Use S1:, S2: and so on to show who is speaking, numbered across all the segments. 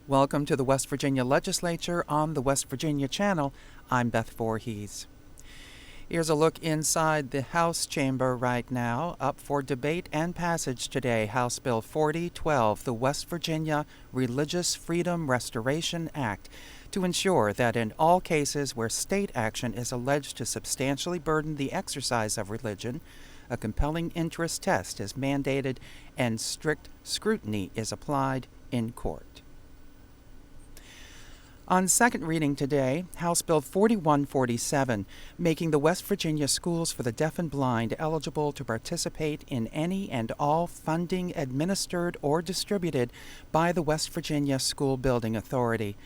S1: Welcome to the West Virginia Legislature on the West Virginia Channel. I'm Beth Voorhees. Here's a look inside the House chamber right now. Up for debate and passage today, House Bill 4012, the West Virginia Religious Freedom Restoration Act, to ensure that in all cases where state action is alleged to substantially burden the exercise of religion, a compelling interest test is mandated and strict scrutiny is applied in court. On second reading today, House Bill 4147, making the West Virginia Schools for the Deaf and Blind eligible to participate in any and all funding administered or distributed by the West Virginia School Building Authority.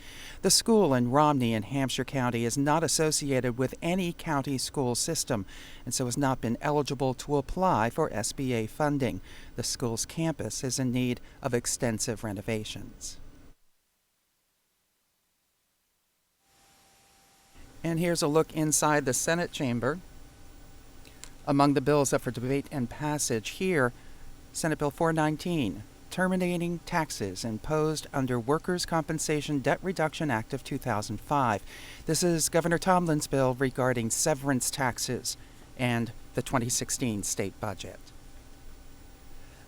S1: The school in Romney in Hampshire County is not associated with any county school system and so has not been eligible to apply for SBA funding. The school's campus is in need of extensive renovations. And here's a look inside the Senate chamber. Among the bills up for debate and passage here, Senate Bill 419, terminating taxes imposed under Workers' Compensation Debt Reduction Act of 2005. This is Governor Tomlin's bill regarding severance taxes and the 2016 state budget.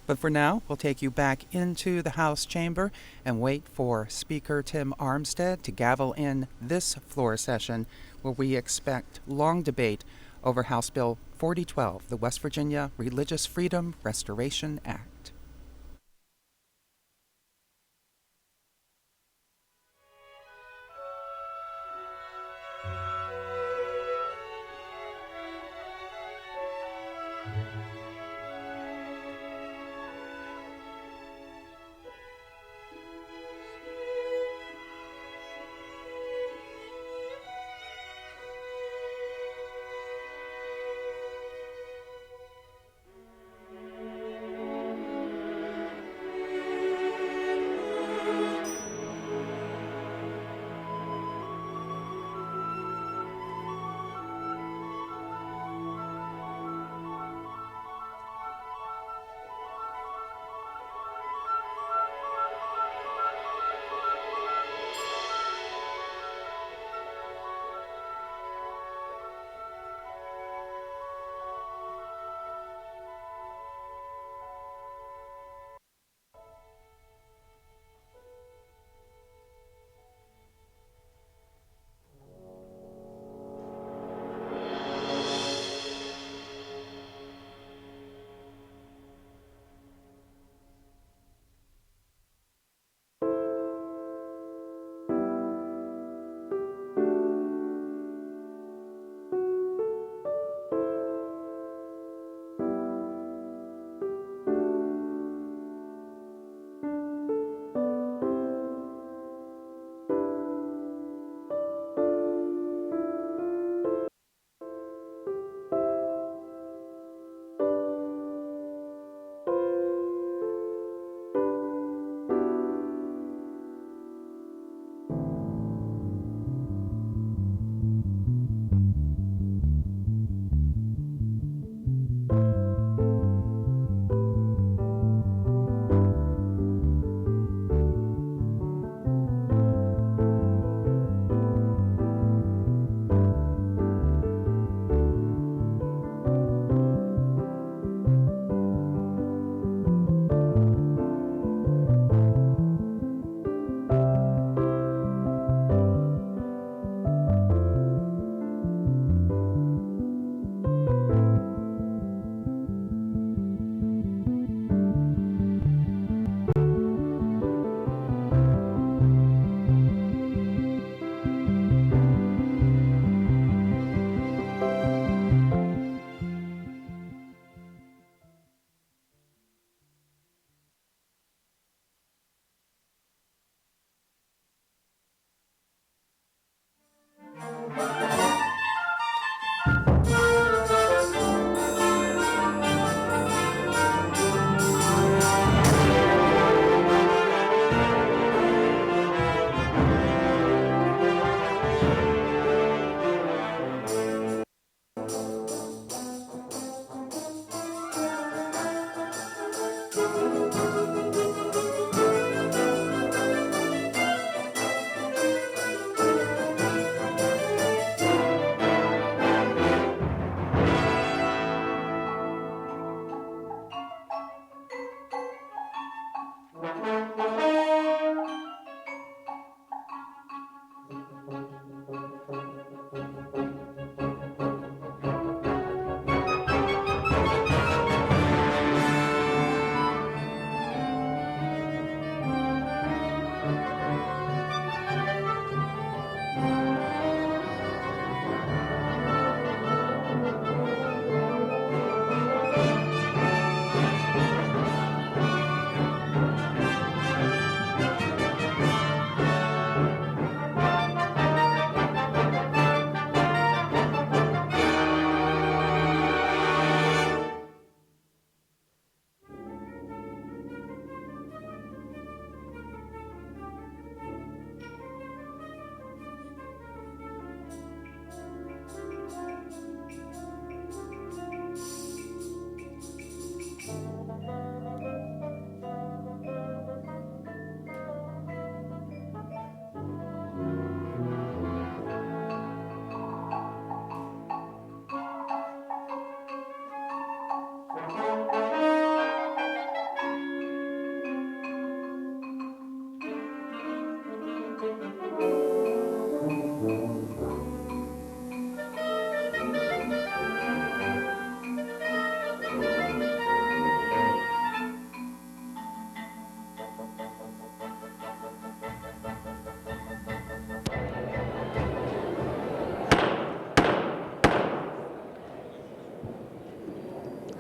S1: But for now, we'll take you back into the House chamber and wait for Speaker Tim Armstead to gavel in this floor session where we expect long debate over House Bill 4012, the West Virginia Religious Freedom Restoration Act.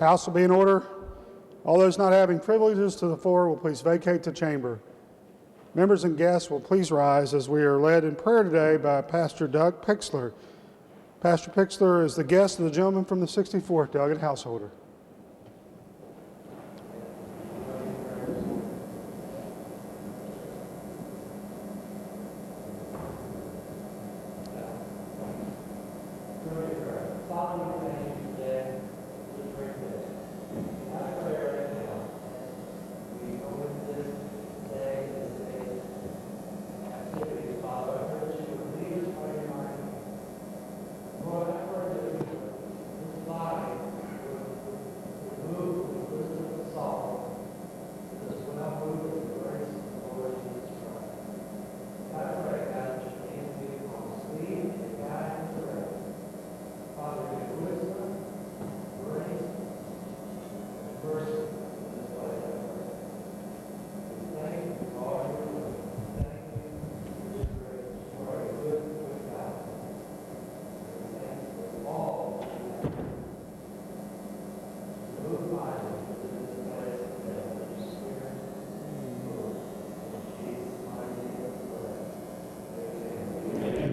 S2: House will be in order. All those not having privileges to the floor will please vacate the chamber. Members and guests will please rise as we are led in prayer today by Pastor Doug Pixler. Pastor Pixler is the guest of the gentleman from the 64th delegate householder.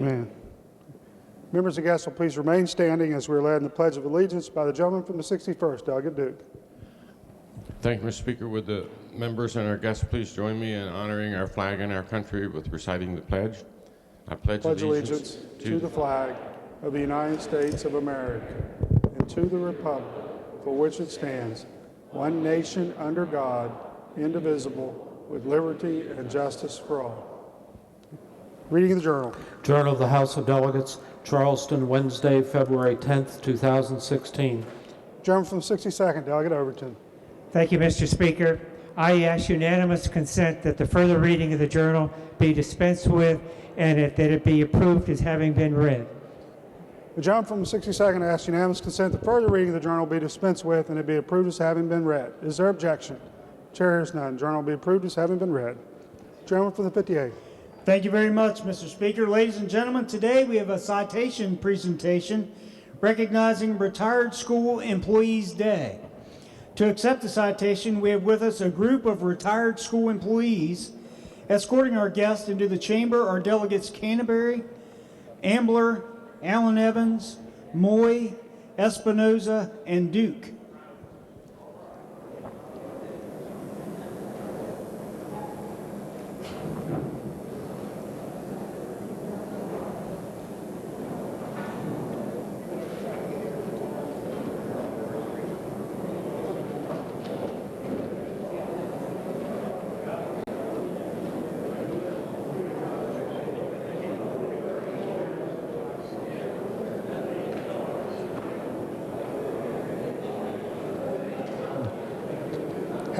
S2: Amen. Members and guests will please remain standing as we are led in the Pledge of Allegiance by the gentleman from the 61st, Delegate Duke.
S3: Thank you, Mr. Speaker. Would the members and our guests please join me in honoring our flag and our country with reciting the pledge? I pledge allegiance
S2: to the flag of the United States of America and to the republic for which it stands, one nation under God, indivisible, with liberty and justice for all. Reading of the Journal.
S4: Journal of the House of Delegates, Charleston, Wednesday, February 10th, 2016.
S2: Gentleman from the 62nd, Delegate Overton.
S5: Thank you, Mr. Speaker. I ask unanimous consent that the further reading of the journal be dispensed with and that it be approved as having been read.
S2: The gentleman from the 62nd asks unanimous consent that further reading of the journal be dispensed with and it be approved as having been read. Is there objection? Chair hears none. Journal will be approved as having been read. Gentleman from the 58th.
S6: Thank you very much, Mr. Speaker. Ladies and gentlemen, today we have a citation presentation recognizing Retired School Employees Day. To accept the citation, we have with us a group of retired school employees. Escorting our guests into the chamber are delegates Canterbury, Ambler, Allen Evans, Moy, Espinoza, and Duke.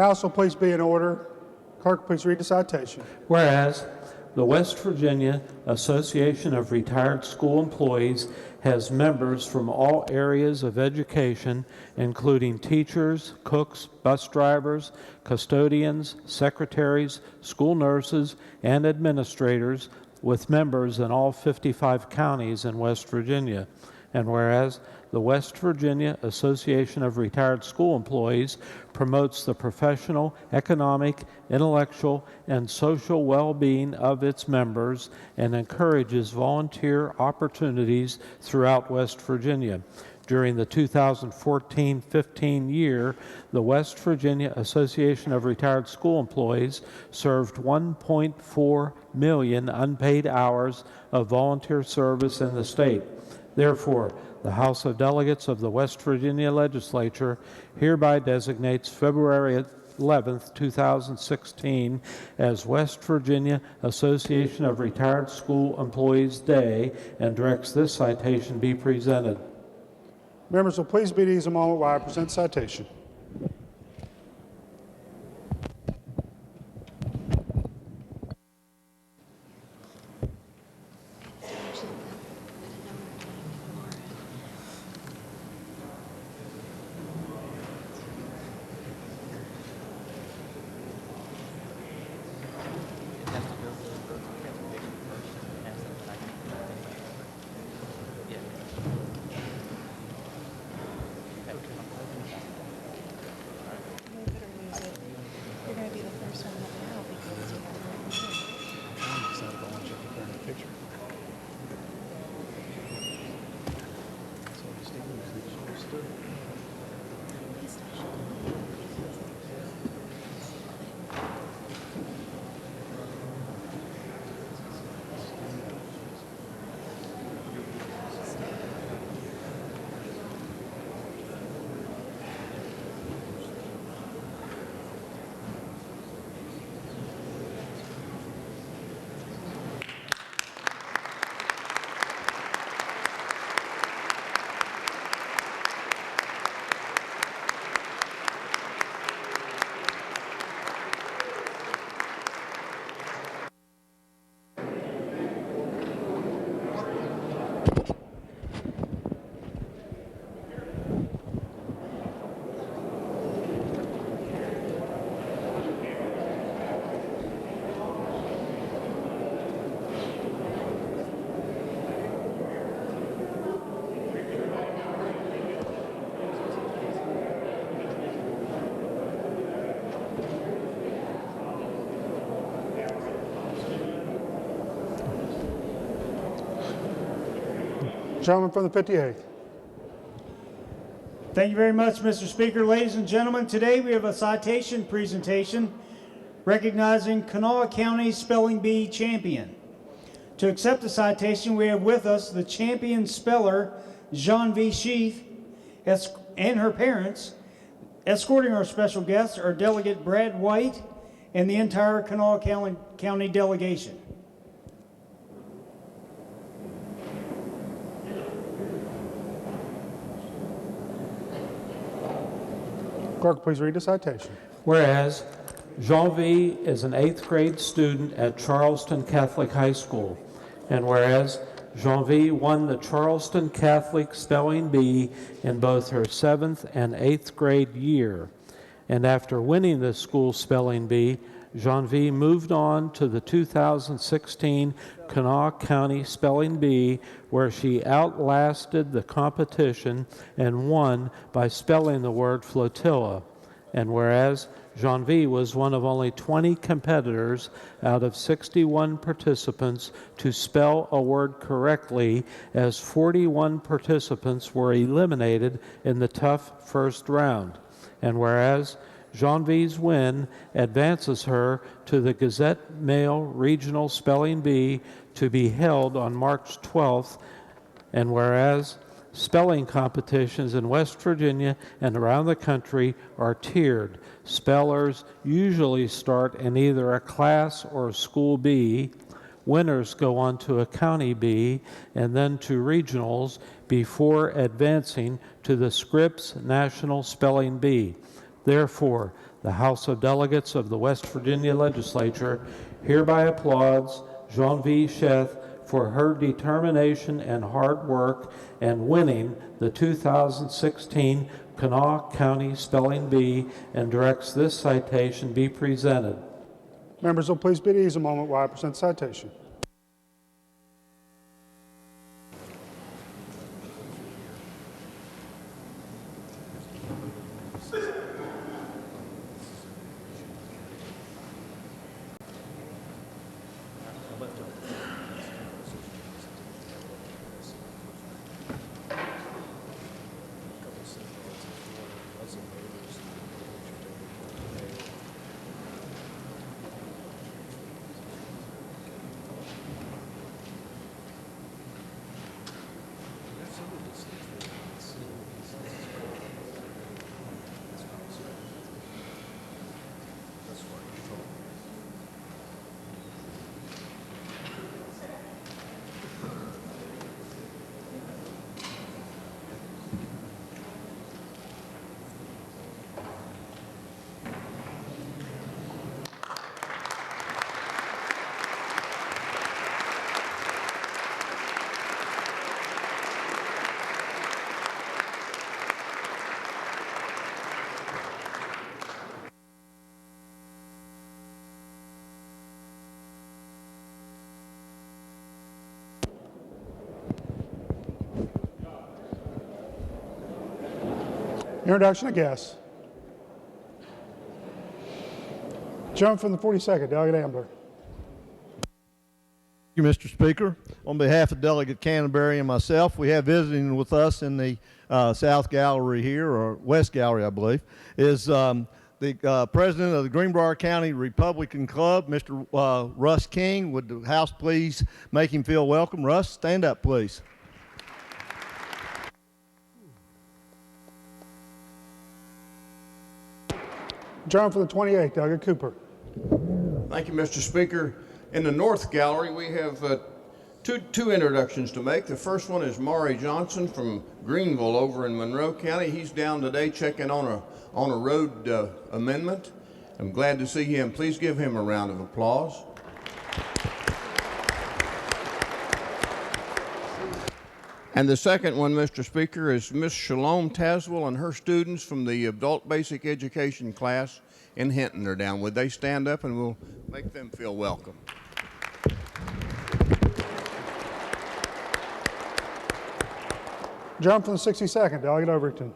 S2: House will please be in order. Clerk, please read the citation.
S4: Whereas the West Virginia Association of Retired School Employees has members from all areas of education, including teachers, cooks, bus drivers, custodians, secretaries, school nurses, and administrators, with members in all 55 counties in West Virginia. And whereas the West Virginia Association of Retired School Employees promotes the professional, economic, intellectual, and social well-being of its members and encourages volunteer opportunities throughout West Virginia. During the 2014-15 year, the West Virginia Association of Retired School Employees served 1.4 million unpaid hours of volunteer service in the state. Therefore, the House of Delegates of the West Virginia Legislature hereby designates February 11th, 2016 as West Virginia Association of Retired School Employees Day and directs this citation be presented.
S2: Members will please be at ease a moment while I present the citation. Gentleman from the 58th.
S6: Thank you very much, Mr. Speaker. Ladies and gentlemen, today we have a citation presentation recognizing Kanawha County Spelling Bee champion. To accept the citation, we have with us the champion speller, Jean V. Sheath, and her parents. Escorting our special guests are Delegate Brad White and the entire Kanawha County delegation.
S2: Clerk, please read the citation.
S4: Whereas Jean V is an 8th grade student at Charleston Catholic High School, and whereas Jean V won the Charleston Catholic Spelling Bee in both her 7th and 8th grade year, and after winning the school spelling bee, Jean V moved on to the 2016 Kanawha County Spelling Bee, where she outlasted the competition and won by spelling the word flotilla. And whereas Jean V was one of only 20 competitors out of 61 participants to spell a word correctly, as 41 participants were eliminated in the tough first round. And whereas Jean V's win advances her to the Gazette Mail Regional Spelling Bee to be held on March 12th, and whereas spelling competitions in West Virginia and around the country are tiered. Spellers usually start in either a class or a school bee. Winners go on to a county bee and then to regionals before advancing to the Scripps National Spelling Bee. Therefore, the House of Delegates of the West Virginia Legislature hereby applauds Jean V. Sheath for her determination and hard work and winning the 2016 Kanawha County Spelling Bee, and directs this citation be presented.
S2: Members will please be at ease a moment while I present the citation. Introduction of guests. Gentleman from the 42nd, Delegate Ambler.
S7: Thank you, Mr. Speaker. On behalf of Delegate Canterbury and myself, we have visiting with us in the South Gallery here, or West Gallery, I believe, is the President of the Greenbrier County Republican Club, Mr. Russ King. Would the House please make him feel welcome? Russ, stand up, please.
S2: Gentleman from the 28th, Delegate Cooper.
S8: Thank you, Mr. Speaker. In the North Gallery, we have two introductions to make. The first one is Maury Johnson from Greenville over in Monroe County. He's down today checking on a road amendment. I'm glad to see him. Please give him a round of applause. And the second one, Mr. Speaker, is Miss Shalom Tazwell and her students from the Adult Basic Education class in Hinton. They're down. Would they stand up and we'll make them feel welcome.
S2: Gentleman from the 62nd, Delegate Overton.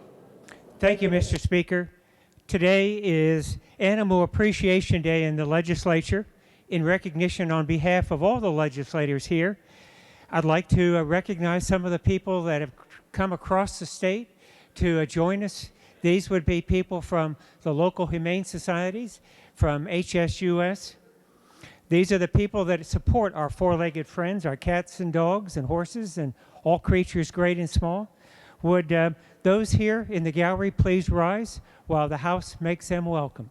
S5: Thank you, Mr. Speaker. Today is Animal Appreciation Day in the legislature. In recognition on behalf of all the legislators here, I'd like to recognize some of the people that have come across the state to join us. These would be people from the local humane societies, from HSUS. These are the people that support our four-legged friends, our cats and dogs and horses and all creatures great and small. Would those here in the gallery please rise while the House makes them welcome?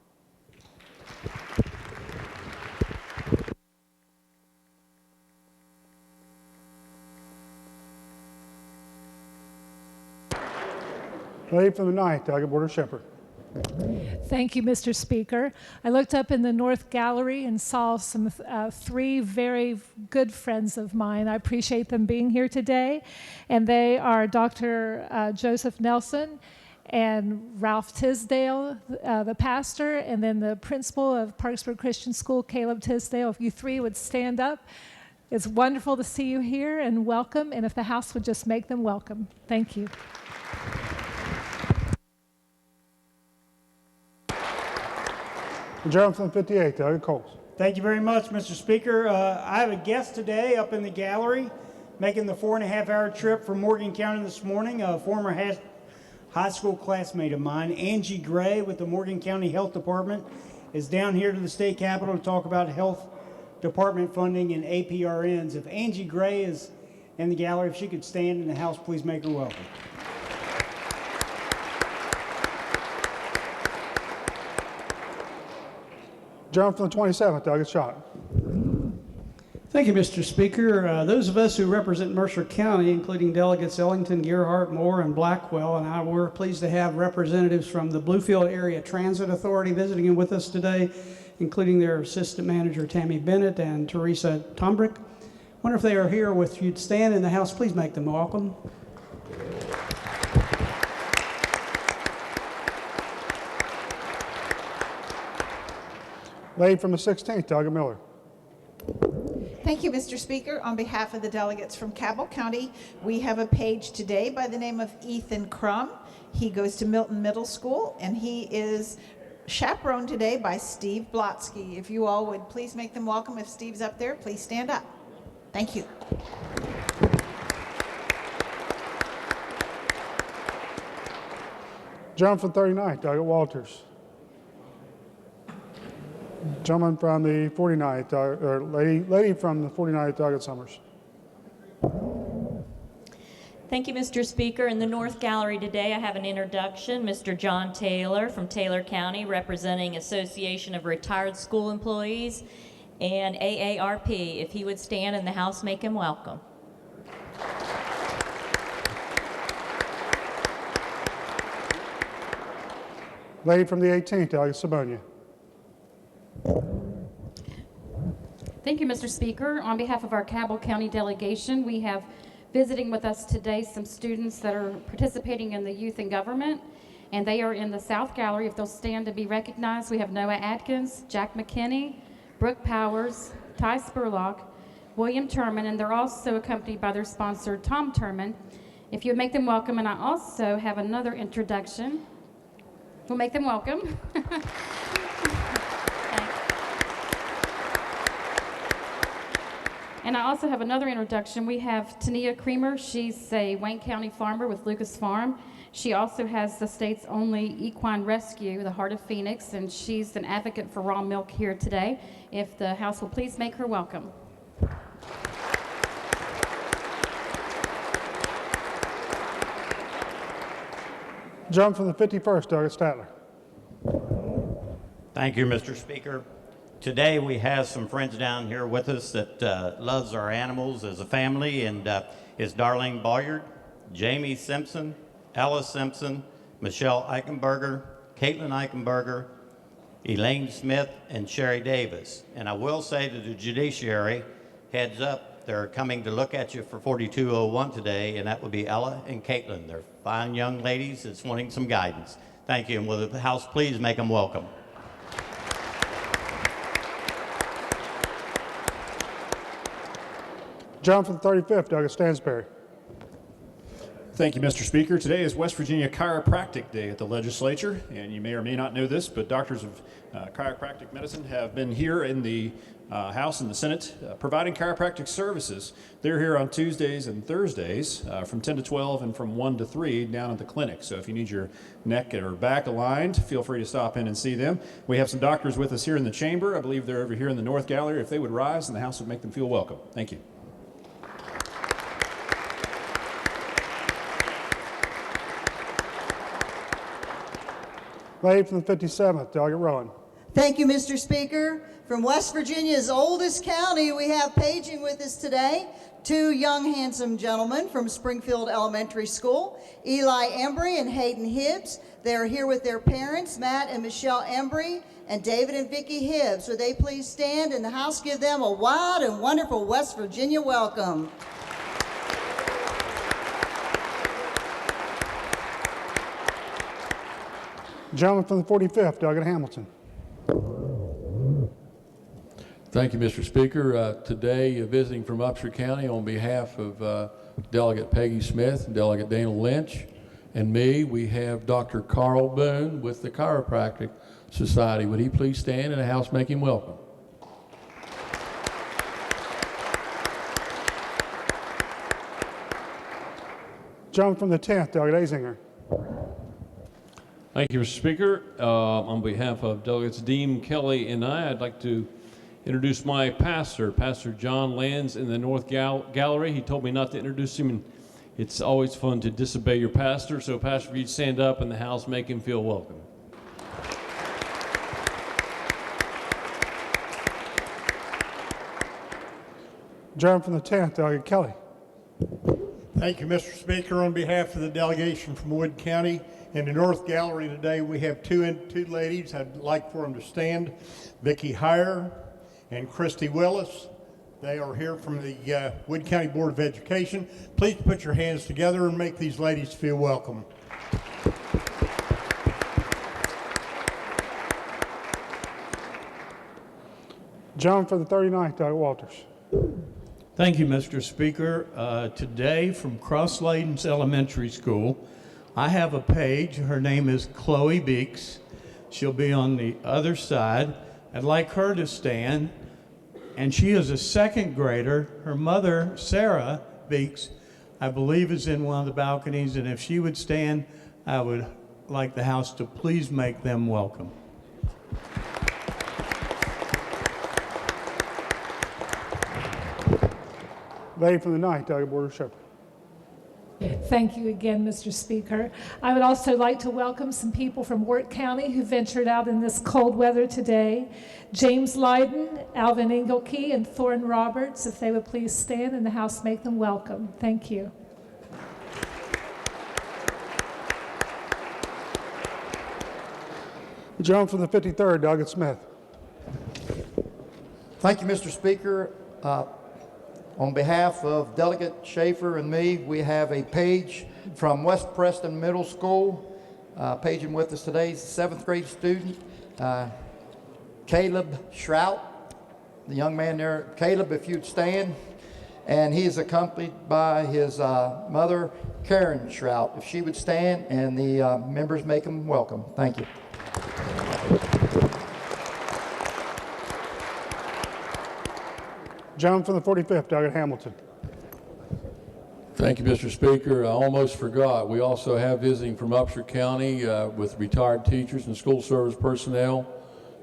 S2: Lady from the 9th, Delegate Border Shepherd.
S9: Thank you, Mr. Speaker. I looked up in the North Gallery and saw some three very good friends of mine. I appreciate them being here today. And they are Dr. Joseph Nelson and Ralph Tisdale, the pastor, and then the principal of Parksburg Christian School, Caleb Tisdale. If you three would stand up. It's wonderful to see you here and welcome. And if the House would just make them welcome. Thank you.
S2: Adjournment from the 58th, Delegate Coles.
S6: Thank you very much, Mr. Speaker. I have a guest today up in the gallery making the 4.5-hour trip from Morgan County this morning, a former high school classmate of mine, Angie Gray with the Morgan County Health Department, is down here to the state capitol to talk about health department funding and APRNs. If Angie Gray is in the gallery, if she could stand in the House, please make her welcome.
S2: Adjournment from the 27th, Delegate Schott.
S10: Thank you, Mr. Speaker. Those of us who represent Mercer County, including delegates Ellington, Gerhart, Moore, and Blackwell, and I were pleased to have representatives from the Bluefield Area Transit Authority visiting with us today, including their Assistant Manager Tammy Bennett and Teresa Tombrick. Wonder if they are here with you. Stand in the House, please make them welcome.
S2: Lady from the 16th, Delegate Miller.
S11: Thank you, Mr. Speaker. On behalf of the delegates from Cabell County, we have a page today by the name of Ethan Crum. He goes to Milton Middle School, and he is chaperoned today by Steve Blotsky. If you all would please make them welcome. If Steve's up there, please stand up. Thank you.
S2: Gentleman from 39th, Delegate Walters. Gentleman from the 49th, or lady from the 49th, Delegate Summers.
S12: Thank you, Mr. Speaker. In the North Gallery today, I have an introduction. Mr. John Taylor from Taylor County, representing Association of Retired School Employees and AARP. If he would stand in the House, make him welcome.
S2: Lady from the 18th, Delegate Sabonia.
S13: Thank you, Mr. Speaker. On behalf of our Cabell County delegation, we have visiting with us today some students that are participating in the Youth in Government, and they are in the South Gallery. If they'll stand to be recognized, we have Noah Atkins, Jack McKinney, Brooke Powers, Ty Spurlock, William Turman, and they're also accompanied by their sponsor, Tom Turman. If you would make them welcome, and I also have another introduction. We'll make them welcome. And I also have another introduction. We have Tania Creamer. She's a Wayne County farmer with Lucas Farm. She also has the state's only equine rescue, the Heart of Phoenix, and she's an advocate for raw milk here today. If the House will please make her welcome.
S2: Gentleman from the 51st, Delegate Statler.
S14: Thank you, Mr. Speaker. Today we have some friends down here with us that loves our animals as a family, and is Darlene Boyard, Jamie Simpson, Alice Simpson, Michelle Eichenberger, Caitlin Eichenberger, Elaine Smith, and Sherry Davis. And I will say to the judiciary, heads up, they're coming to look at you for 4201 today, and that would be Ella and Caitlin. They're fine young ladies that's wanting some guidance. Thank you, and will the House please make them welcome.
S2: John from the 35th, Delegate Stansberry.
S15: Thank you, Mr. Speaker. Today is West Virginia Chiropractic Day at the Legislature, and you may or may not know this, but doctors of chiropractic medicine have been here in the House and the Senate providing chiropractic services. They're here on Tuesdays and Thursdays from 10 to 12 and from 1 to 3 down at the clinic. So if you need your neck or back aligned, feel free to stop in and see them. We have some doctors with us here in the chamber. I believe they're over here in the North Gallery. If they would rise, and the House would make them feel welcome. Thank you.
S2: Lady from the 57th, Delegate Rowan.
S16: Thank you, Mr. Speaker. From West Virginia's oldest county, we have paging with us today two young, handsome gentlemen from Springfield Elementary School, Eli Embry and Hayden Hibbs. They are here with their parents, Matt and Michelle Embry, and David and Vicki Hibbs. Would they please stand and the House give them a wild and wonderful West Virginia welcome?
S2: Gentleman from the 45th, Delegate Hamilton.
S17: Thank you, Mr. Speaker. Today, visiting from Upshur County on behalf of Delegate Peggy Smith, Delegate Dana Lynch, and me, we have Dr. Carl Boone with the Chiropractic Society. Would he please stand and the House make him welcome?
S2: Gentleman from the 10th, Delegate Azinger.
S18: Thank you, Mr. Speaker. On behalf of Delegates Dean, Kelly, and I'd like to introduce my pastor, Pastor John Lands, in the North Gallery. He told me not to introduce him, and it's always fun to disobey your pastor. So, Pastor, if you'd stand up and the House make him feel welcome.
S2: Gentleman from the 10th, Delegate Kelly.
S19: Thank you, Mr. Speaker. On behalf of the delegation from Wood County, in the North Gallery today, we have two ladies. I'd like for them to stand. Vicki Heyer and Christy Willis. They are here from the Wood County Board of Education. Please put your hands together and make these ladies feel welcome.
S2: Gentleman from the 39th, Delegate Walters.
S20: Thank you, Mr. Speaker. Today from Cross Ladens Elementary School, I have a page. Her name is Chloe Beeks. She'll be on the other side. I'd like her to stand. And she is a second grader. Her mother, Sarah Beeks, I believe is in one of the balconies. And if she would stand, I would like the House to please make them welcome.
S2: Lady from the 9th, Delegate Border Shepherd.
S9: Thank you again, Mr. Speaker. I would also like to welcome some people from Wirt County who ventured out in this cold weather today. James Lyden, Alvin Engelke, and Thorne Roberts, if they would please stand and the House make them welcome. Thank you.
S2: Gentleman from the 53rd, Delegate Smith.
S21: Thank you, Mr. Speaker. On behalf of Delegate Schaefer and me, we have a page from West Preston Middle School. Paging with us today is a 7th grade student, Caleb Shrout. The young man there, Caleb, if you'd stand. And he is accompanied by his mother, Karen Shrout. If she would stand and the members make him welcome. Thank you.
S2: Gentleman from the 45th, Delegate Hamilton.
S17: Thank you, Mr. Speaker. I almost forgot. We also have visiting from Upshur County with retired teachers and school service personnel,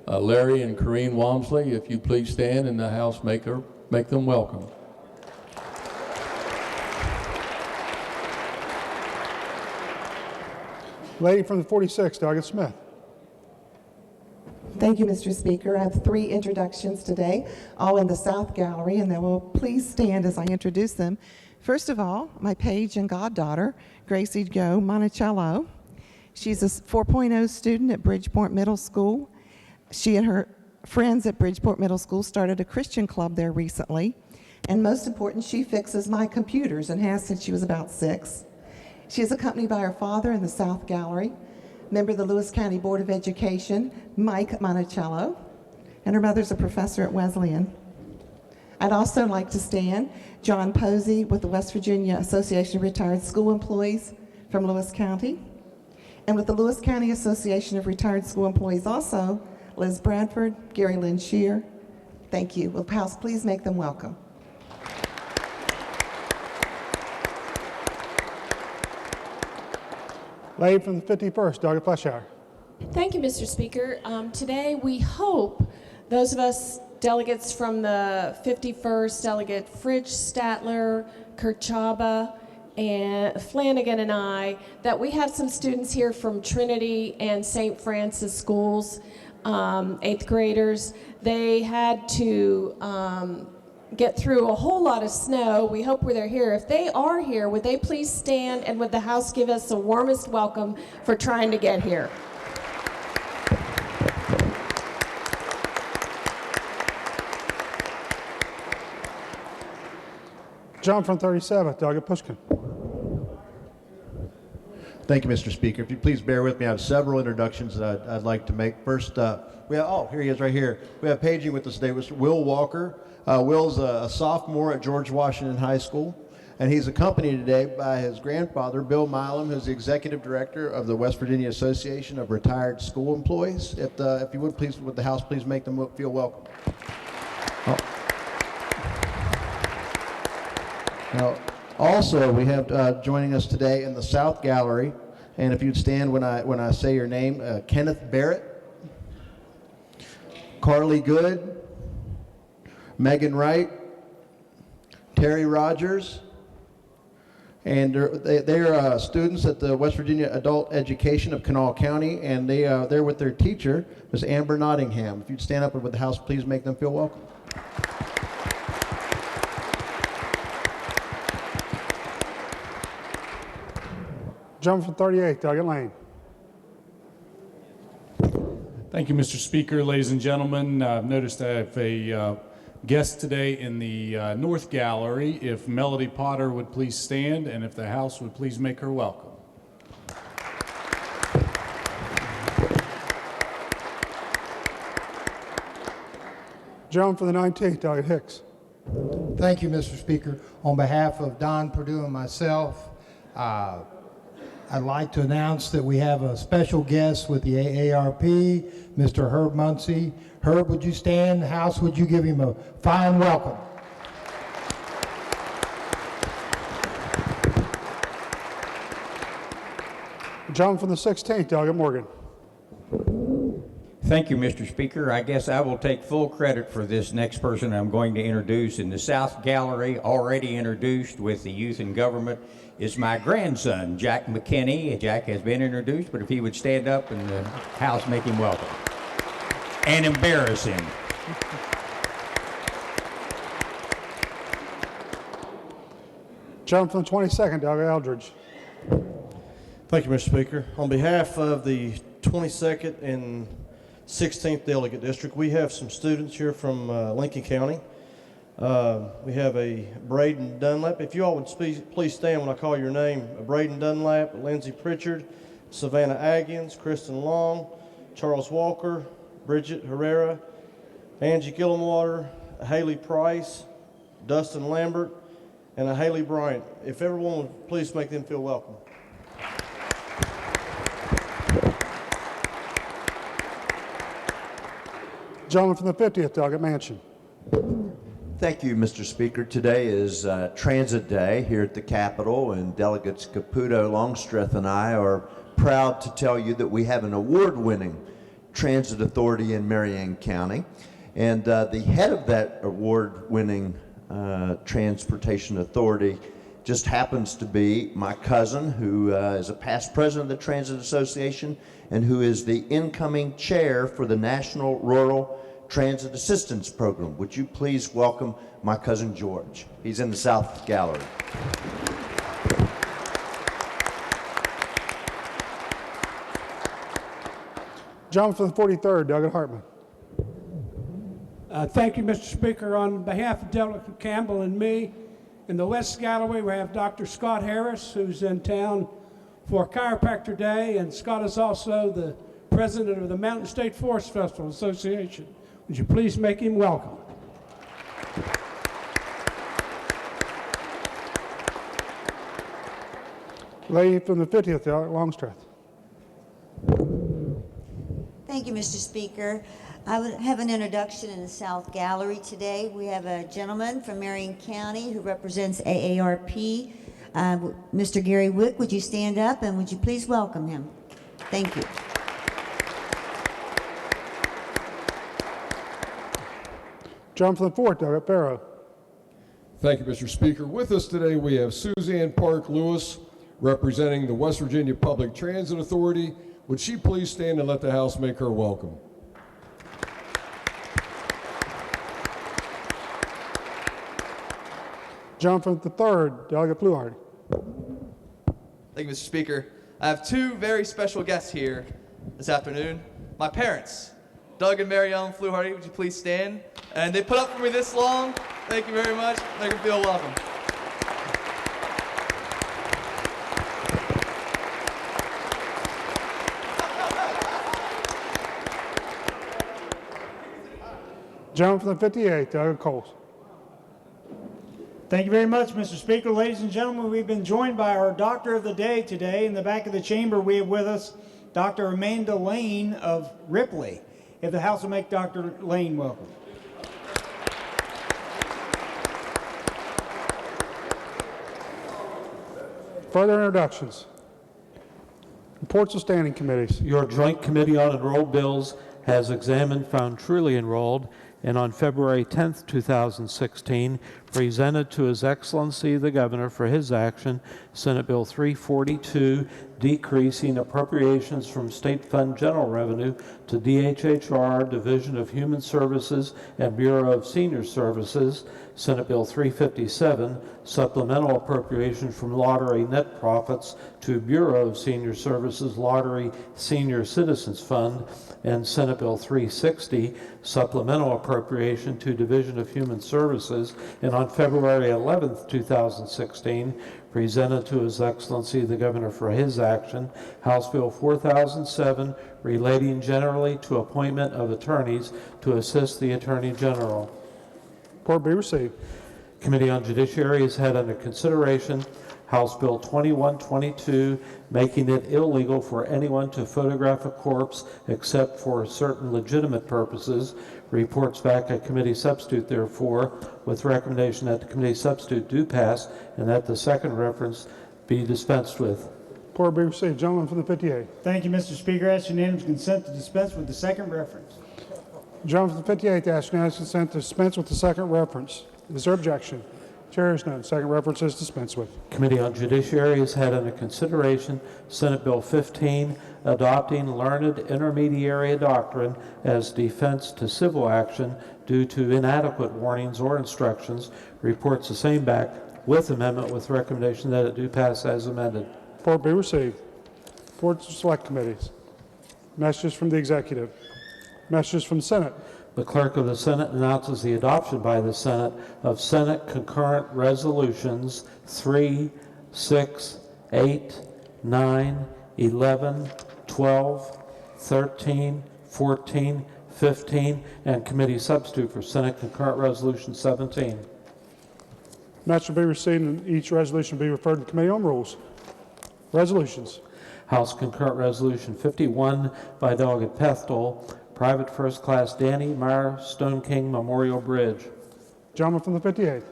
S17: Larry and Corrine Walmsley. If you please stand and the House make them welcome.
S2: Lady from the 46th, Delegate Smith.
S22: Thank you, Mr. Speaker. I have 3 introductions today, all in the South Gallery, and they will please stand as I introduce them. First of all, my page and goddaughter, Gracie Jo Monticello. She's a 4.0 student at Bridgeport Middle School. She and her friends at Bridgeport Middle School started a Christian club there recently. And most important, she fixes my computers and has since she was about 6. She is accompanied by her father in the South Gallery, member of the Lewis County Board of Education, Mike Monticello, and her mother's a professor at Wesleyan. I'd also like to stand John Posey with the West Virginia Association of Retired School Employees from Lewis County. And with the Lewis County Association of Retired School Employees also, Liz Bradford, Gary Lynn Shear. Thank you. Will the House please make them welcome?
S2: Lady from the 51st, Doggett Fleshauer.
S1: Thank you, Mr. Speaker. Today we hope those of us delegates from the 51st, Delegate Fridge, Statler, Kirchaba, and Flanagan and I, that we have some students here from Trinity and St. Francis schools, 8th graders. They had to get through a whole lot of snow. We hope they're here. If they are here, would they please stand, and would the House give us the warmest welcome for trying to get here?
S2: John from 37th, Doggett Pushkin.
S3: Thank you, Mr. Speaker. If you please bear with me, I have several introductions that I'd like to make. First, here he is right here. We have paging with us today, Mr. Will Walker. Will's a sophomore at George Washington High School, and he's accompanied today by his grandfather, Bill Milam, who's the executive director of the West Virginia Association of Retired School Employees. If you would please, would the House please make them feel welcome? Now, also, we have joining us today in the South Gallery, and if you'd stand when I say your name, Kenneth Barrett, Carly Good, Megan Wright, Terry Rogers, and they're students at the West Virginia Adult Education of Kanawha County, and they're with their teacher, Ms. Amber Nottingham. If you'd stand up and would the House please make them feel welcome.
S2: John from 38th, Doggett Lane.
S23: Thank you, Mr. Speaker. Ladies and gentlemen, I've noticed I have a guest today in the North Gallery. If Melody Potter would please stand, and if the House would please make her welcome.
S2: John from the 19th, Doggett Hicks.
S24: Thank you, Mr. Speaker. On behalf of Don Perdue and myself, I'd like to announce that we have a special guest with the AARP, Mr. Herb Muncie. Herb, would you stand? House, would you give him a fine welcome?
S2: John from the 16th, Doggett Morgan.
S25: Thank you, Mr. Speaker. I guess I will take full credit for this next person I'm going to introduce. In the South Gallery, already introduced with the Youth in Government, is my grandson, Jack McKinney. Jack has been introduced, but if he would stand up and the House make him welcome and embarrass him.
S2: John from the 22nd, Doggett Eldridge.
S26: Thank you, Mr. Speaker. On behalf of the 22nd and 16th Delegate District, we have some students here from Lincoln County. We have a Braden Dunlap. If you all would please stand when I call your name. Braden Dunlap, Lindsay Pritchard, Savannah Aggians, Kristen Long, Charles Walker, Bridget Herrera, Angie Gillenwater, Haley Price, Dustin Lambert, and a Haley Bryant. If everyone would please make them feel welcome.
S2: Gentleman from the 50th, Doggett Mansion.
S27: Thank you, Mr. Speaker. Today is Transit Day here at the Capitol, and Delegates Caputo, Longstreth, and I are proud to tell you that we have an award-winning transit authority in Marion County. And the head of that award-winning transportation authority just happens to be my cousin, who is a past president of the Transit Association and who is the incoming chair for the National Rural Transit Assistance Program. Would you please welcome my cousin George? He's in the South Gallery.
S2: John from the 43rd, Doggett Hartman.
S28: Thank you, Mr. Speaker. On behalf of Delegate Campbell and me, in the West Gallery, we have Dr. Scott Harris, who's in town for Chiropractor Day, and Scott is also the president of the Mountain State Forest Festival Association. Would you please make him welcome?
S2: Lady from the 50th, Delegate Longstreth.
S4: Thank you, Mr. Speaker. I would have an introduction in the South Gallery today. We have a gentleman from Marion County who represents AARP. Mr. Gary Wick, would you stand up and would you please welcome him? Thank you.
S2: John from the 4th, Delegate Farrow.
S5: Thank you, Mr. Speaker. With us today we have Suzanne Park Lewis, representing the West Virginia Public Transit Authority. Would she please stand and let the House make her welcome?
S2: John from the 3rd, Delegate Fluharty.
S6: Thank you, Mr. Speaker. I have two very special guests here this afternoon. My parents, Doug and Mary Ellen Fluharty, would you please stand? And they put up for me this long. Thank you very much. Make them feel welcome.
S2: John from the 58th, Delegate Coles.
S7: Thank you very much, Mr. Speaker. Ladies and gentlemen, we've been joined by our Doctor of the Day today. In the back of the chamber, we have with us Dr. Amanda Lane of Ripley. If the House will make Dr. Lane welcome.
S2: Further introductions. Reports of standing committees.
S8: Your Joint Committee on Enrolled Bills has examined, found truly enrolled, and on February 10th, 2016, presented to His Excellency the Governor for his action, Senate Bill 342, decreasing appropriations from State Fund General Revenue to DHHR, Division of Human Services and Bureau of Senior Services, Senate Bill 357, supplemental appropriation from lottery net profits to Bureau of Senior Services Lottery Senior Citizens Fund, and Senate Bill 360, supplemental appropriation to Division of Human Services, and on February 11th, 2016, presented to His Excellency the Governor for his action, House Bill 4007, relating generally to appointment of attorneys to assist the Attorney General.
S2: Report be received.
S8: Committee on Judiciary has had under consideration House Bill 2122, making it illegal for anyone to photograph a corpse except for certain legitimate purposes. Reports back a committee substitute, therefore, with recommendation that the committee substitute do pass and that the second reference be dispensed with.
S2: Report be received. Gentleman from the 58th.
S7: Thank you, Mr. Speaker. I ask unanimous consent to dispense with the second reference.
S2: Gentleman from the 58th asks unanimous consent to dispense with the second reference. Is there objection? Chair is none. Second reference is dispensed with.
S8: Committee on Judiciary has had under consideration Senate Bill 15, adopting learned intermediary doctrine as defense to civil action due to inadequate warnings or instructions. Reports the same back with amendment with recommendation that it do pass as amended.
S2: Report be received. Reports of select committees. Messages from the executive. Messages from the Senate.
S8: The Clerk of the Senate announces the adoption by the Senate of Senate concurrent resolutions 3, 6, 8, 9, 11, 12, 13, 14, 15, and committee substitute for Senate concurrent resolution 17.
S2: Match will be received and each resolution will be referred to the Committee on Rules. Resolutions.
S8: House concurrent resolution 51 by Delegate Pethel, Private First Class Danny Meyer Stone King Memorial Bridge.
S2: Gentleman from the 58th.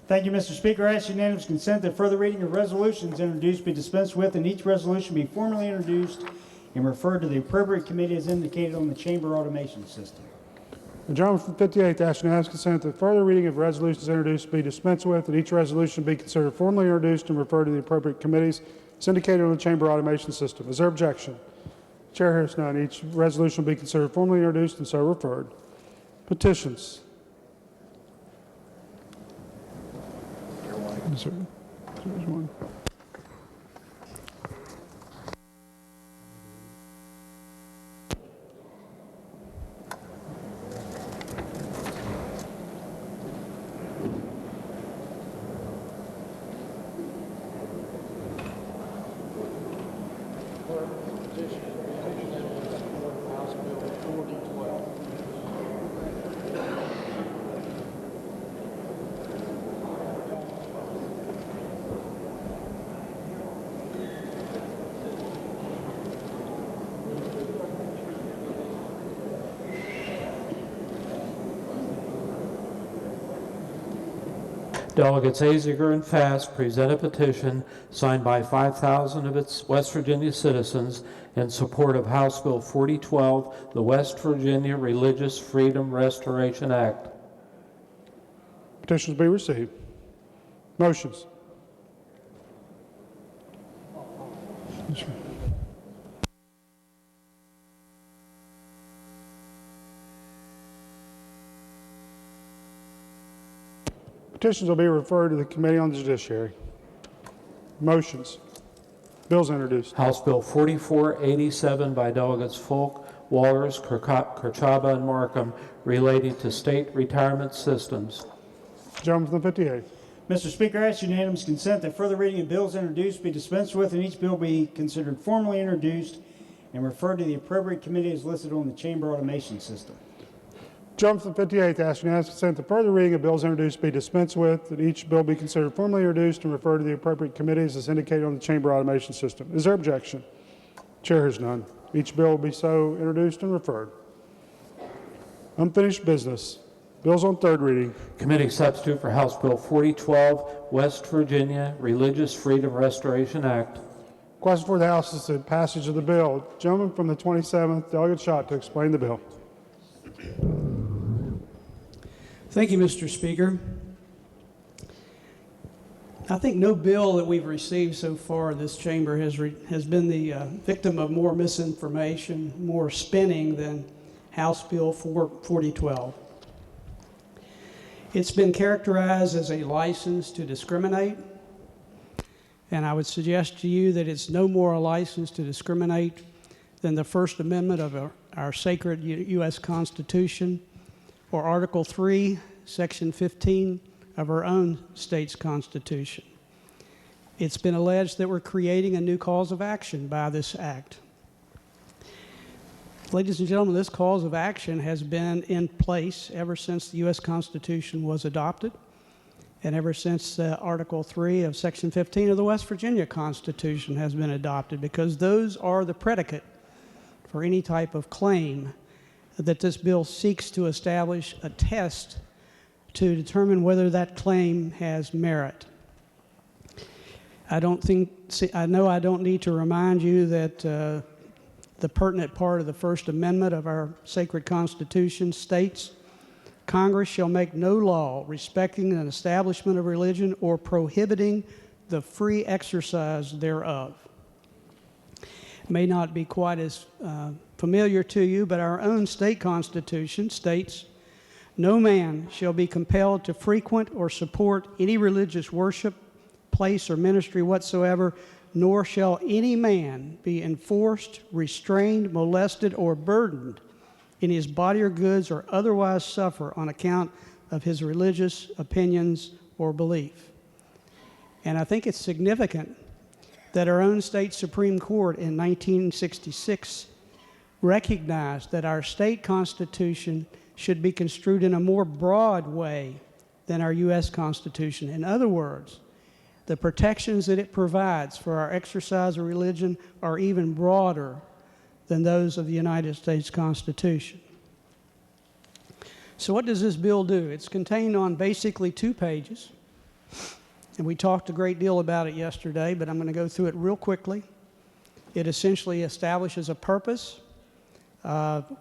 S7: Thank you, Mr. Speaker. I ask unanimous consent that further reading of resolutions introduced be dispensed with and each resolution be formally introduced and referred to the appropriate committee as indicated on the chamber automation system.
S2: The gentleman from the 58th asks unanimous consent that further reading of resolutions introduced be dispensed with and each resolution be considered formally introduced and referred to the appropriate committees as indicated on the chamber automation system. Is there objection? Chair hears none. Each resolution will be considered formally introduced and so referred. Petitions. There's one.
S8: Delegates Aziger and Fast present a petition signed by 5,000 of its West Virginia citizens in support of House Bill 4012, the West Virginia Religious Freedom Restoration Act.
S2: Petitions be received. Motions. Petitions will be referred to the Committee on the Judiciary. Motions. Bills introduced.
S8: House Bill 4487 by Delegates Folk, Walters, Kerchaba, and Markham relating to state retirement systems.
S2: Gentleman from the 58th.
S7: Mr. Speaker, I ask unanimous consent that further reading of bills introduced be dispensed with and each bill be considered formally introduced and referred to the appropriate committee as listed on the chamber automation system.
S2: Gentleman from the 58th asks unanimous consent that further reading of bills introduced be dispensed with, that each bill be considered formally introduced and referred to the appropriate committees as indicated on the chamber automation system. Is there objection? Chair hears none. Each bill will be so introduced and referred. Unfinished business. Bills on third reading.
S8: Committee substitute for House Bill 4012, West Virginia Religious Freedom Restoration Act.
S2: Question for the House is the passage of the bill. Gentleman from the 27th, Delegate Schott, to explain the bill.
S28: Thank you, Mr. Speaker. I think no bill that we've received so far in this chamber has been the victim of more misinformation, more spinning than House Bill 4012. It's been characterized as a license to discriminate, and I would suggest to you that it's no more a license to discriminate than the First Amendment of our sacred U.S. Constitution, or Article 3, Section 15 of our own state's Constitution. It's been alleged that we're creating a new cause of action by this act. Ladies and gentlemen, this cause of action has been in place ever since the U.S. Constitution was adopted and ever since Article 3 of Section 15 of the West Virginia Constitution has been adopted, because those are the predicate for any type of claim that this bill seeks to establish a test to determine whether that claim has merit. I know I don't need to remind you that the pertinent part of the First Amendment of our sacred Constitution states, Congress shall make no law respecting an establishment of religion or prohibiting the free exercise thereof. It may not be quite as familiar to you, but our own state constitution states, no man shall be compelled to frequent or support any religious worship, place, or ministry whatsoever, nor shall any man be enforced, restrained, molested, or burdened in his body or goods, or otherwise suffer on account of his religious opinions or belief. And I think it's significant that our own state Supreme Court in 1966 recognized that our state constitution should be construed in a more broad way than our U.S. Constitution. In other words, the protections that it provides for our exercise of religion are even broader than those of the United States Constitution. So what does this bill do? It's contained on basically 2 pages, and we talked a great deal about it yesterday, but I'm going to go through it real quickly. It essentially establishes a purpose,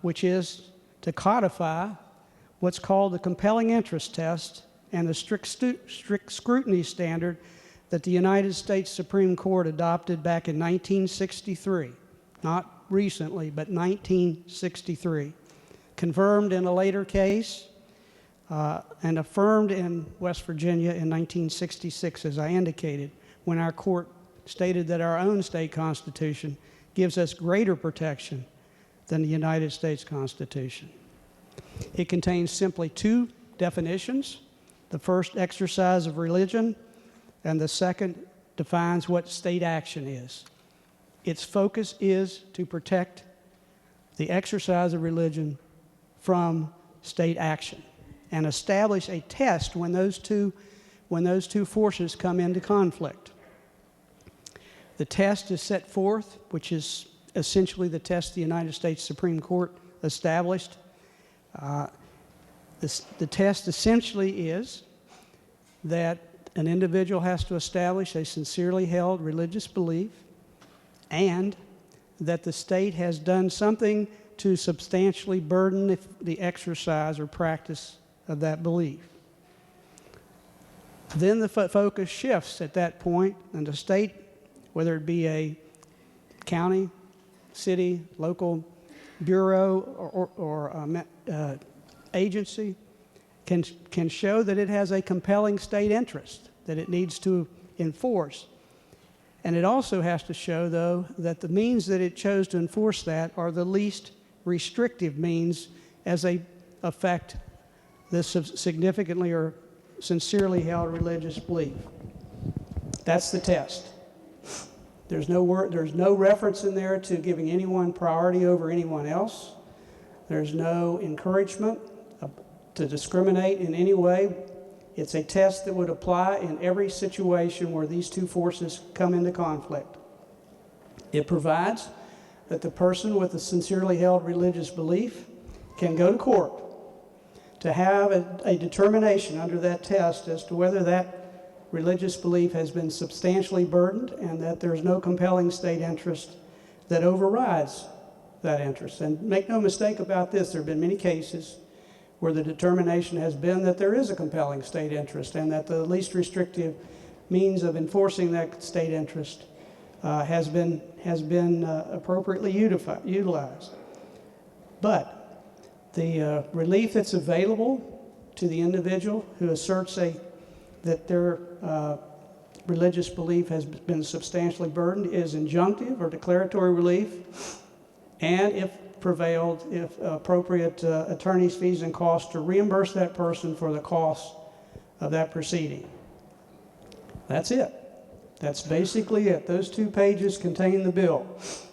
S28: which is to codify what's called the compelling interest test and the strict scrutiny standard that the United States Supreme Court adopted back in 1963, not recently, but 1963, confirmed in a later case and affirmed in West Virginia in 1966, as I indicated, when our court stated that our own state constitution gives us greater protection than the United States Constitution. It contains simply 2 definitions. The first, exercise of religion, and the second defines what state action is. Its focus is to protect the exercise of religion from state action and establish a test when those two forces come into conflict. The test is set forth, which is essentially the test the United States Supreme Court established. The test essentially is that an individual has to establish a sincerely held religious belief, and that the state has done something to substantially burden the exercise or practice of that belief. Then the focus shifts at that point, and the state, whether it be a county, city, local bureau, or agency, can show that it has a compelling state interest that it needs to enforce. And it also has to show, though, that the means that it chose to enforce that are the least restrictive means as they affect this significantly or sincerely held religious belief. That's the test. There's no reference in there to giving anyone priority over anyone else. There's no encouragement to discriminate in any way. It's a test that would apply in every situation where these two forces come into conflict. It provides that the person with a sincerely held religious belief can go to court to have a determination under that test as to whether that religious belief has been substantially burdened and that there's no compelling state interest that overrides that interest. And make no mistake about this, there have been many cases where the determination has been that there is a compelling state interest and that the least restrictive means of enforcing that state interest has been appropriately utilized. But the relief that's available to the individual who asserts that their religious belief has been substantially burdened is injunctive or declaratory relief, and if prevailed, if appropriate attorney's fees and costs to reimburse that person for the cost of that proceeding. That's it. That's basically it. Those 2 pages contain the bill.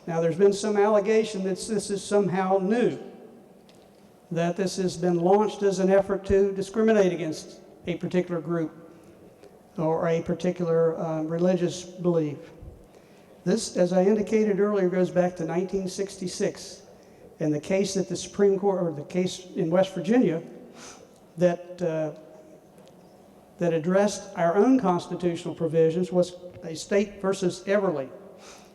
S28: Now, there's been some allegation that this is somehow new, that this has been launched as an effort to discriminate against a particular group or a particular religious belief. This, as I indicated earlier, goes back to 1966. And the case that the Supreme Court, or the case in West Virginia, that addressed our own constitutional provisions was a State versus Everly.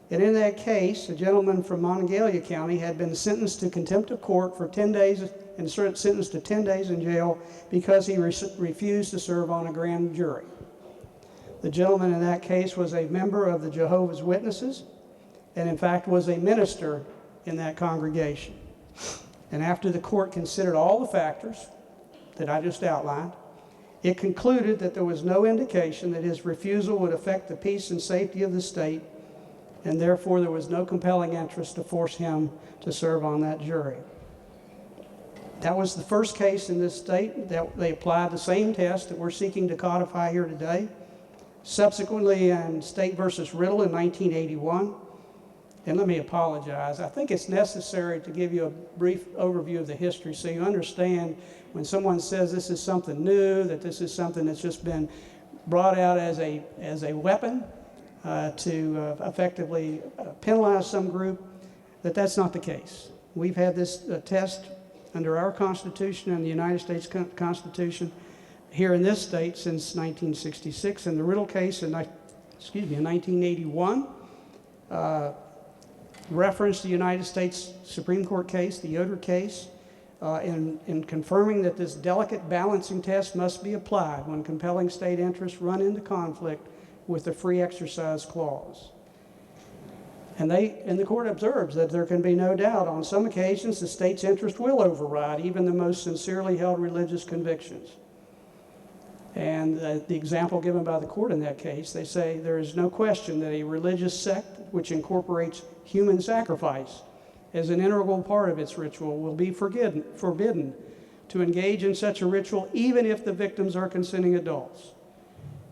S28: And in that case, a gentleman from Monongalia County had been sentenced to contempt of court for 10 days and sentenced to 10 days in jail because he refused to serve on a grand jury. The gentleman in that case was a member of the Jehovah's Witnesses and, in fact, was a minister in that congregation. And after the court considered all the factors that I just outlined, it concluded that there was no indication that his refusal would affect the peace and safety of the state, and therefore there was no compelling interest to force him to serve on that jury. That was the first case in this state that they applied the same test that we're seeking to codify here today. Subsequently, in State versus Riddle in 1981, and let me apologize, I think it's necessary to give you a brief overview of the history so you understand when someone says this is something new, that this is something that's just been brought out as a weapon to effectively penalize some group, that's not the case. We've had this test under our Constitution and the United States Constitution here in this state since 1966. In the Riddle case in 1981, referenced the United States Supreme Court case, the Yoder case, in confirming that this delicate balancing test must be applied when compelling state interests run into conflict with the free exercise clause. And the court observes that there can be no doubt on some occasions the state's interest will override even the most sincerely held religious convictions. And the example given by the court in that case, they say there is no question that a religious sect which incorporates human sacrifice as an integral part of its ritual will be forbidden to engage in such a ritual even if the victims are consenting adults.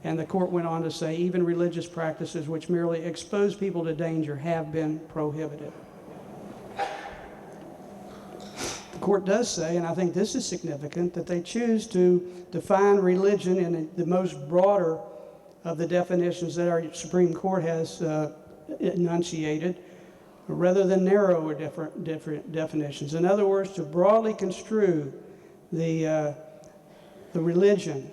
S28: And the court went on to say even religious practices which merely expose people to danger have been prohibited. The court does say, and I think this is significant, that they choose to define religion in the most broader of the definitions that our Supreme Court has enunciated, rather than narrower different definitions. In other words, to broadly construe the religion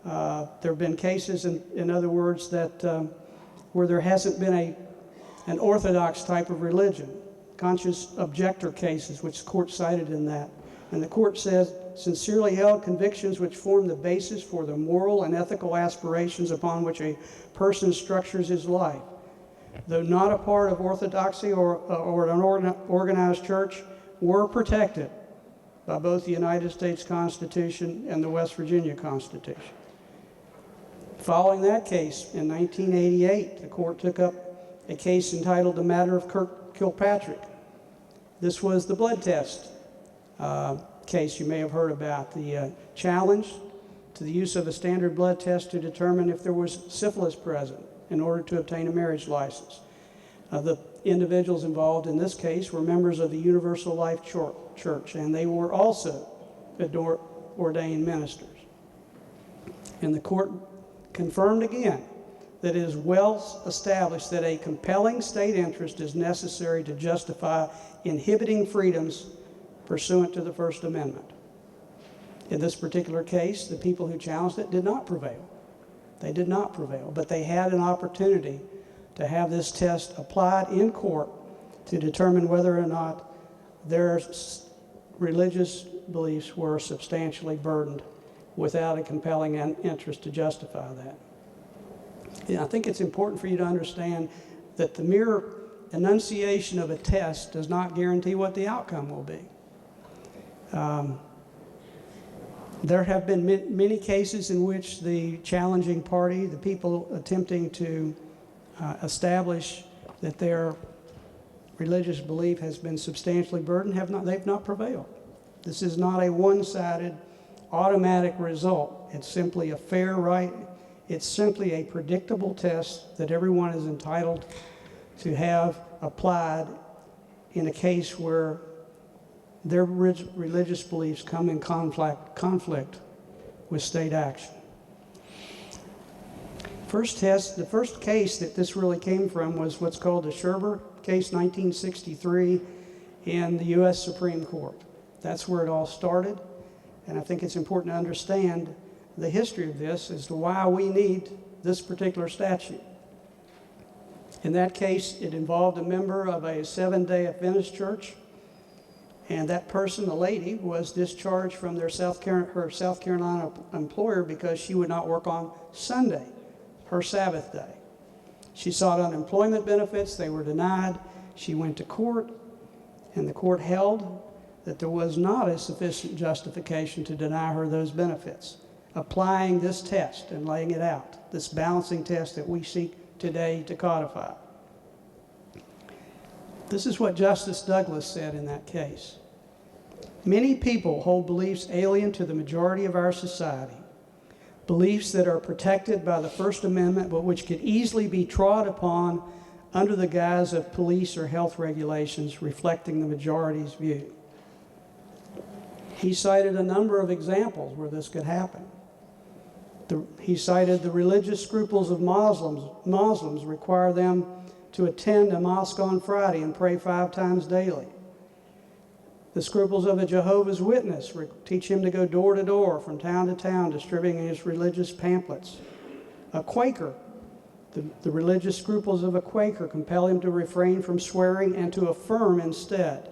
S28: There have been cases, in other words, that where there hasn't been an orthodox type of religion, conscious objector cases, which the court cited in that. And the court says, sincerely held convictions which form the basis for the moral and ethical aspirations upon which a person structures his life, though not a part of orthodoxy or an organized church, were protected by both the United States Constitution and the West Virginia Constitution. Following that case, in 1988, the court took up a case entitled The Matter of Kilpatrick. This was the blood test case you may have heard about, the challenge to the use of a standard blood test to determine if there was syphilis present in order to obtain a marriage license. The individuals involved in this case were members of the Universal Life Church, and they were also ordained ministers. And the court confirmed again that it is well established that a compelling state interest is necessary to justify inhibiting freedoms pursuant to the First Amendment. In this particular case, the people who challenged it did not prevail. They did not prevail, but they had an opportunity to have this test applied in court to determine whether or not their religious beliefs were substantially burdened without a compelling interest to justify that. And I think it's important for you to understand that the mere enunciation of a test does not guarantee what the outcome will be. There have been many cases in which the challenging party, the people attempting to establish that their religious belief has been substantially burdened, they've not prevailed. This is not a one-sided automatic result. It's simply a fair right. It's simply a predictable test that everyone is entitled to have applied in a case where their religious beliefs come in conflict with state action. The first case that this really came from was what's called the Sherber case, 1963, in the U.S. Supreme Court. That's where it all started, and I think it's important to understand the history of this as to why we need this particular statute. In that case, it involved a member of a Seventh-day Adventist church, and that person, the lady, was discharged from her South Carolina employer because she would not work on Sunday, her Sabbath day. She sought unemployment benefits. They were denied. She went to court, and the court held that there was not a sufficient justification to deny her those benefits. Applying this test and laying it out, this balancing test that we seek today to codify. This is what Justice Douglas said in that case. Many people hold beliefs alien to the majority of our society, beliefs that are protected by the First Amendment, but which could easily be trod upon under the guise of police or health regulations reflecting the majority's view. He cited a number of examples where this could happen. He cited the religious scruples of Muslims. Muslims require them to attend a mosque on Friday and pray 5 times daily. The scruples of a Jehovah's Witness teach him to go door to door, from town to town, distributing his religious pamphlets. A Quaker, the religious scruples of a Quaker compel him to refrain from swearing and to affirm instead.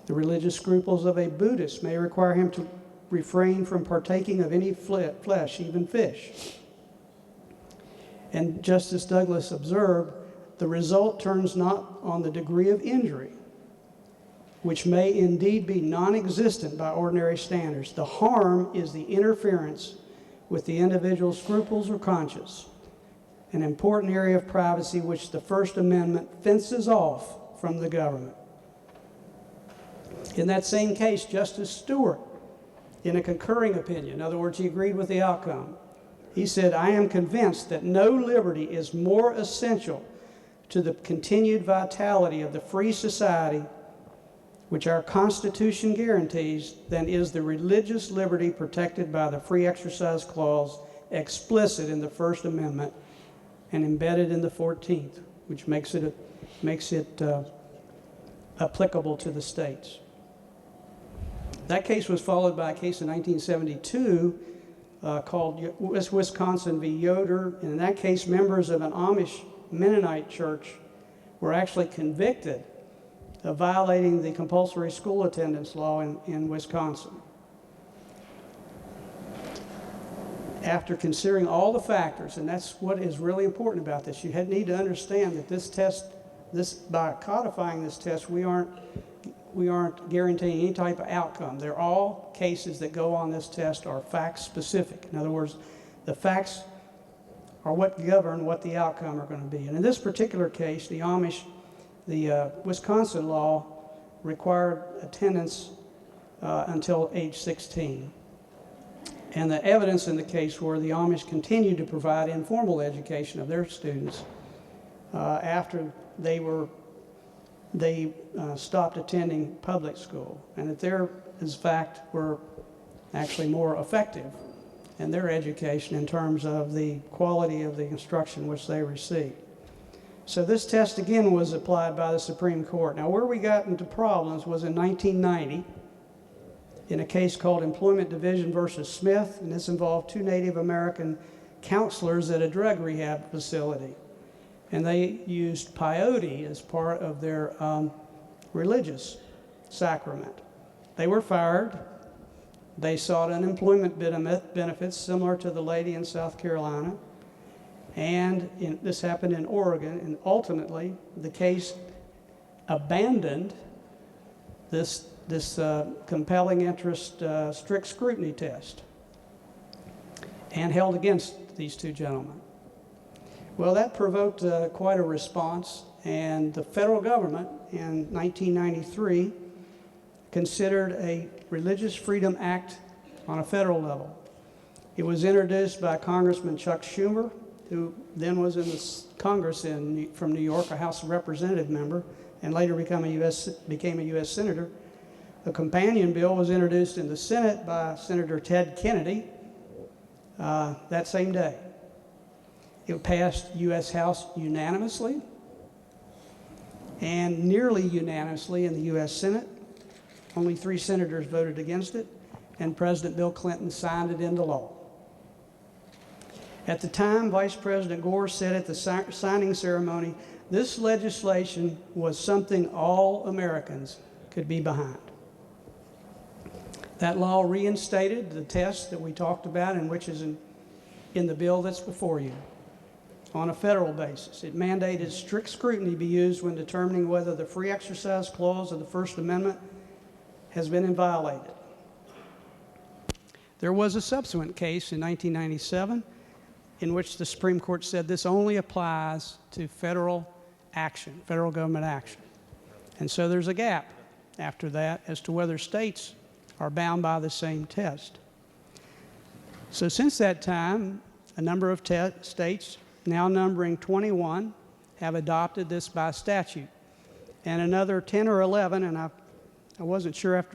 S28: The religious scruples of a Buddhist may require him to refrain from partaking of any flesh, even fish. And Justice Douglas observed, the result turns not on the degree of injury, which may indeed be non-existent by ordinary standards. The harm is the interference with the individual's scruples or conscience, an important area of privacy which the First Amendment fences off from the government. In that same case, Justice Stewart, in a concurring opinion, in other words, he agreed with the outcome, he said, I am convinced that no liberty is more essential to the continued vitality of the free society which our Constitution guarantees than is the religious liberty protected by the Free Exercise Clause explicit in the First Amendment and embedded in the 14th, which makes it applicable to the states. That case was followed by a case in 1972 called Wisconsin v. Yoder. And in that case, members of an Amish Mennonite church were actually convicted of violating the compulsory school attendance law in Wisconsin. After considering all the factors, and that's what is really important about this, you need to understand that this test, by codifying this test, we aren't guaranteeing any type of outcome. They're all cases that go on this test are fact specific. In other words, the facts are what govern what the outcome are going to be. And in this particular case, the Wisconsin law required attendance until age 16. And the evidence in the case were the Amish continued to provide informal education of their students after they stopped attending public school, and that their, in fact, were actually more effective in their education in terms of the quality of the instruction which they received. So this test again was applied by the Supreme Court. Now where we got into problems was in 1990 in a case called Employment Division versus Smith, and this involved two Native American counselors at a drug rehab facility. And they used peyote as part of their religious sacrament. They were fired. They sought unemployment benefits similar to the lady in South Carolina. And this happened in Oregon, and ultimately the case abandoned this compelling interest strict scrutiny test and held against these two gentlemen. Well, that provoked quite a response, and the federal government in 1993 considered a Religious Freedom Act on a federal level. It was introduced by Congressman Chuck Schumer, who then was in the Congress from New York, a House of Representative member, and later became a U.S. Senator. A companion bill was introduced in the Senate by Senator Ted Kennedy that same day. It passed U.S. House unanimously and nearly unanimously in the U.S. Senate. Only 3 senators voted against it, and President Bill Clinton signed it into law. At the time, Vice President Gore said at the signing ceremony, this legislation was something all Americans could be behind. That law reinstated the test that we talked about and which is in the bill that's before you on a federal basis. It mandated strict scrutiny be used when determining whether the free exercise clause of the First Amendment has been violated. There was a subsequent case in 1997 in which the Supreme Court said this only applies to federal action, federal government action. And so there's a gap after that as to whether states are bound by the same test. So since that time, a number of states, now numbering 21, have adopted this by statute. And another 10 or 11, and I wasn't sure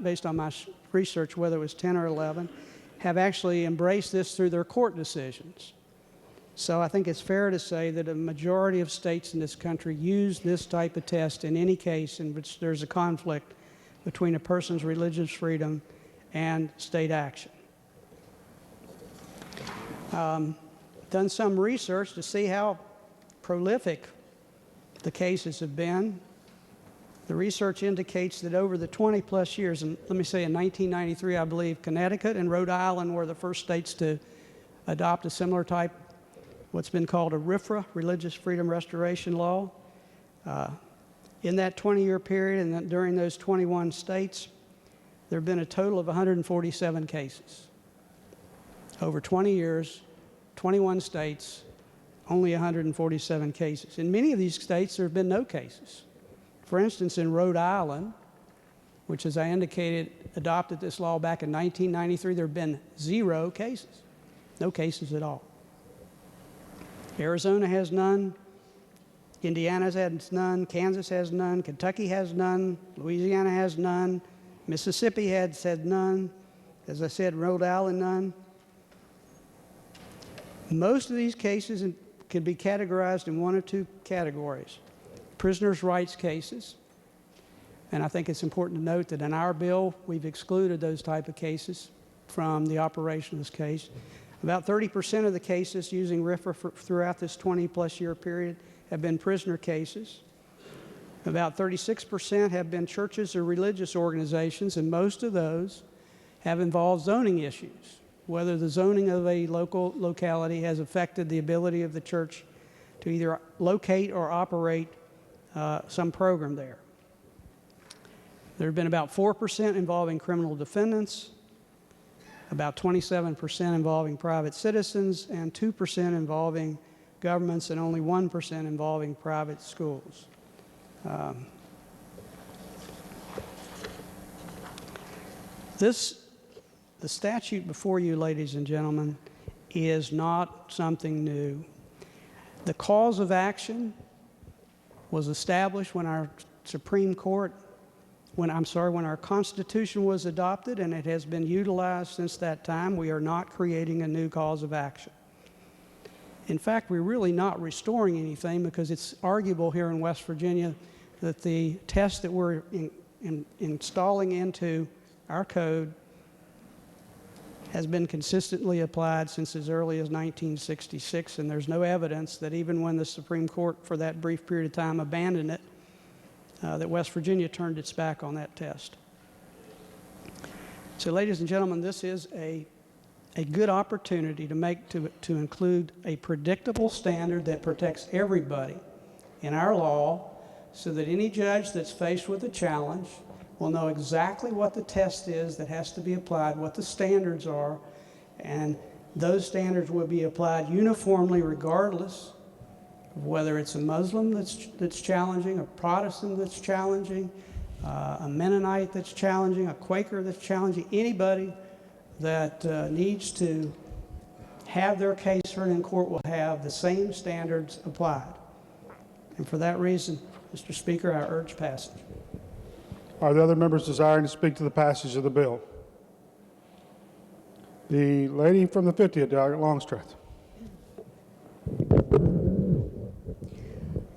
S28: based on my research whether it was 10 or 11, have actually embraced this through their court decisions. So I think it's fair to say that a majority of states in this country use this type of test in any case in which there's a conflict between a person's religious freedom and state action. Done some research to see how prolific the cases have been. The research indicates that over the 20-plus years, and let me say in 1993, I believe Connecticut and Rhode Island were the first states to adopt a similar type, what's been called a RFRA, Religious Freedom Restoration Law. In that 20-year period and during those 21 states, there have been a total of 147 cases. Over 20 years, 21 states, only 147 cases. In many of these states, there have been no cases. For instance, in Rhode Island, which, as I indicated, adopted this law back in 1993, there have been 0 cases. No cases at all. Arizona has none. Indiana has none. Kansas has none. Kentucky has none. Louisiana has none. Mississippi has had none. As I said, Rhode Island, none. Most of these cases can be categorized in one or two categories. Prisoners' rights cases, and I think it's important to note that in our bill, we've excluded those type of cases from the operation of this case. About 30% of the cases using RFRA throughout this 20-plus year period have been prisoner cases. About 36% have been churches or religious organizations, and most of those have involved zoning issues, whether the zoning of a local locality has affected the ability of the church to either locate or operate some program there. There have been about 4% involving criminal defendants, about 27% involving private citizens, and 2% involving governments, and only 1% involving private schools. The statute before you, ladies and gentlemen, is not something new. The cause of action was established when our Supreme Court, when our Constitution was adopted, and it has been utilized since that time. We are not creating a new cause of action. In fact, we're really not restoring anything, because it's arguable here in West Virginia that the test that we're installing into our code has been consistently applied since as early as 1966, and there's no evidence that even when the Supreme Court, for that brief period of time, abandoned it, that West Virginia turned its back on that test. So, ladies and gentlemen, this is a good opportunity to include a predictable standard that protects everybody in our law, so that any judge that's faced with a challenge will know exactly what the test is that has to be applied, what the standards are, and those standards will be applied uniformly regardless of whether it's a Muslim that's challenging, a Protestant that's challenging, a Mennonite that's challenging, a Quaker that's challenging. Anybody that needs to have their case heard in court will have the same standards applied. And for that reason, Mr. Speaker, I urge passage.
S2: Are there other members desiring to speak to the passage of the bill? The lady from the 50th, Delegate Longstreth.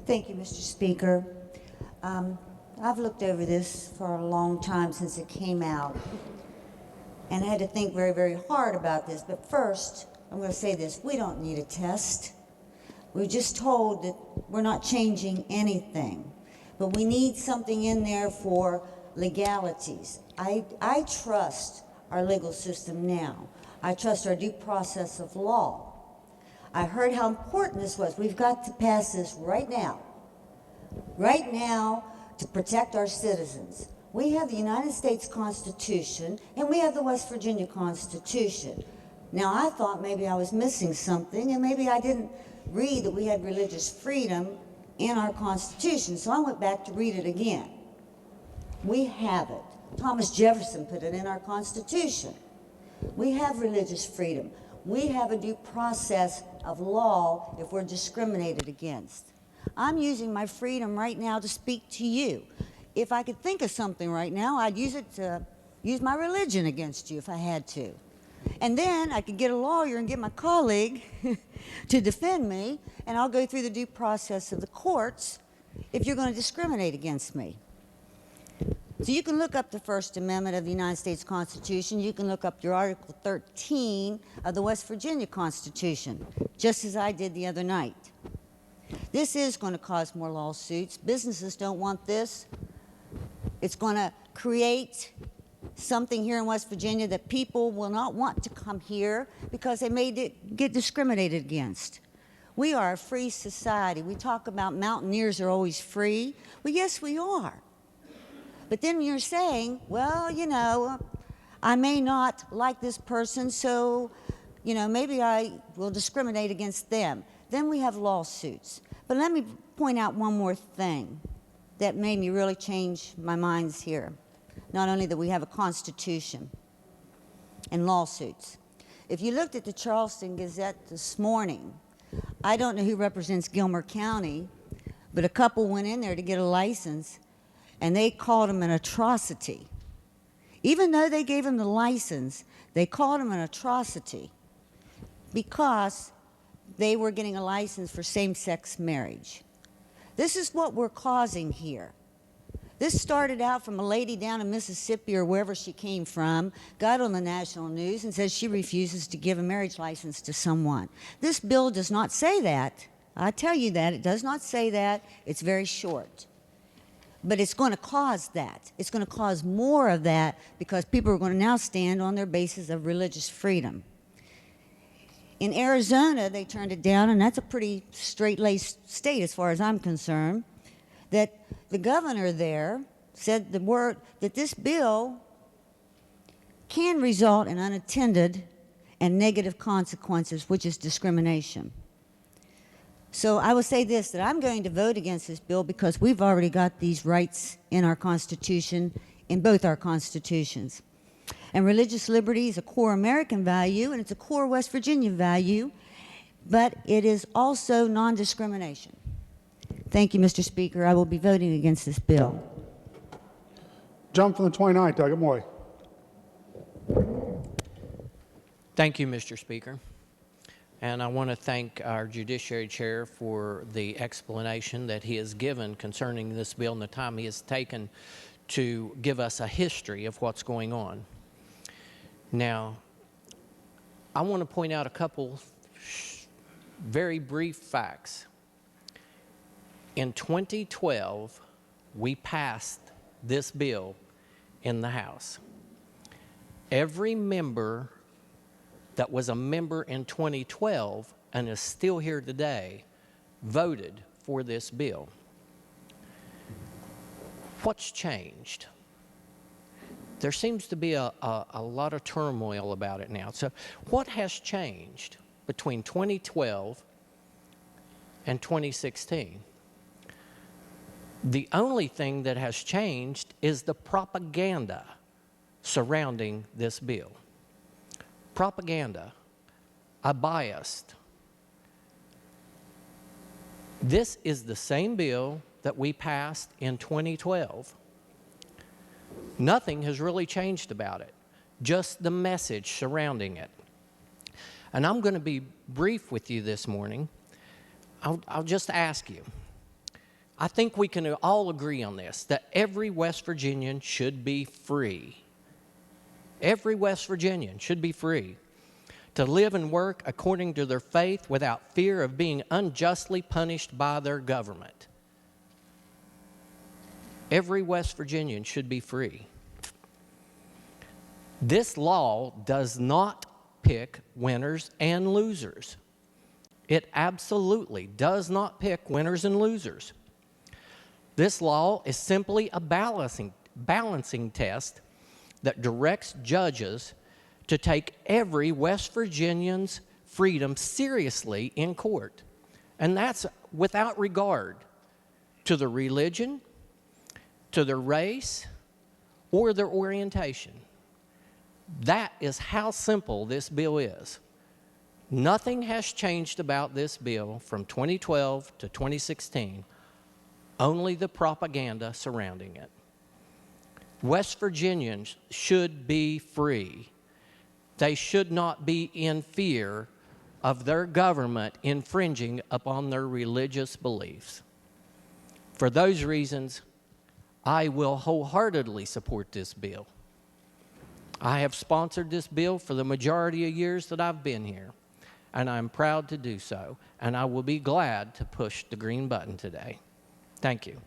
S4: Thank you, Mr. Speaker. I've looked over this for a long time, since it came out, and I had to think very, very hard about this. But first, I'm going to say this: we don't need a test. We're just told that we're not changing anything, but we need something in there for legalities. I trust our legal system now. I trust our due process of law. I heard how important this was. We've got to pass this right now to protect our citizens. We have the United States Constitution, and we have the West Virginia Constitution. Now, I thought maybe I was missing something, and maybe I didn't read that we had religious freedom in our Constitution, so I went back to read it again. We have it. Thomas Jefferson put it in our Constitution. We have religious freedom. We have a due process of law if we're discriminated against. I'm using my freedom right now to speak to you. If I could think of something right now, I'd use it to use my religion against you if I had to. And then I could get a lawyer and get my colleague to defend me, and I'll go through the due process of the courts if you're going to discriminate against me. So you can look up the First Amendment of the United States Constitution. You can look up your Article 13 of the West Virginia Constitution, just as I did the other night. This is going to cause more lawsuits. Businesses don't want this. It's going to create something here in West Virginia that people will not want to come here because they may get discriminated against. We are a free society. We talk about mountaineers are always free. Well, yes, we are. But then you're saying, well, you know, I may not like this person, so, you know, maybe I will discriminate against them. Then we have lawsuits. But let me point out one more thing that made me really change my minds here. Not only that we have a Constitution and lawsuits. If you looked at the Charleston Gazette this morning, I don't know who represents Gilmer County, but a couple went in there to get a license, and they called them an atrocity. Even though they gave them the license, they called them an atrocity because they were getting a license for same-sex marriage. This is what we're causing here. This started out from a lady down in Mississippi or wherever she came from, got on the national news and says she refuses to give a marriage license to someone. This bill does not say that. I tell you that. It does not say that. It's very short. But it's going to cause that. It's going to cause more of that because people are going to now stand on their basis of religious freedom. In Arizona, they turned it down, and that's a pretty straight-laced state as far as I'm concerned, that the governor there said that this bill can result in unintended and negative consequences, which is discrimination. So I will say this, that I'm going to vote against this bill because we've already got these rights in our Constitution, in both our Constitutions. And religious liberty is a core American value, and it's a core West Virginia value, but it is also non-discrimination. Thank you, Mr. Speaker. I will be voting against this bill.
S2: Jump from the 29th, Doug Moy.
S10: Thank you, Mr. Speaker. And I want to thank our Judiciary Chair for the explanation that he has given concerning this bill and the time he has taken to give us a history of what's going on. Now, I want to point out a couple very brief facts. In 2012, we passed this bill in the House. Every member that was a member in 2012 and is still here today voted for this bill. What's changed? There seems to be a lot of turmoil about it now. So what has changed between 2012 and 2016? The only thing that has changed is the propaganda surrounding this bill. Propaganda, a bias. This is the same bill that we passed in 2012. Nothing has really changed about it, just the message surrounding it. And I'm going to be brief with you this morning. I'll just ask you. I think we can all agree on this, that every West Virginian should be free. Every West Virginian should be free to live and work according to their faith without fear of being unjustly punished by their government. Every West Virginian should be free. This law does not pick winners and losers. It absolutely does not pick winners and losers. This law is simply a balancing test that directs judges to take every West Virginian's freedom seriously in court. And that's without regard to their religion, to their race, or their orientation. That is how simple this bill is. Nothing has changed about this bill from 2012 to 2016, only the propaganda surrounding it. West Virginians should be free. They should not be in fear of their government infringing upon their religious beliefs. For those reasons, I will wholeheartedly support this bill. I have sponsored this bill for the majority of years that I've been here, and I'm proud to do so, and I will be glad to push the green button today. Thank you.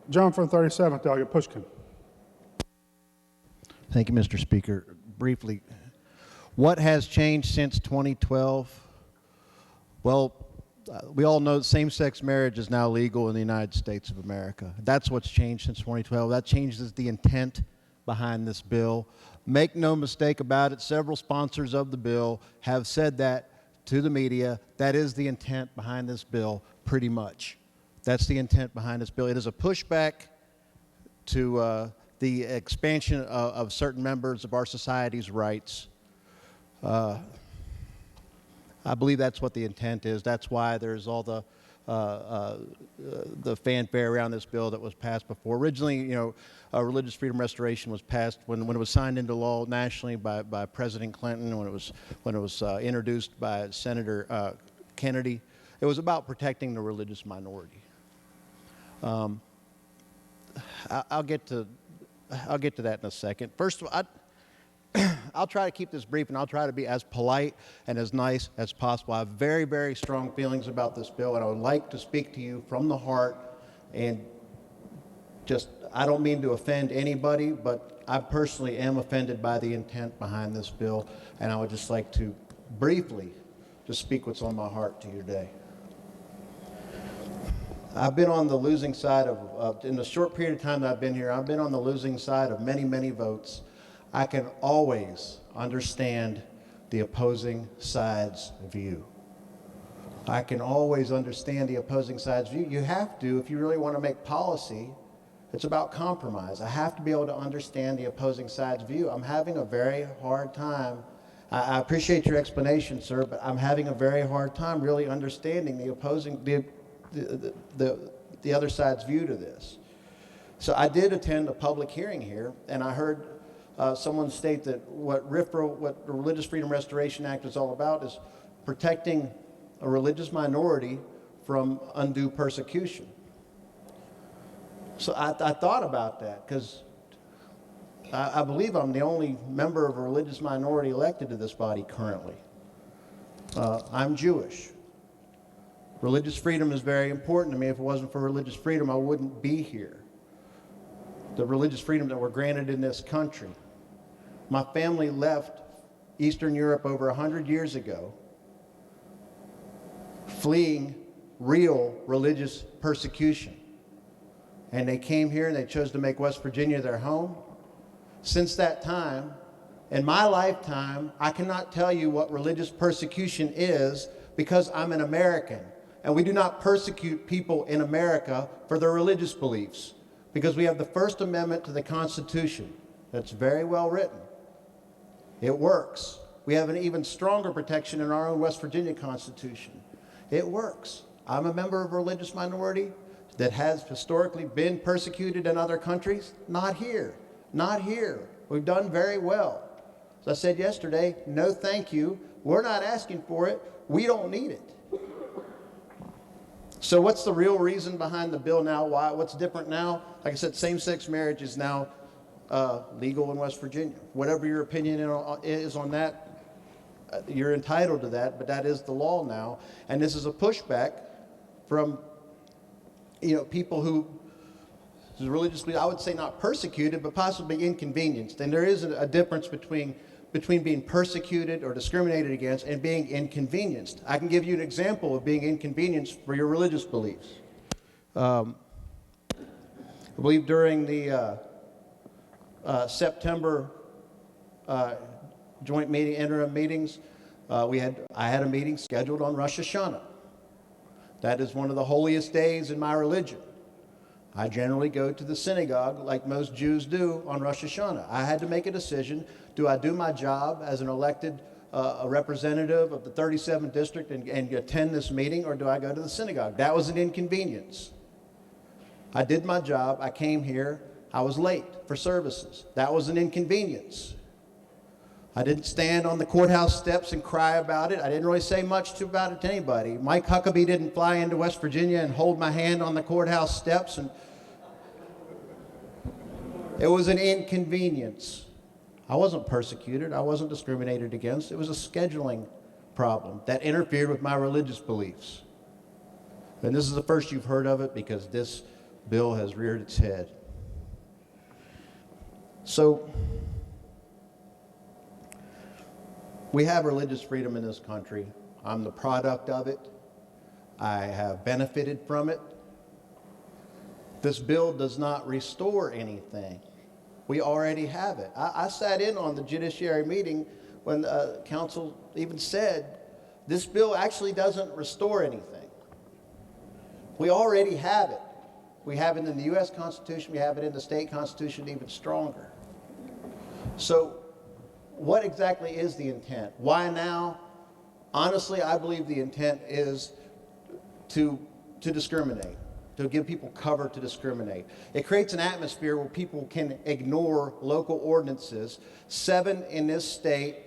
S2: John from 37th, Delegate Pushkin.
S3: Thank you, Mr. Speaker. Briefly, what has changed since 2012? Well, we all know that same-sex marriage is now legal in the United States of America. That's what's changed since 2012. That changes the intent behind this bill. Make no mistake about it, several sponsors of the bill have said that to the media. That is the intent behind this bill, pretty much. That's the intent behind this bill. It is a pushback to the expansion of certain members of our society's rights. I believe that's what the intent is. That's why there's all the fanfare around this bill that was passed before. Originally, you know, religious freedom restoration was passed when it was signed into law nationally by President Clinton, when it was introduced by Senator Kennedy. It was about protecting the religious minority. I'll get to that in a second. First of all, I'll try to keep this brief, and I'll try to be as polite and as nice as possible. I have very, very strong feelings about this bill, and I would like to speak to you from the heart. And just, I don't mean to offend anybody, but I personally am offended by the intent behind this bill, and I would just like to briefly just speak what's on my heart to you today. I've been on the losing side of, in the short period of time that I've been here, I've been on the losing side of many, many votes. I can always understand the opposing side's view. I can always understand the opposing side's view. You have to, if you really want to make policy, it's about compromise. I have to be able to understand the opposing side's view. I'm having a very hard time. I appreciate your explanation, sir, but I'm having a very hard time really understanding the opposing, the other side's view to this. So I did attend a public hearing here, and I heard someone state that what the Religious Freedom Restoration Act is all about is protecting a religious minority from undue persecution. So I thought about that, because I believe I'm the only member of a religious minority elected to this body currently. I'm Jewish. Religious freedom is very important to me. If it wasn't for religious freedom, I wouldn't be here. The religious freedom that we're granted in this country. My family left Eastern Europe over 100 years ago, fleeing real religious persecution. And they came here and they chose to make West Virginia their home. Since that time, in my lifetime, I cannot tell you what religious persecution is, because I'm an American. And we do not persecute people in America for their religious beliefs, because we have the First Amendment to the Constitution that's very well written. It works. We have an even stronger protection in our own West Virginia Constitution. It works. I'm a member of a religious minority that has historically been persecuted in other countries. Not here. Not here. We've done very well. As I said yesterday, no thank you. We're not asking for it. We don't need it. So what's the real reason behind the bill now? Why? What's different now? Like I said, same-sex marriage is now legal in West Virginia. Whatever your opinion is on that, you're entitled to that, but that is the law now. And this is a pushback from, people who is religiously, I would say, not persecuted, but possibly inconvenienced. And there is a difference between being persecuted or discriminated against and being inconvenienced. I can give you an example of being inconvenienced for your religious beliefs. I believe during the September joint meeting, interim meetings, I had a meeting scheduled on Rosh Hashanah. That is one of the holiest days in my religion. I generally go to the synagogue like most Jews do on Rosh Hashanah. I had to make a decision. Do I do my job as an elected a representative of the 37th district and attend this meeting, or do I go to the synagogue? That was an inconvenience. I did my job. I came here. I was late for services. That was an inconvenience. I didn't stand on the courthouse steps and cry about it. I didn't really say much about it to anybody. Mike Huckabee didn't fly into West Virginia and hold my hand on the courthouse steps. And it was an inconvenience. I wasn't persecuted. I wasn't discriminated against. It was a scheduling problem that interfered with my religious beliefs. And this is the first you've heard of it, because this bill has reared its head. So, we have religious freedom in this country. I'm the product of it. I have benefited from it. This bill does not restore anything. We already have it. I sat in on the judiciary meeting when counsel even said, this bill actually doesn't restore anything. We already have it. We have it in the U.S. Constitution. We have it in the state constitution, even stronger. So, what exactly is the intent? Why now? Honestly, I believe the intent is to discriminate, to give people cover to discriminate. It creates an atmosphere where people can ignore local ordinances. 7 in this state,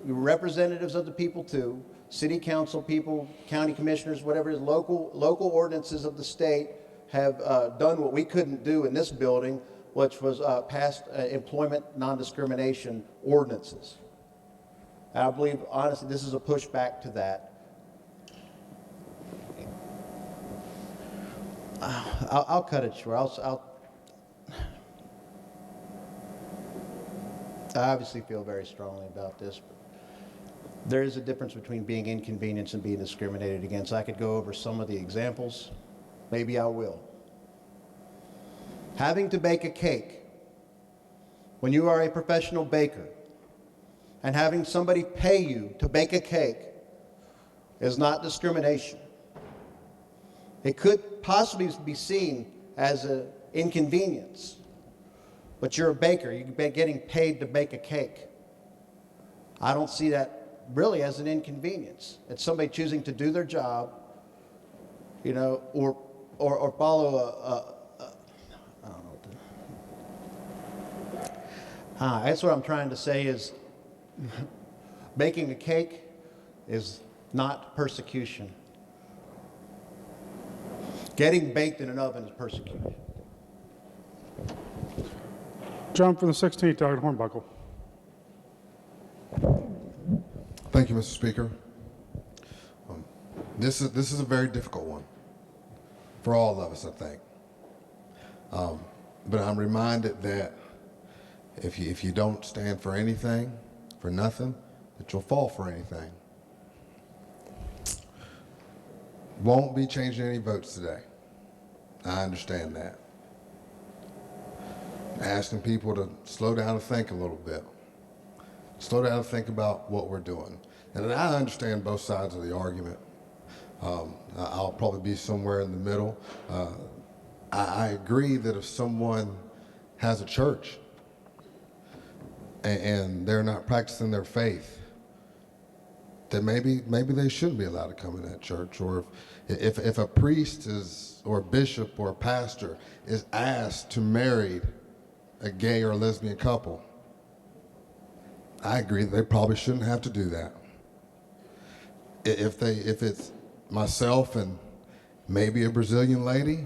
S3: representatives of the people too, city council people, county commissioners, whatever it is, local ordinances of the state have done what we couldn't do in this building, which was passed employment non-discrimination ordinances. And I believe, honestly, this is a pushback to that. I'll cut it short. I obviously feel very strongly about this, but there is a difference between being inconvenienced and being discriminated against. I could go over some of the examples. Maybe I will. Having to bake a cake when you are a professional baker and having somebody pay you to bake a cake is not discrimination. It could possibly be seen as an inconvenience, but you're a baker. You're getting paid to bake a cake. I don't see that really as an inconvenience. It's somebody choosing to do their job, you know, or follow I don't know what to, that's what I'm trying to say is baking a cake is not persecution. Getting baked in an oven is persecution.
S2: John for the 16th, Delegate Hornbuckle.
S11: Thank you, Mr. Speaker. This is a very difficult one for all of us, I think. But I'm reminded that if you don't stand for anything, for nothing, that you'll fall for anything. Won't be changing any votes today. I understand that. Asking people to slow down and think a little bit. Slow down and think about what we're doing. And I understand both sides of the argument. I'll probably be somewhere in the middle. I agree that if someone has a church and they're not practicing their faith, then maybe they shouldn't be allowed to come in that church. Or if a priest or a bishop or a pastor is asked to marry a gay or lesbian couple, I agree that they probably shouldn't have to do that. If it's myself and maybe a Brazilian lady,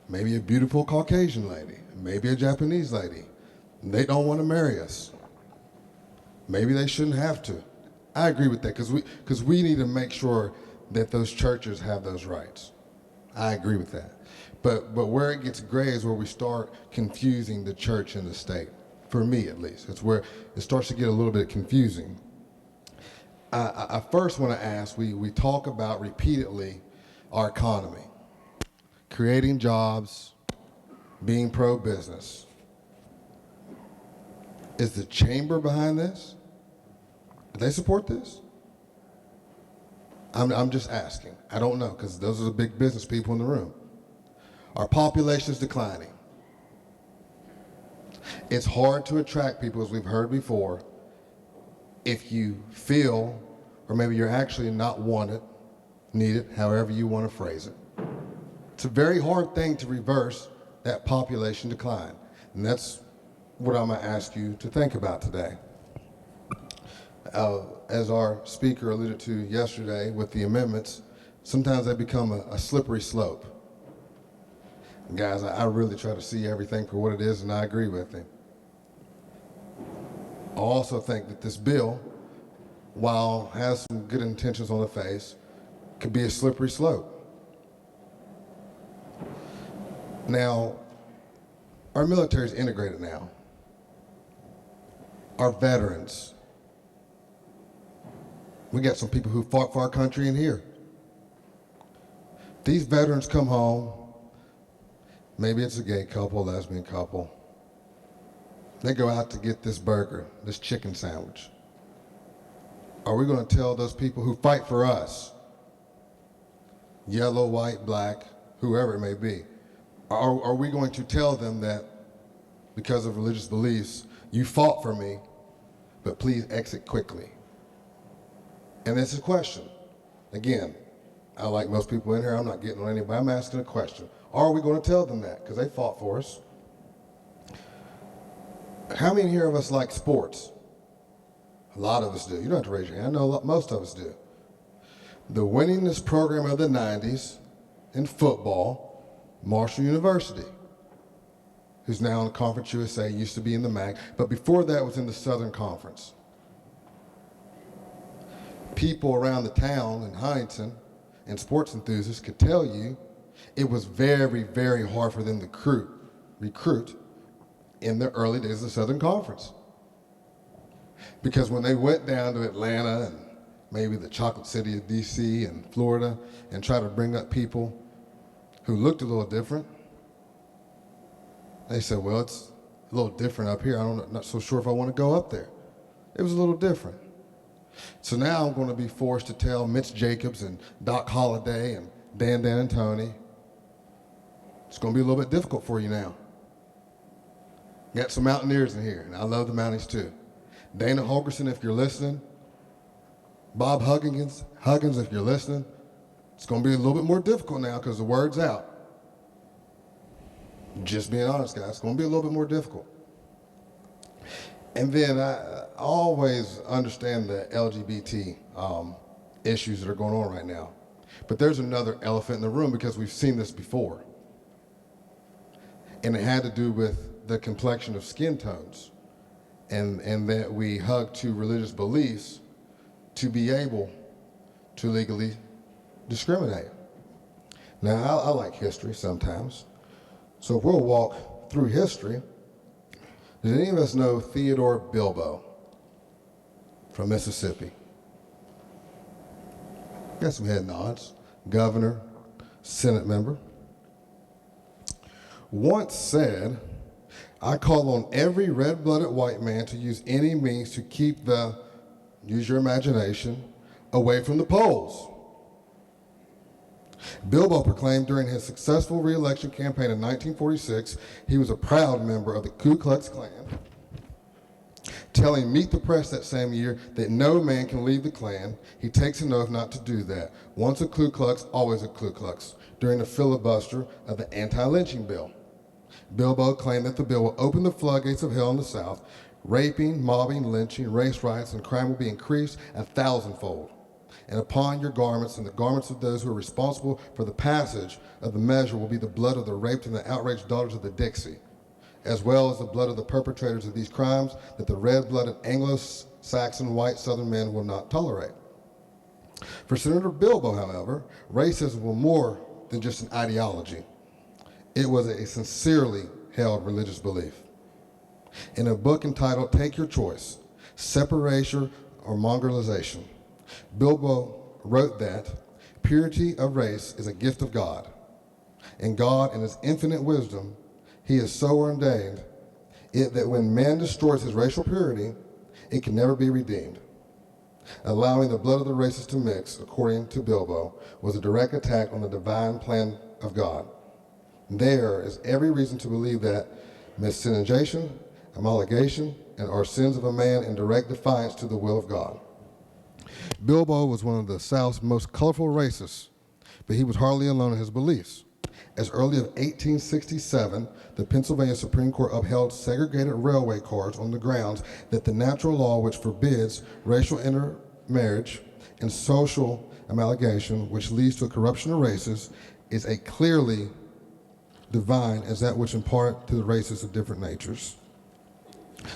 S11: maybe a beautiful Caucasian lady, maybe a Japanese lady, and they don't want to marry us, maybe they shouldn't have to. I agree with that because we need to make sure that those churches have those rights. I agree with that. But where it gets gray is where we start confusing the church and the state. For me, at least, it's where it starts to get a little bit confusing. I first want to ask, we talk about repeatedly our economy, creating jobs, being pro-business. Is the chamber behind this? Do they support this? I'm just asking. I don't know, because those are the big business people in the room. Our population is declining. It's hard to attract people, as we've heard before, if you feel, or maybe you're actually not wanted, needed, however you want to phrase it. It's a very hard thing to reverse that population decline. And that's what I'm going to ask you to think about today. As our speaker alluded to yesterday with the amendments, sometimes they become a slippery slope. And guys, I really try to see everything for what it is, and I agree with him. I also think that this bill, while has some good intentions on the face, could be a slippery slope. Now, our military is integrated now. Our veterans. We got some people who fought for our country in here. These veterans come home, maybe it's a gay couple, lesbian couple. They go out to get this burger, this chicken sandwich. Are we going to tell those people who fight for us, yellow, white, black, whoever it may be, are we going to tell them that because of religious beliefs, you fought for me, but please exit quickly? And it's a question. Again, I like most people in here, I'm not getting on anybody, I'm asking a question. Are we going to tell them that? Because they fought for us. How many here of us like sports? A lot of us do. You don't have to raise your hand. I know most of us do. The winningest program of the 90s in football Marshall University, who's now in the Conference USA, used to be in the MAC, but before that was in the Southern Conference. People around the town in Huntington and sports enthusiasts could tell you it was very, very hard for them to recruit in the early days of the Southern Conference. Because when they went down to Atlanta and maybe the chocolate city of DC and Florida and tried to bring up people who looked a little different, they said, well, it's a little different up here. I'm not so sure if I want to go up there. It was a little different. So now I'm going to be forced to tell Mitch Jacobs and Doc Holliday and Dan D'Antoni, it's going to be a little bit difficult for you now. Got some Mountaineers in here, and I love the Mounties too. Dana Holgerson, if you're listening. Bob Huggins, if you're listening. It's going to be a little bit more difficult now because the word's out. Just being honest, guys, it's going to be a little bit more difficult. And then I always understand the LGBT issues that are going on right now. But there's another elephant in the room because we've seen this before. And it had to do with the complexion of skin tones and that we hug to religious beliefs to be able to legally discriminate. Now, I like history sometimes. So if we'll walk through history, does any of us know Theodore Bilbo from Mississippi? Got some head nods. Governor, Senate member. Once said, I call on every red-blooded white man to use any means to keep the, use your imagination, away from the polls. Bilbo proclaimed during his successful re-election campaign in 1946 he was a proud member of the Ku Klux Klan, telling Meet the Press that same year that no man can leave the Klan. He takes an oath not to do that. Once a Ku Klux, always a Ku Klux, during the filibuster of the anti-lynching bill. Bilbo claimed that the bill will open the floodgates of hell in the South. Raping, mobbing, lynching, race riots, and crime will be increased 1,000-fold. And upon your garments and the garments of those who are responsible for the passage of the measure will be the blood of the raped and the outraged daughters of the Dixie, as well as the blood of the perpetrators of these crimes that the red-blooded Anglo-Saxon white Southern men will not tolerate. For Senator Bilbo, however, racism was more than just an ideology. It was a sincerely held religious belief. In a book entitled Take Your Choice, Separation or Mongrelization, Bilbo wrote that purity of race is a gift of God, and God in his infinite wisdom, he has so ordained it that when man destroys his racial purity, it can never be redeemed. Allowing the blood of the races to mix, according to Bilbo, was a direct attack on the divine plan of God. There is every reason to believe that miscegenation, amalgamation, and are sins of a man in direct defiance to the will of God. Bilbo was one of the South's most colorful racists, but he was hardly alone in his beliefs. As early as 1867, the Pennsylvania Supreme Court upheld segregated railway cars on the grounds that the natural law which forbids racial intermarriage and social amalgamation, which leads to a corruption of races, is a clearly divine as that which impart to the races of different natures.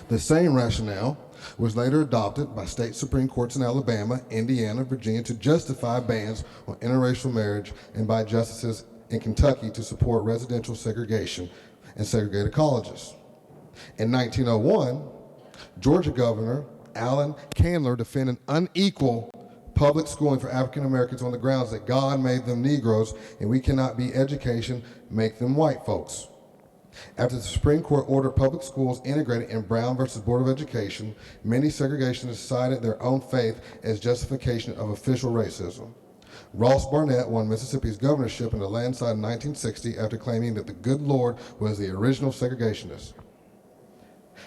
S11: The same rationale was later adopted by state Supreme Courts in Alabama, Indiana, Virginia to justify bans on interracial marriage and by justices in Kentucky to support residential segregation and segregated colleges. In 1901, Georgia Governor Allen Candler defended unequal public schooling for African Americans on the grounds that God made them Negroes and we cannot be education, make them white folks. After the Supreme Court ordered public schools integrated in Brown versus Board of Education, many segregationists cited their own faith as justification of official racism. Ross Barnett won Mississippi's governorship in a landslide in 1960 after claiming that the good Lord was the original segregationist.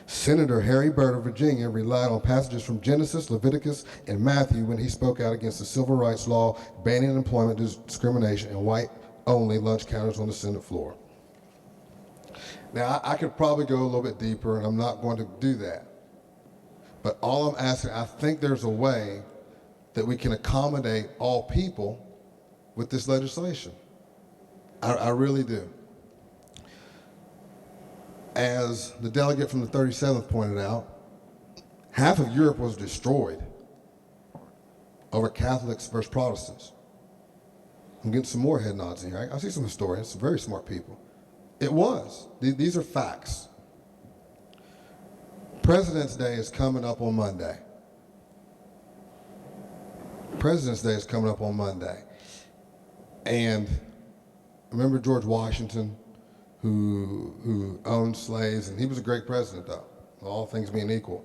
S11: Senator Harry Byrd of Virginia relied on passages from Genesis, Leviticus, and Matthew when he spoke out against the civil rights law banning employment discrimination and white-only lunch counters on the Senate floor. Now, I could probably go a little bit deeper, and I'm not going to do that. But all I'm asking, I think there's a way that we can accommodate all people with this legislation. I really do. As the delegate from the 37th pointed out, half of Europe was destroyed over Catholics versus Protestants. I'm getting some more head nods in here. I see some historians, some very smart people. It was. These are facts. President's Day is coming up on Monday. President's Day is coming up on Monday. And remember George Washington, who owned slaves, and he was a great president, though, all things being equal.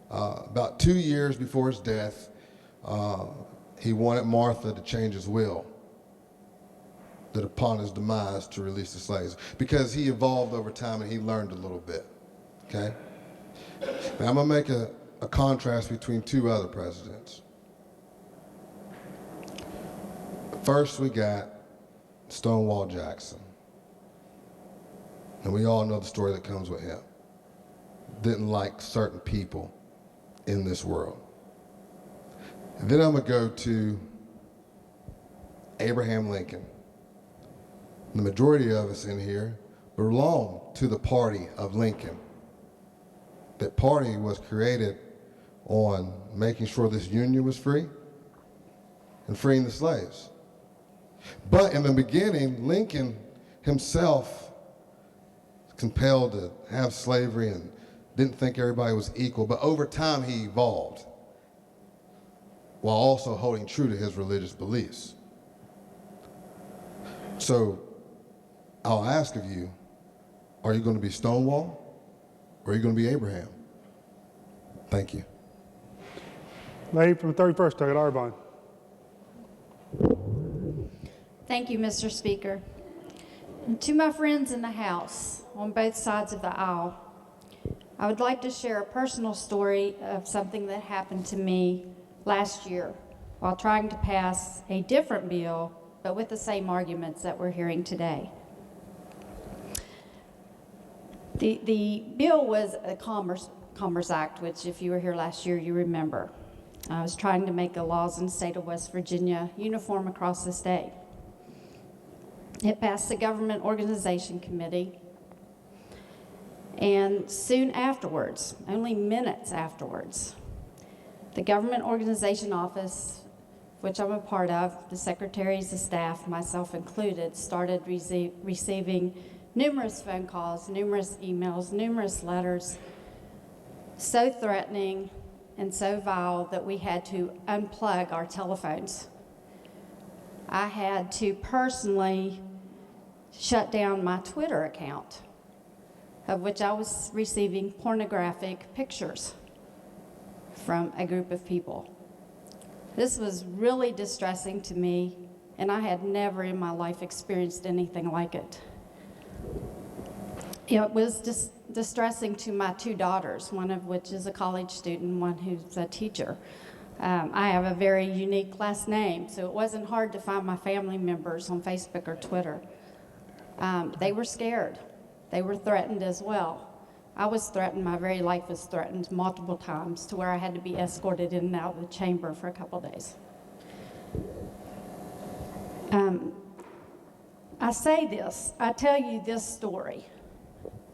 S11: About 2 years before his death, he wanted Martha to change his will, that upon his demise to release the slaves, because he evolved over time and he learned a little bit, okay? Now I'm gonna make a contrast between two other presidents. First, we got Stonewall Jackson. And we all know the story that comes with him. Didn't like certain people in this world. And then I'm gonna go to Abraham Lincoln. The majority of us in here belong to the party of Lincoln. That party was created on making sure this union was free and freeing the slaves. But in the beginning, Lincoln himself was compelled to have slavery and didn't think everybody was equal, but over time he evolved while also holding true to his religious beliefs. So I'll ask of you, are you going to be Stonewall or are you going to be Abraham? Thank you.
S2: Lady from the 31st, Doug Arbonne.
S12: Thank you, Mr. Speaker. And to my friends in the House on both sides of the aisle, I would like to share a personal story of something that happened to me last year while trying to pass a different bill, but with the same arguments that we're hearing today. The bill was a Commerce Act, which if you were here last year, you remember. I was trying to make the laws in the state of West Virginia uniform across the state. It passed the Government Organization Committee, and soon afterwards, only minutes afterwards, the Government Organization Office, which I'm a part of, the secretaries, the staff, myself included, started receiving numerous phone calls, numerous emails, numerous letters, so threatening and so vile that we had to unplug our telephones. I had to personally shut down my Twitter account, of which I was receiving pornographic pictures from a group of people. This was really distressing to me, and I had never in my life experienced anything like it. It was distressing to my two daughters, one of which is a college student, one who's a teacher. I have a very unique last name, so it wasn't hard to find my family members on Facebook or Twitter. They were scared. They were threatened as well. I was threatened. My very life was threatened multiple times to where I had to be escorted in and out of the chamber for a couple days. I say this, I tell you this story,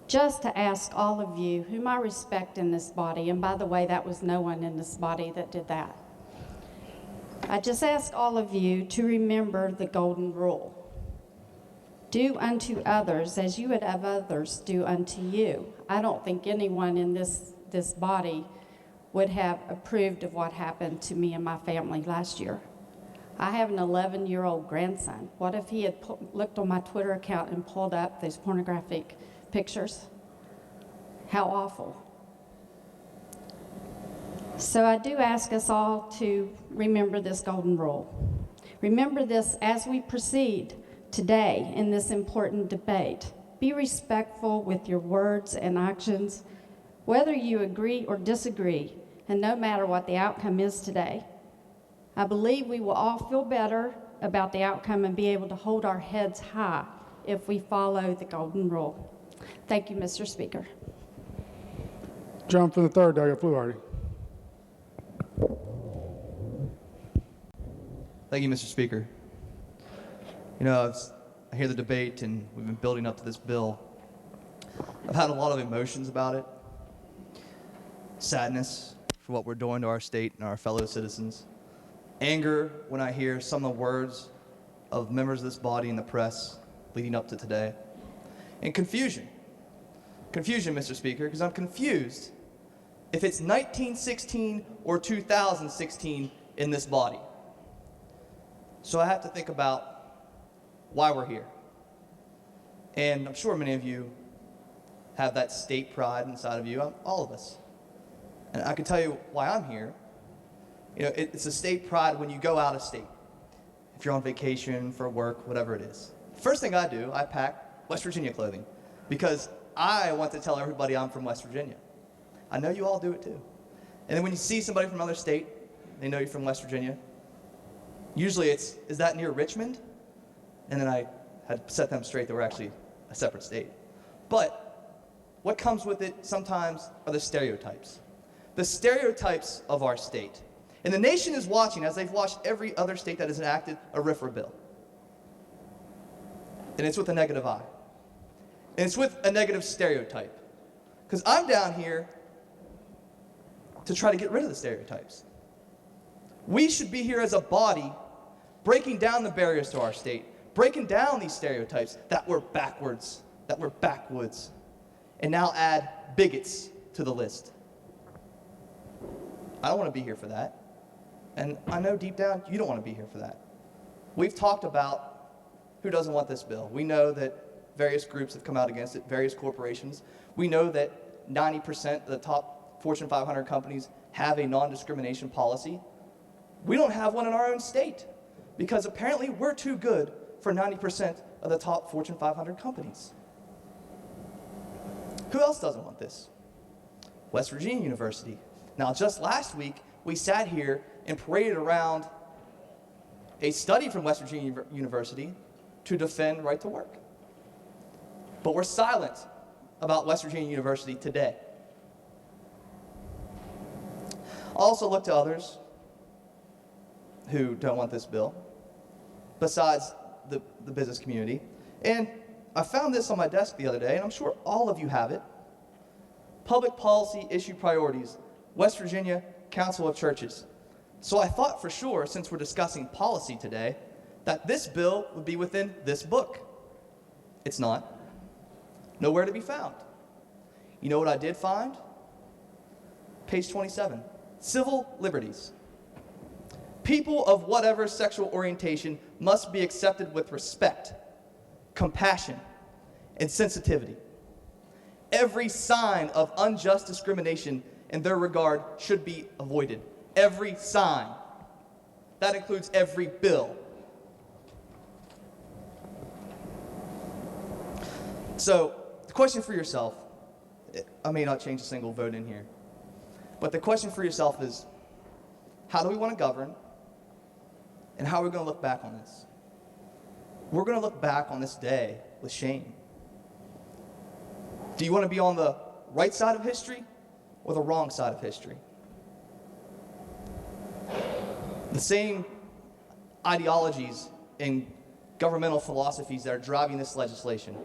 S12: just to ask all of you whom I respect in this body, and by the way, that was no one in this body that did that. I just ask all of you to remember the golden rule. Do unto others as you would have others do unto you. I don't think anyone in this body would have approved of what happened to me and my family last year. I have an 11-year-old grandson. What if he had looked on my Twitter account and pulled up those pornographic pictures? How awful. So I do ask us all to remember this golden rule. Remember this as we proceed today in this important debate. Be respectful with your words and actions, whether you agree or disagree, and no matter what the outcome is today. I believe we will all feel better about the outcome and be able to hold our heads high if we follow the golden rule. Thank you, Mr. Speaker.
S2: John from the 3rd, Doug Fluharty.
S6: Thank you, Mr. Speaker. You know, I hear the debate, and we've been building up to this bill. I've had a lot of emotions about it. Sadness for what we're doing to our state and our fellow citizens. Anger when I hear some of the words of members of this body and the press leading up to today. And confusion. Confusion, Mr. Speaker, because I'm confused if it's 1916 or 2016 in this body. So I have to think about why we're here. And I'm sure many of you have that state pride inside of you, all of us. And I can tell you why I'm here. You know, it's a state pride when you go out of state. If you're on vacation, for work, whatever it is. First thing I do, I pack West Virginia clothing because I want to tell everybody I'm from West Virginia. I know you all do it too. And then when you see somebody from another state, they know you're from West Virginia. Usually it's, is that near Richmond? And then I had set them straight that we're actually a separate state. But what comes with it sometimes are the stereotypes. The stereotypes of our state. And the nation is watching as they've watched every other state that has enacted a RFRA bill. And it's with a negative eye. And it's with a negative stereotype. Because I'm down here to try to get rid of the stereotypes. We should be here as a body breaking down the barriers to our state, breaking down these stereotypes that we're backwards, that we're backwoods, and now add bigots to the list. I don't want to be here for that. And I know deep down you don't want to be here for that. We've talked about who doesn't want this bill. We know that various groups have come out against it, various corporations. We know that 90% of the top Fortune 500 companies have a non-discrimination policy. We don't have one in our own state because apparently we're too good for 90% of the top Fortune 500 companies. Who else doesn't want this? West Virginia University. Now, just last week, we sat here and paraded around a study from West Virginia University to defend right to work. But we're silent about West Virginia University today. Also look to others who don't want this bill, besides the business community. And I found this on my desk the other day, and I'm sure all of you have it. Public Policy Issue Priorities, West Virginia Council of Churches. So I thought for sure, since we're discussing policy today, that this bill would be within this book. It's not. Nowhere to be found. You know what I did find? Page 27. Civil liberties. People of whatever sexual orientation must be accepted with respect, compassion, and sensitivity. Every sign of unjust discrimination in their regard should be avoided. Every sign. That includes every bill. So, the question for yourself, I may not change a single vote in here, but the question for yourself is, how do we want to govern, and how are we going to look back on this? We're going to look back on this day with shame. Do you want to be on the right side of history or the wrong side of history? The same ideologies and governmental philosophies that are driving this legislation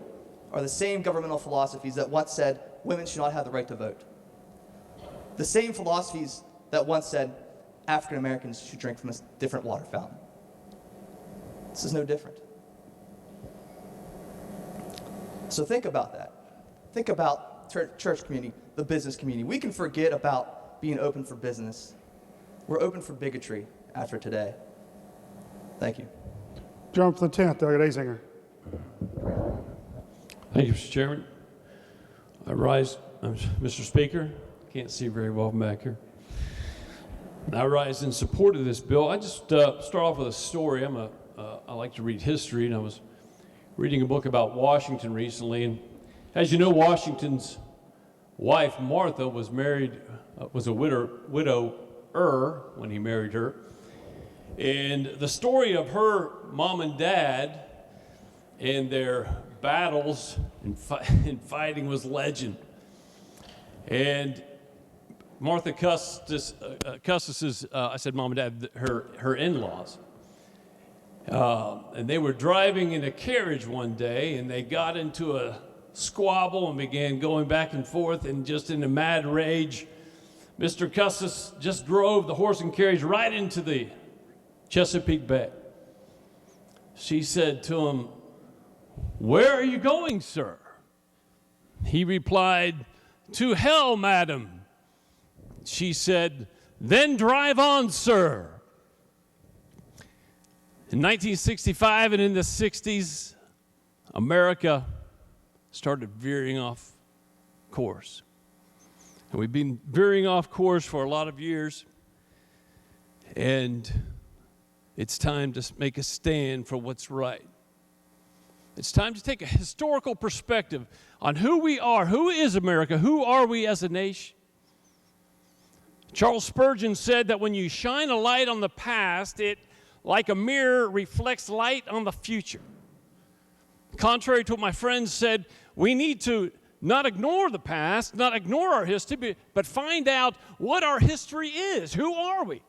S6: are the same governmental philosophies that once said women should not have the right to vote. The same philosophies that once said African Americans should drink from a different water fountain. This is no different. So think about that. Think about church community, the business community. We can forget about being open for business. We're open for bigotry after today. Thank you.
S2: Jump to the 10th, Delegate Azinger.
S9: Thank you, Mr. Chairman. I rise, Mr. Speaker. Can't see very well from back here. I rise in support of this bill. I just start off with a story. I like to read history, and I was reading a book about Washington recently. And as you know, Washington's wife Martha was a widower when he married her. And the story of her mom and dad and their battles and fighting was legend. And Martha Custis's, I said mom and dad, her in-laws. And they were driving in a carriage one day, and they got into squabble and began going back and forth, and just in a mad rage, Mr. Custis just drove the horse and carriage right into the Chesapeake Bay. She said to him, "Where are you going, sir?" He replied, "To hell, madam." She said, "Then drive on, sir." In 1965 and in the 60s, America started veering off course. And we've been veering off course for a lot of years. And it's time to make a stand for what's right. It's time to take a historical perspective on who we are. Who is America? Who are we as a nation? Charles Spurgeon said that when you shine a light on the past, it, like a mirror, reflects light on the future. Contrary to what my friends said, we need to not ignore the past, not ignore our history, but find out what our history is. Who are we?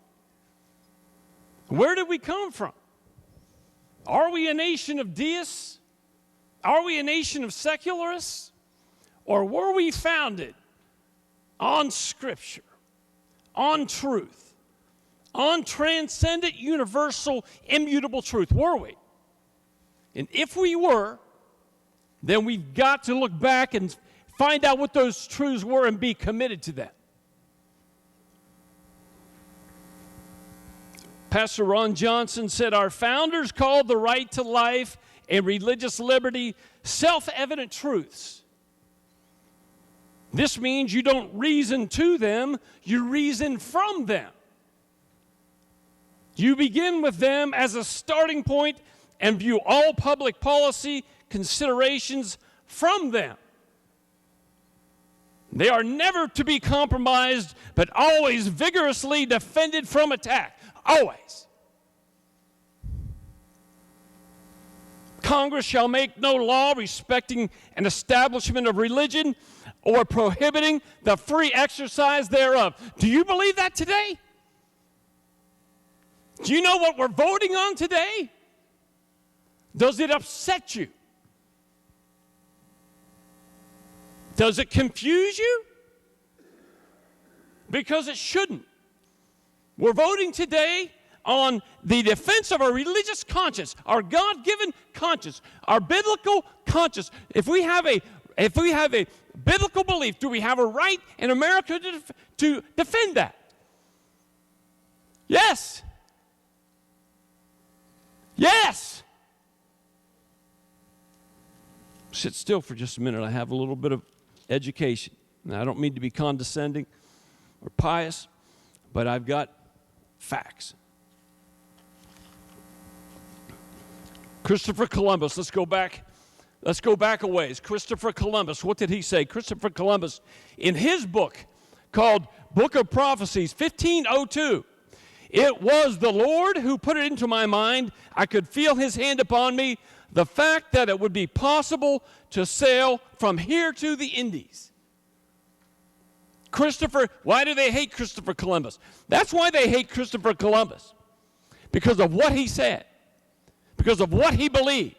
S9: Where did we come from? Are we a nation of deists? Are we a nation of secularists? Or were we founded on Scripture, on truth, on transcendent, universal, immutable truth? Were we? And if we were, then we've got to look back and find out what those truths were and be committed to them. Pastor Ron Johnson said, "Our founders called the right to life and religious liberty self-evident truths. This means you don't reason to them, you reason from them. You begin with them as a starting point and view all public policy considerations from them. They are never to be compromised, but always vigorously defended from attack. Always. Congress shall make no law respecting an establishment of religion or prohibiting the free exercise thereof." Do you believe that today? Do you know what we're voting on today? Does it upset you? Does it confuse you? Because it shouldn't. We're voting today on the defense of our religious conscience, our God-given conscience, our biblical conscience. If we have a biblical belief, do we have a right in America to defend that? Yes. Yes. Sit still for just a minute. I have a little bit of education. Now, I don't mean to be condescending or pious, but I've got facts. Christopher Columbus, let's go back a ways. Christopher Columbus, what did he say? Christopher Columbus, in his book called Book of Prophecies, 1502, "It was the Lord who put it into my mind. I could feel his hand upon me. The fact that it would be possible to sail from here to the Indies." Why do they hate Christopher Columbus? That's why they hate Christopher Columbus. Because of what he said. Because of what he believed.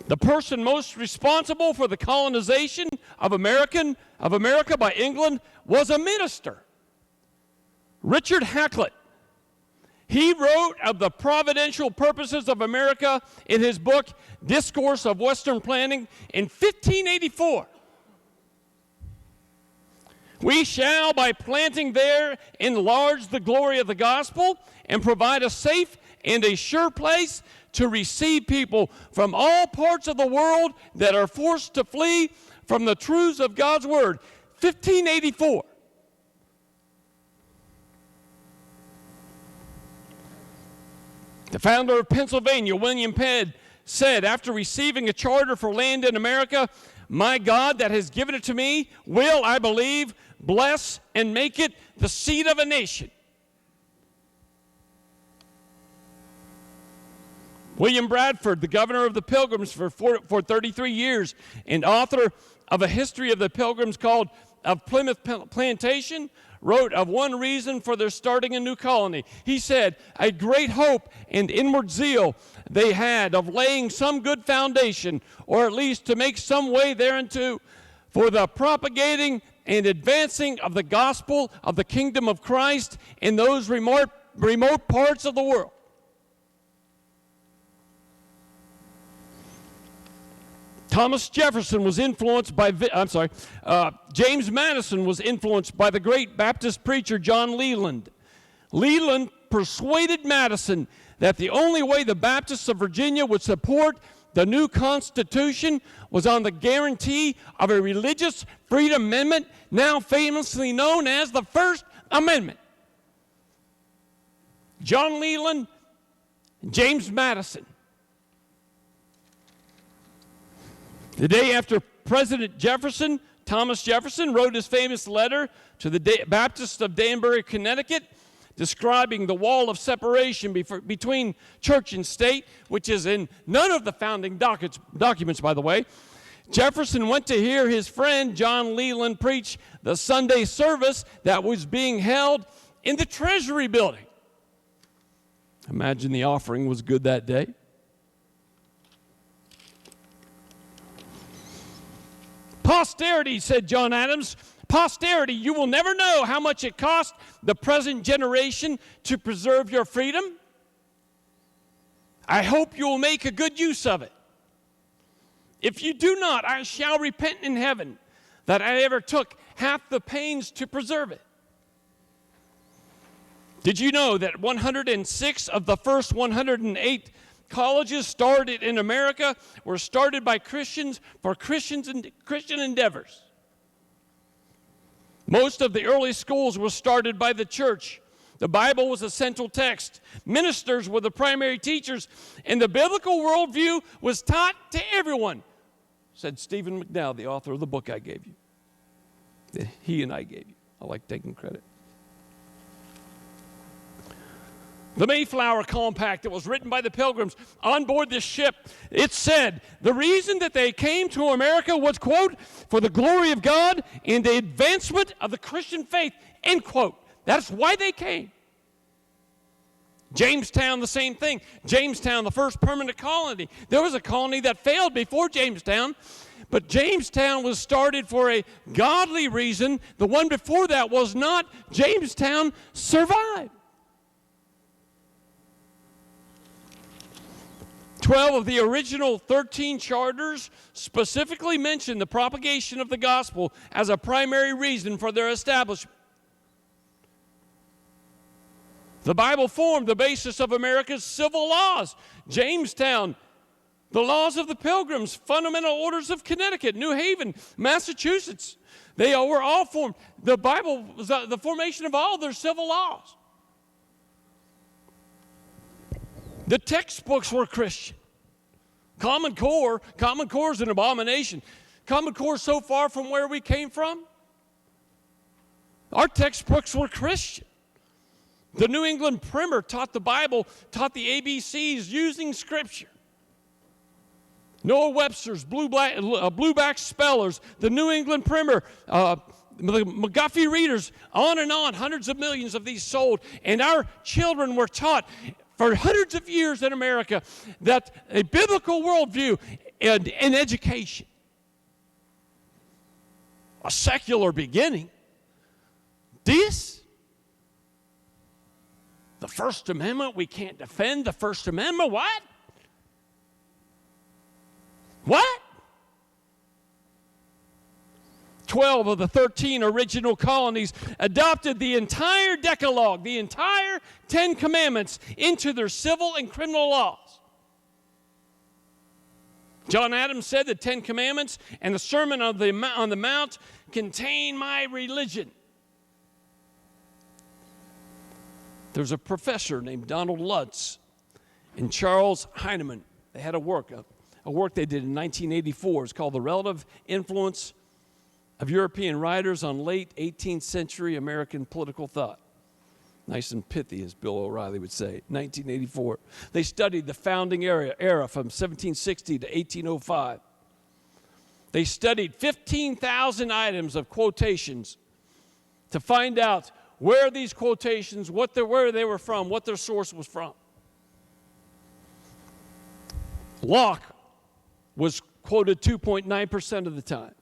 S9: The person most responsible for the colonization of America by England was a minister, Richard Hakluyt. He wrote of the providential purposes of America in his book, Discourse of Western Planning, in 1584. "We shall, by planting there, enlarge the glory of the gospel and provide a safe and a sure place to receive people from all parts of the world that are forced to flee from the truths of God's word." 1584. The founder of Pennsylvania, William Penn, said, after receiving a charter for land in America, "My God that has given it to me will, I believe, bless and make it the seat of a nation." William Bradford, the governor of the Pilgrims for 33 years and author of a history of the Pilgrims called Of Plymouth Plantation, wrote of one reason for their starting a new colony. He said, a great hope and inward zeal they had of laying some good foundation, or at least to make some way thereunto, for the propagating and advancing of the gospel of the kingdom of Christ in those remote parts of the world. Thomas Jefferson was influenced by, James Madison was influenced by the great Baptist preacher John Leland. Leland persuaded Madison that the only way the Baptists of Virginia would support the new Constitution was on the guarantee of a religious freedom amendment, now famously known as the First Amendment. John Leland, James Madison. The day after President Jefferson, Thomas Jefferson, wrote his famous letter to the Baptists of Danbury, Connecticut, describing the wall of separation between church and state, which is in none of the founding documents, by the way. Jefferson went to hear his friend John Leland preach the Sunday service that was being held in the Treasury building. Imagine the offering was good that day. Posterity, said John Adams, posterity, you will never know how much it cost the present generation to preserve your freedom. I hope you will make a good use of it. If you do not, I shall repent in heaven that I ever took half the pains to preserve it. Did you know that 106 of the first 108 colleges started in America were started by Christians for Christian endeavors? Most of the early schools were started by the church. The Bible was a central text. Ministers were the primary teachers, and the biblical worldview was taught to everyone, said Stephen McDowell, the author of the book I gave you, that he and I gave you. I like taking credit. The Mayflower Compact that was written by the Pilgrims on board this ship, it said the reason that they came to America was, quote, for the glory of God and the advancement of the Christian faith, end quote. That's why they came. Jamestown, the same thing. Jamestown, the first permanent colony. There was a colony that failed before Jamestown, but Jamestown was started for a godly reason. The one before that was not. Jamestown survived. 12 of the original 13 charters specifically mention the propagation of the gospel as a primary reason for their establishment. The Bible formed the basis of America's civil laws. Jamestown, the laws of the Pilgrims, fundamental orders of Connecticut, New Haven, Massachusetts. They were all formed. The Bible was the formation of all their civil laws. The textbooks were Christian. Common Core is an abomination. Common Core is so far from where we came from. Our textbooks were Christian. The New England Primer taught the Bible, taught the ABCs using Scripture. Noah Webster's blueback spellers, the New England Primer, the McGuffey readers, on and on, hundreds of millions of these sold. And our children were taught for hundreds of years in America that a biblical worldview and education, a secular beginning, this, the First Amendment, we can't defend the First Amendment, what? What? 12 of the 13 original colonies adopted the entire Decalogue, the entire 10 Commandments, into their civil and criminal laws. John Adams said the 10 Commandments and the Sermon on the Mount contain my religion. There's a professor named Donald Lutz and Charles Heinemann. They had a work they did in 1984. It's called The Relative Influence of European Writers on Late 18th Century American Political Thought. Nice and pithy, as Bill O'Reilly would say, 1984. They studied the founding era from 1760 to 1805. They studied 15,000 items of quotations to find out where these quotations, where they were from, what their source was from. Locke was quoted 2.9% of the time.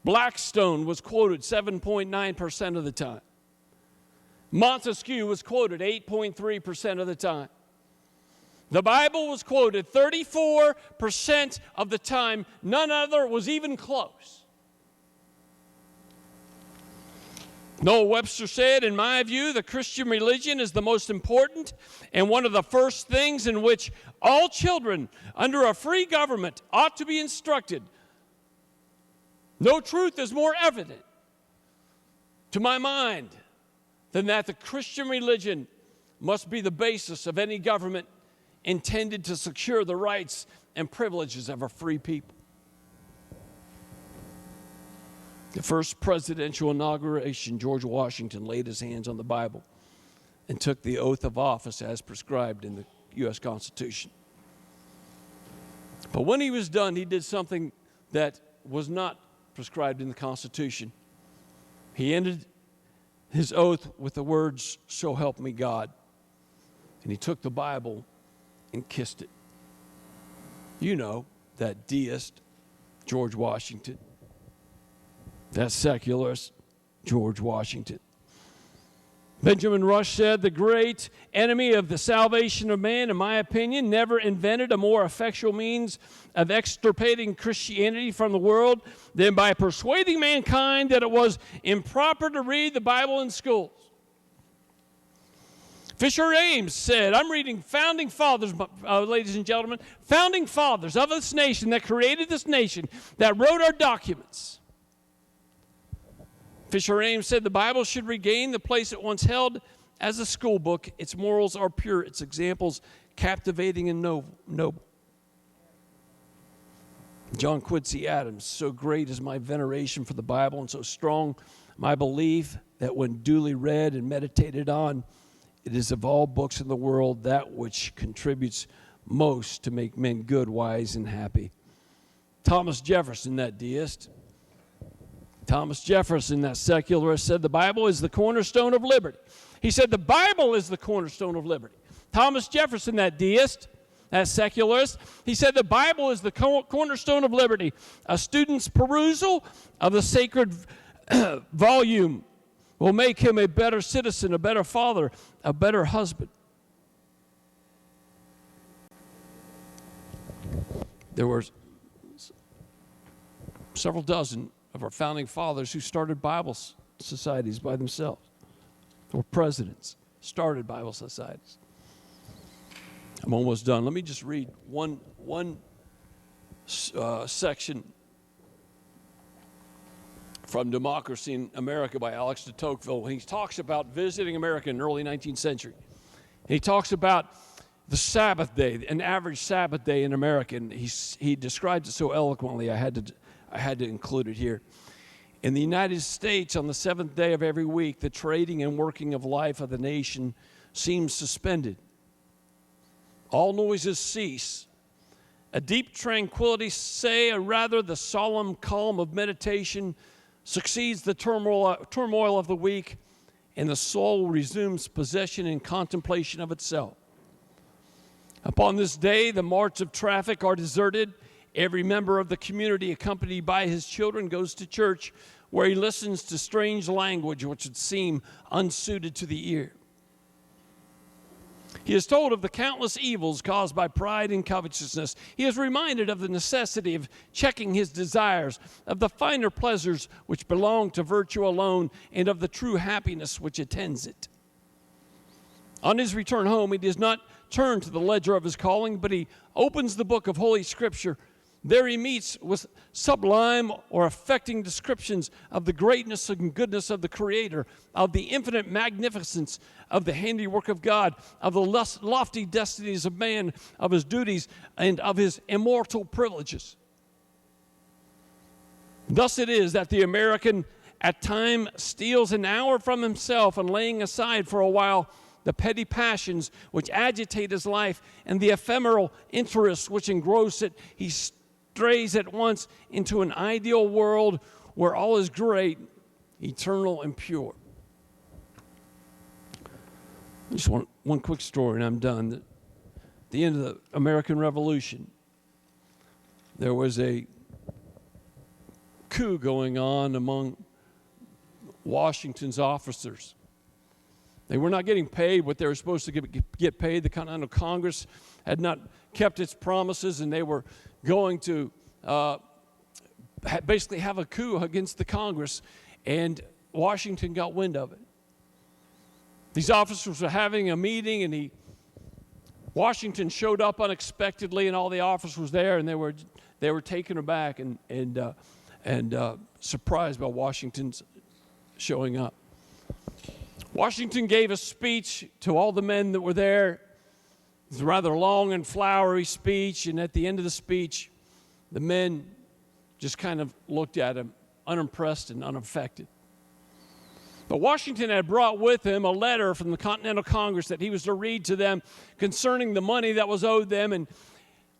S9: Blackstone was quoted 7.9% of the time. Montesquieu was quoted 8.3% of the time. The Bible was quoted 34% of the time. None other was even close. Noah Webster said, in my view, the Christian religion is the most important and one of the first things in which all children under a free government ought to be instructed. No truth is more evident to my mind than that the Christian religion must be the basis of any government intended to secure the rights and privileges of a free people. The first presidential inauguration, George Washington laid his hands on the Bible and took the oath of office as prescribed in the U.S. Constitution. But when he was done, he did something that was not prescribed in the Constitution. He ended his oath with the words, "So help me God." And he took the Bible and kissed it. You know, that deist, George Washington. That secularist, George Washington. Benjamin Rush said, the great enemy of the salvation of man, in my opinion, never invented a more effectual means of extirpating Christianity from the world than by persuading mankind that it was improper to read the Bible in schools. Fisher Ames said, I'm reading founding fathers, ladies and gentlemen, founding fathers of this nation that created this nation, that wrote our documents. Fisher Ames said the Bible should regain the place it once held as a school book. Its morals are pure, its examples captivating and noble. John Quincy Adams, so great is my veneration for the Bible and so strong my belief that when duly read and meditated on, it is of all books in the world that which contributes most to make men good, wise, and happy. Thomas Jefferson, that deist. Thomas Jefferson, that secularist, said the Bible is the cornerstone of liberty. He said the Bible is the cornerstone of liberty. Thomas Jefferson, that deist, that secularist, he said the Bible is the cornerstone of liberty. A student's perusal of the sacred volume will make him a better citizen, a better father, a better husband. There were several dozen of our founding fathers who started Bible societies by themselves, or presidents started Bible societies. I'm almost done. Let me just read one section from Democracy in America by Alex de Tocqueville. He talks about visiting America in the early 19th century. He talks about the Sabbath day, an average Sabbath day in America, and he describes it so eloquently I had to include it here. In the United States, on the seventh day of every week, the trading and working of life of the nation seems suspended. All noises cease. A deep tranquility, say, or rather the solemn calm of meditation succeeds the turmoil of the week, and the soul resumes possession and contemplation of itself. Upon this day, the marts of traffic are deserted. Every member of the community, accompanied by his children, goes to church, where he listens to strange language which would seem unsuited to the ear. He is told of the countless evils caused by pride and covetousness. He is reminded of the necessity of checking his desires, of the finer pleasures which belong to virtue alone, and of the true happiness which attends it. On his return home, he does not turn to the ledger of his calling, but he opens the book of Holy Scripture. There he meets with sublime or affecting descriptions of the greatness and goodness of the Creator, of the infinite magnificence of the handiwork of God, of the lofty destinies of man, of his duties, and of his immortal privileges. Thus it is that the American at times steals an hour from himself, and laying aside for a while the petty passions which agitate his life and the ephemeral interests which engross it, he strays at once into an ideal world where all is great, eternal, and pure. Just one quick story, and I'm done. At the end of the American Revolution, there was a coup going on among Washington's officers. They were not getting paid what they were supposed to get paid. The Continental Congress had not kept its promises, and they were going to basically have a coup against the Congress, and Washington got wind of it. These officers were having a meeting, and Washington showed up unexpectedly, and all the officers was there, and they were taken aback and surprised by Washington's showing up. Washington gave a speech to all the men that were there. It was a rather long and flowery speech, and at the end of the speech, the men just kind of looked at him, unimpressed and unaffected. But Washington had brought with him a letter from the Continental Congress that he was to read to them concerning the money that was owed them, and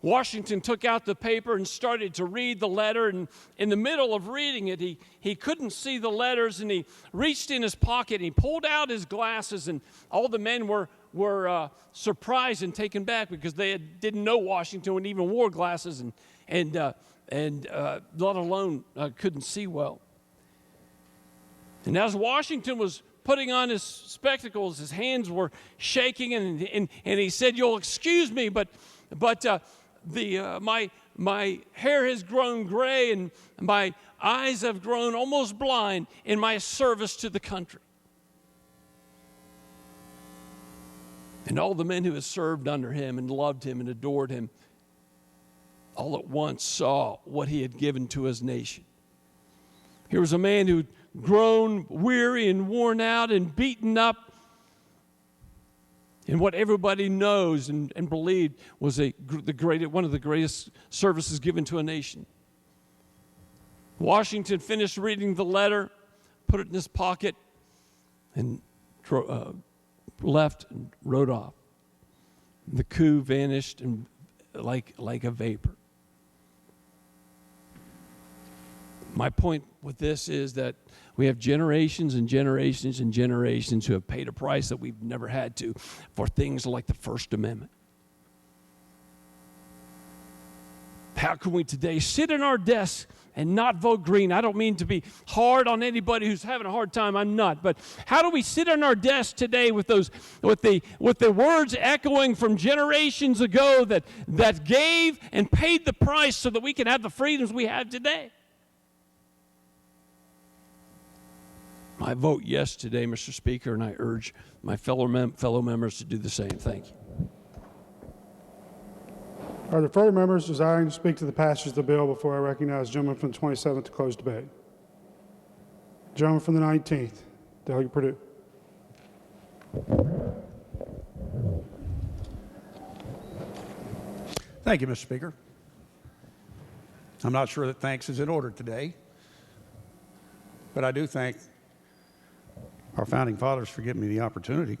S9: Washington took out the paper and started to read the letter, and in the middle of reading it, he couldn't see the letters, and he reached in his pocket and he pulled out his glasses, and all the men were surprised and taken back because they didn't know Washington even wore glasses and let alone couldn't see well. And as Washington was putting on his spectacles, his hands were shaking, and he said, "You'll excuse me, but my hair has grown gray and my eyes have grown almost blind in my service to the country." And all the men who had served under him and loved him and adored him all at once saw what he had given to his nation. Here was a man who'd grown weary and worn out and beaten up in what everybody knows and believed was one of the greatest services given to a nation. Washington finished reading the letter, put it in his pocket, and left and rode off. The coup vanished and like a vapor. My point with this is that we have generations and generations and generations who have paid a price that we've never had to for things like the First Amendment. How can we today sit in our desks and not vote green? I don't mean to be hard on anybody who's having a hard time. I'm not. But how do we sit on our desks today with the words echoing from generations ago that gave and paid the price so that we can have the freedoms we have today? I vote yes today, Mr. Speaker, and I urge my fellow members to do the same. Thank you.
S2: Are there further members desiring to speak to the passage of the bill before I recognize the gentleman from the 27th to close debate? Gentleman from the 19th, Delegate Perdue.
S13: Thank you, Mr. Speaker. I'm not sure that thanks is in order today, but I do thank our founding fathers for giving me the opportunity.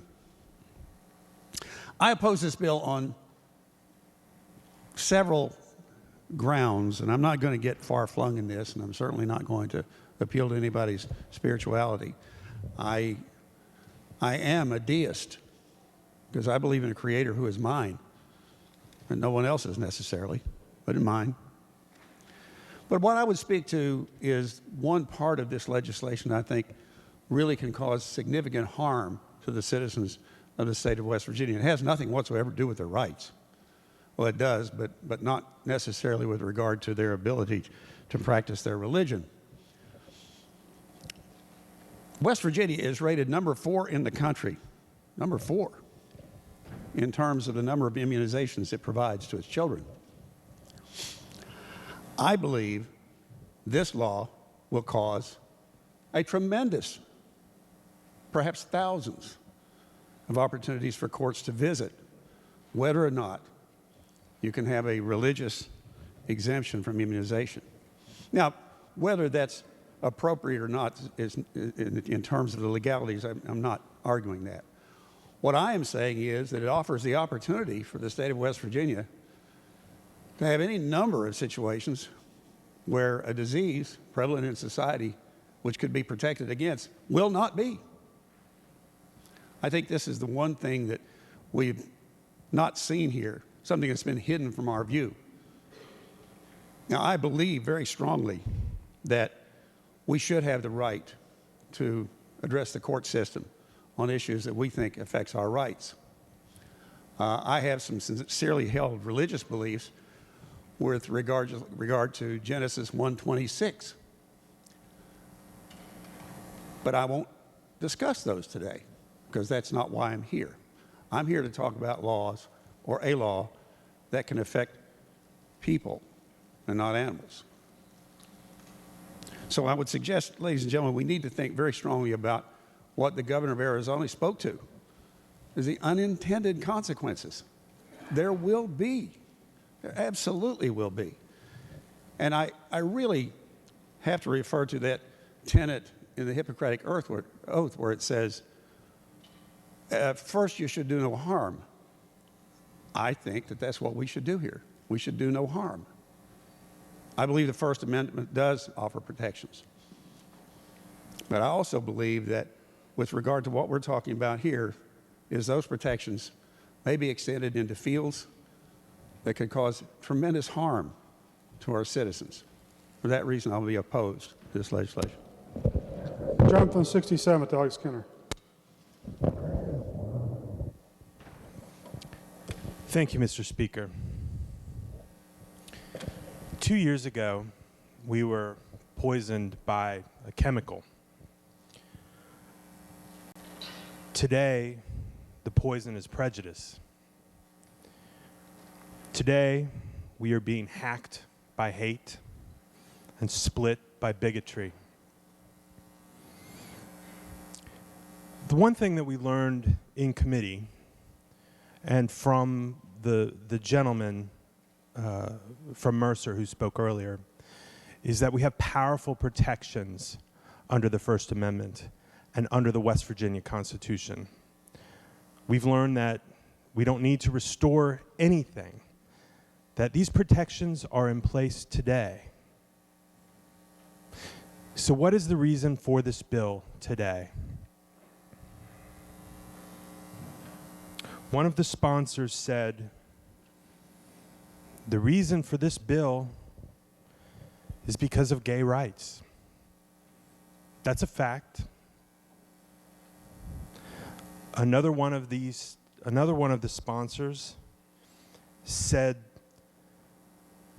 S13: I oppose this bill on several grounds, and I'm not going to get far-flung in this, and I'm certainly not going to appeal to anybody's spirituality. I am a deist because I believe in a creator who is mine, and no one else's necessarily, but in mine. But what I would speak to is one part of this legislation I think really can cause significant harm to the citizens of the state of West Virginia. It has nothing whatsoever to do with their rights. Well, it does, but not necessarily with regard to their ability to practice their religion. West Virginia is rated number 4 in the country, number 4, in terms of the number of immunizations it provides to its children. I believe this law will cause a tremendous, perhaps thousands, of opportunities for courts to visit whether or not you can have a religious exemption from immunization. Now, whether that's appropriate or not is, in terms of the legalities, I'm not arguing that. What I am saying is that it offers the opportunity for the state of West Virginia to have any number of situations where a disease prevalent in society, which could be protected against, will not be. I think this is the one thing that we've not seen here, something that's been hidden from our view. Now, I believe very strongly that we should have the right to address the court system on issues that we think affects our rights. I have some sincerely held religious beliefs with regard to Genesis 1:26. But I won't discuss those today because that's not why I'm here. I'm here to talk about laws or a law that can affect people and not animals. So I would suggest, ladies and gentlemen, we need to think very strongly about what the governor of Arizona spoke to, is the unintended consequences. There will be. There absolutely will be. And I really have to refer to that tenet in the Hippocratic Oath where it says, first you should do no harm. I think that that's what we should do here. We should do no harm. I believe the First Amendment does offer protections. But I also believe that with regard to what we're talking about here, is those protections may be extended into fields that could cause tremendous harm to our citizens. For that reason, I'll be opposed to this legislation.
S2: Jonathan, 67th, Alex Skinner.
S14: Thank you, Mr. Speaker. 2 years ago, we were poisoned by a chemical. Today, the poison is prejudice. Today, we are being hacked by hate and split by bigotry. The one thing that we learned in committee and from the gentleman from Mercer who spoke earlier is that we have powerful protections under the First Amendment and under the West Virginia Constitution. We've learned that we don't need to restore anything, that these protections are in place today. So what is the reason for this bill today? One of the sponsors said, the reason for this bill is because of gay rights. That's a fact. Another one of the sponsors said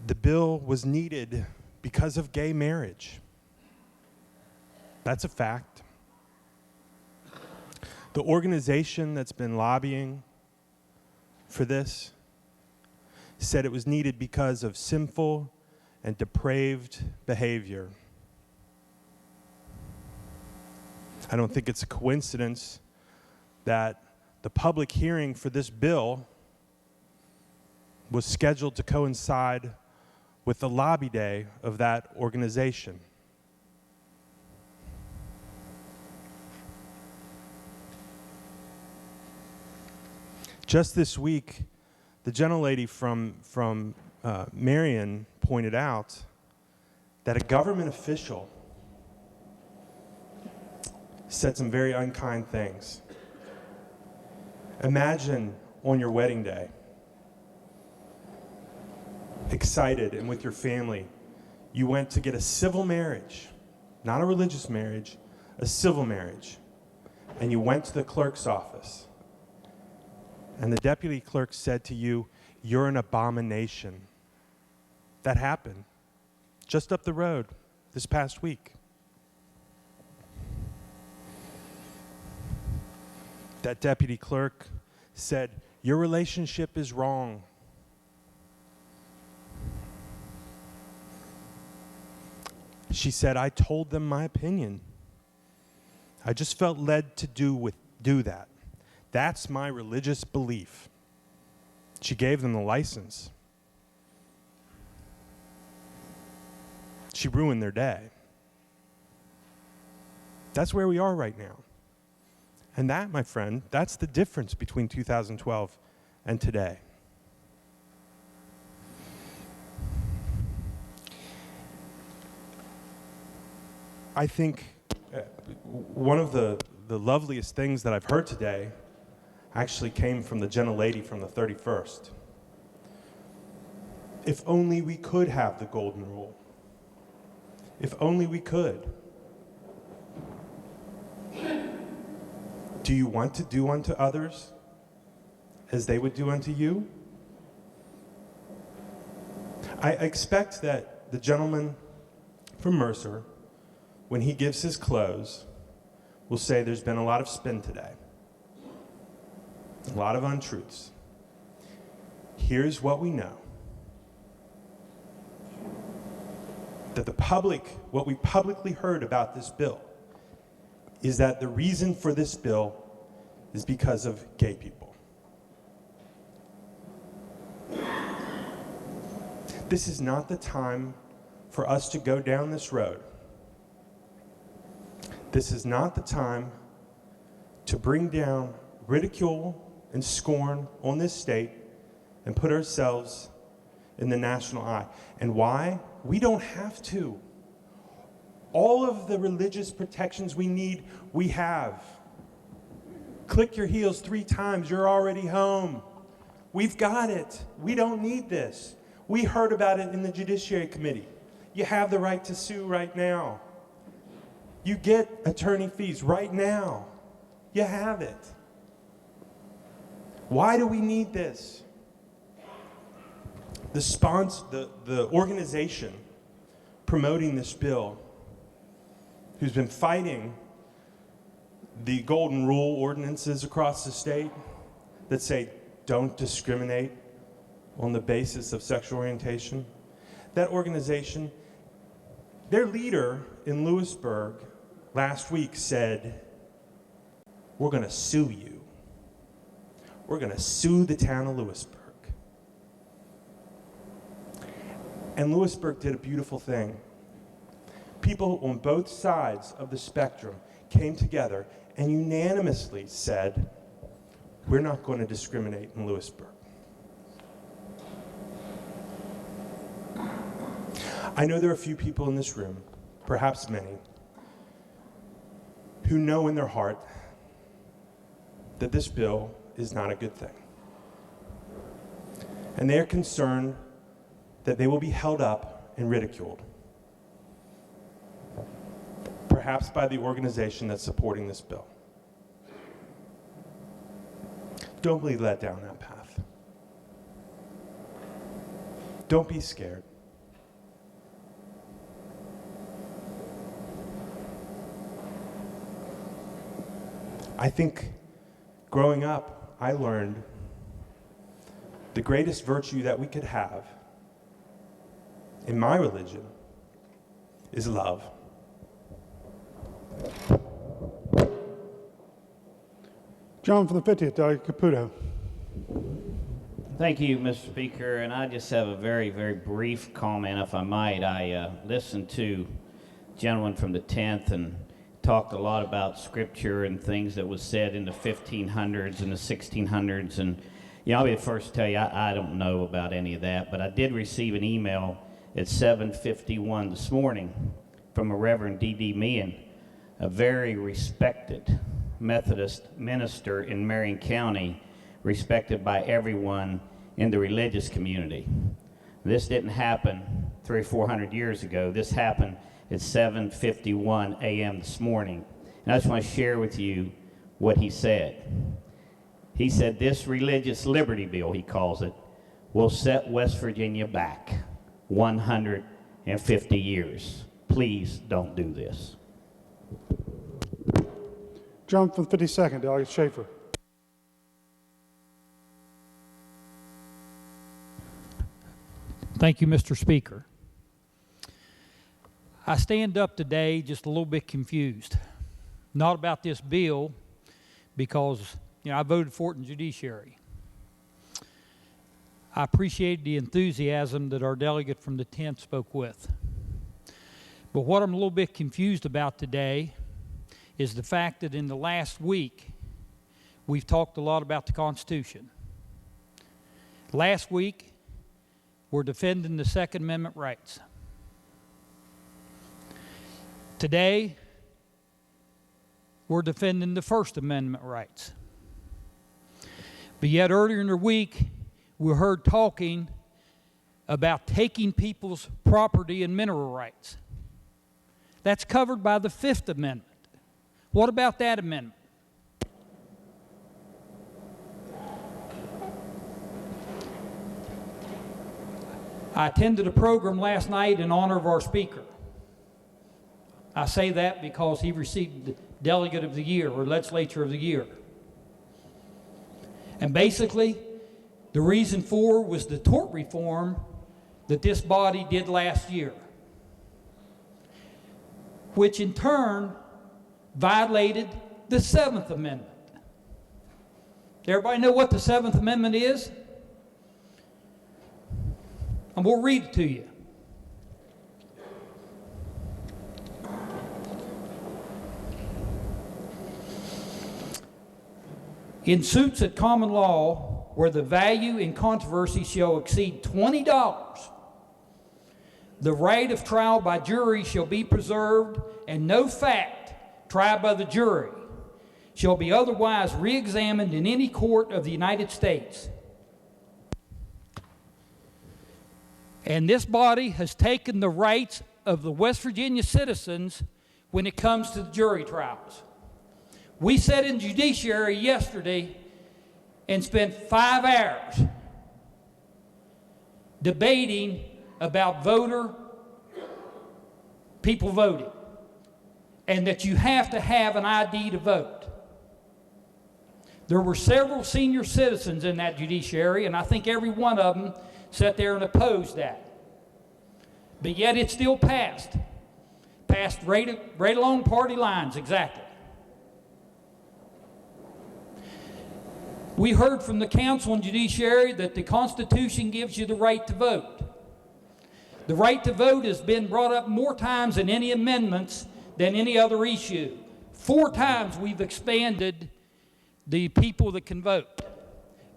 S14: the bill was needed because of gay marriage. That's a fact. The organization that's been lobbying for this said it was needed because of sinful and depraved behavior. I don't think it's a coincidence that the public hearing for this bill was scheduled to coincide with the lobby day of that organization. Just this week, the gentlelady from Marion pointed out that a government official said some very unkind things. Imagine on your wedding day, excited and with your family, you went to get a civil marriage, not a religious marriage, a civil marriage, and you went to the clerk's office. And the deputy clerk said to you, "You're an abomination." That happened just up the road this past week. That deputy clerk said, "Your relationship is wrong." She said, "I told them my opinion. I just felt led to do that. That's my religious belief." She gave them the license. She ruined their day. That's where we are right now. And that, my friend, that's the difference between 2012 and today. I think one of the loveliest things that I've heard today actually came from the gentlelady from the 31st. If only we could have the golden rule. If only we could. Do you want to do unto others as they would do unto you? I expect that the gentleman from Mercer, when he gives his close, will say there's been a lot of spin today, a lot of untruths. Here's what we know. That what we publicly heard about this bill is that the reason for this bill is because of gay people. This is not the time for us to go down this road. This is not the time to bring down ridicule and scorn on this state and put ourselves in the national eye. And why? We don't have to. All of the religious protections we need, we have. Click your heels 3 times, you're already home. We've got it. We don't need this. We heard about it in the Judiciary Committee. You have the right to sue right now. You get attorney fees right now. You have it. Why do we need this? The organization promoting this bill, who's been fighting the golden rule ordinances across the state that say don't discriminate on the basis of sexual orientation, that organization, their leader in Lewisburg last week said, we're going to sue you. We're going to sue the town of Lewisburg. And Lewisburg did a beautiful thing. People on both sides of the spectrum came together and unanimously said, we're not going to discriminate in Lewisburg. I know there are a few people in this room, perhaps many, who know in their heart that this bill is not a good thing. And they are concerned that they will be held up and ridiculed, perhaps by the organization that's supporting this bill. Don't be led down that path. Don't be scared. I think growing up, I learned the greatest virtue that we could have in my religion is love.
S2: John from the 50th, Delegate Caputo.
S15: Thank you, Mr. Speaker, and I just have a very, very brief comment, if I might. I listened to a gentleman from the 10th and talked a lot about scripture and things that was said in the 1500s and the 1600s, and I'll be the first to tell you I don't know about any of that, but I did receive an email at 7:51 this morning from a Reverend D.D. Meehan, a very respected Methodist minister in Marion County, respected by everyone in the religious community. This didn't happen 300 or 400 years ago. This happened at 7:51 a.m. this morning. And I just want to share with you what he said. He said, this religious liberty bill, he calls it, will set West Virginia back 150 years. Please don't do this.
S2: John from the 52nd, Delegate Schaefer.
S16: Thank you, Mr. Speaker. I stand up today just a little bit confused. Not about this bill, because I voted for it in judiciary. I appreciate the enthusiasm that our delegate from the 10th spoke with. But what I'm a little bit confused about today is the fact that in the last week, we've talked a lot about the Constitution. Last week, we're defending the Second Amendment rights. Today, we're defending the First Amendment rights. But yet earlier in the week, we heard talking about taking people's property and mineral rights. That's covered by the Fifth Amendment. What about that amendment? I attended a program last night in honor of our speaker. I say that because he received the Delegate of the Year or Legislature of the Year. And basically, the reason for was the tort reform that this body did last year, which in turn violated the Seventh Amendment. Everybody know what the Seventh Amendment is? I'm going to read it to you. In suits at common law, where the value in controversy shall exceed $20, the right of trial by jury shall be preserved, and no fact tried by the jury shall be otherwise re-examined in any court of the United States. And this body has taken the rights of the West Virginia citizens when it comes to the jury trials. We sat in judiciary yesterday and spent 5 hours debating about people voting, and that you have to have an ID to vote. There were several senior citizens in that judiciary, and I think every one of them sat there and opposed that. But yet it still passed. Passed right along party lines, exactly. We heard from the Council on Judiciary that the Constitution gives you the right to vote. The right to vote has been brought up more times in any amendments than any other issue. 4 times we've expanded the people that can vote.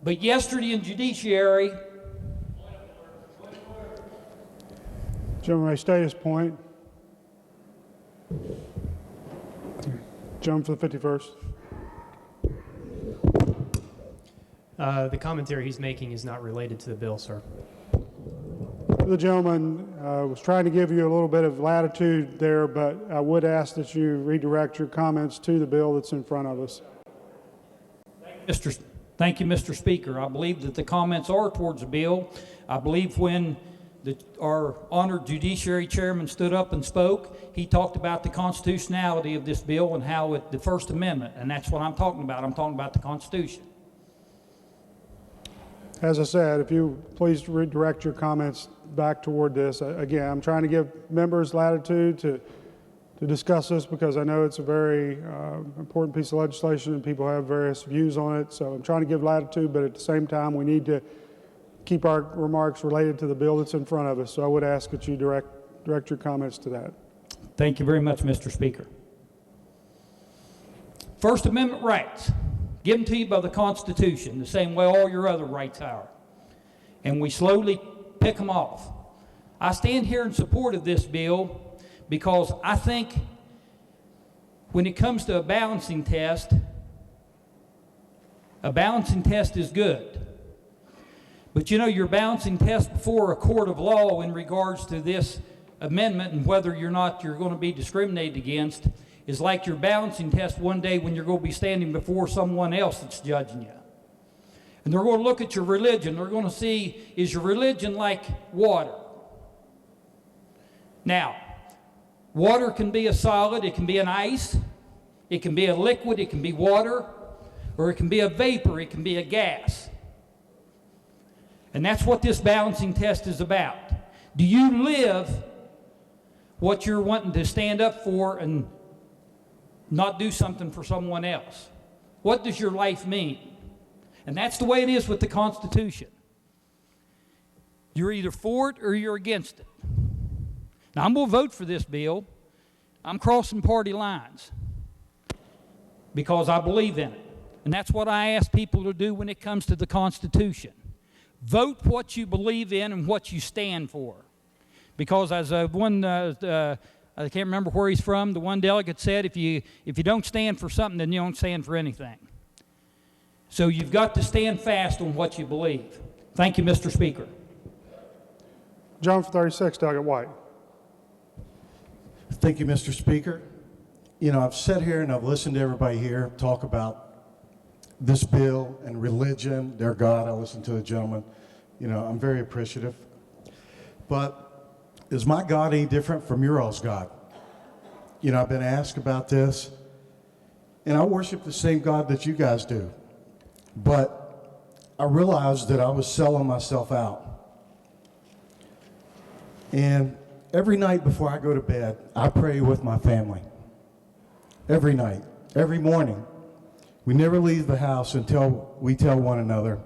S16: But yesterday in Judiciary,
S2: Gentleman may state his point. Gentleman for the 51st.
S1: The commentary he's making is not related to the bill, sir.
S2: The gentleman was trying to give you a little bit of latitude there, but I would ask that you redirect your comments to the bill that's in front of us.
S16: Thank you, Mr. Speaker. I believe that the comments are towards the bill. I believe when our honored judiciary chairman stood up and spoke, he talked about the constitutionality of this bill and how the First Amendment, and that's what I'm talking about. I'm talking about the Constitution.
S2: As I said, if you please redirect your comments back toward this. Again, I'm trying to give members latitude to discuss this because I know it's a very important piece of legislation and people have various views on it. So I'm trying to give latitude, but at the same time, we need to keep our remarks related to the bill that's in front of us. So I would ask that you direct your comments to that.
S16: Thank you very much, Mr. Speaker. First Amendment rights, given to you by the Constitution, the same way all your other rights are. And we slowly pick them off. I stand here in support of this bill because I think when it comes to a balancing test is good. But you know, your balancing test before a court of law in regards to this amendment and whether you're going to be discriminated against is like your balancing test one day when you're going to be standing before someone else that's judging you. And they're going to look at your religion. They're going to see, is your religion like water? Now, water can be a solid, it can be an ice, it can be a liquid, it can be water, or it can be a vapor, it can be a gas. And that's what this balancing test is about. Do you live what you're wanting to stand up for and not do something for someone else? What does your life mean? And that's the way it is with the Constitution. You're either for it or you're against it. Now, I'm going to vote for this bill. I'm crossing party lines because I believe in it. And that's what I ask people to do when it comes to the Constitution. Vote what you believe in and what you stand for. Because as one I can't remember where he's from. The one delegate said, if you don't stand for something, then you don't stand for anything. So you've got to stand fast on what you believe. Thank you, Mr. Speaker.
S2: John for 36, Delegate White.
S17: Thank you, Mr. Speaker. You know, I've sat here and I've listened to everybody here talk about this bill and religion, their God. I listened to a gentleman. You know, I'm very appreciative. But is my God any different from your all's God? You know, I've been asked about this, and I worship the same God that you guys do. But I realized that I was selling myself out. And every night before I go to bed, I pray with my family. Every night, every morning. We never leave the house until we tell one another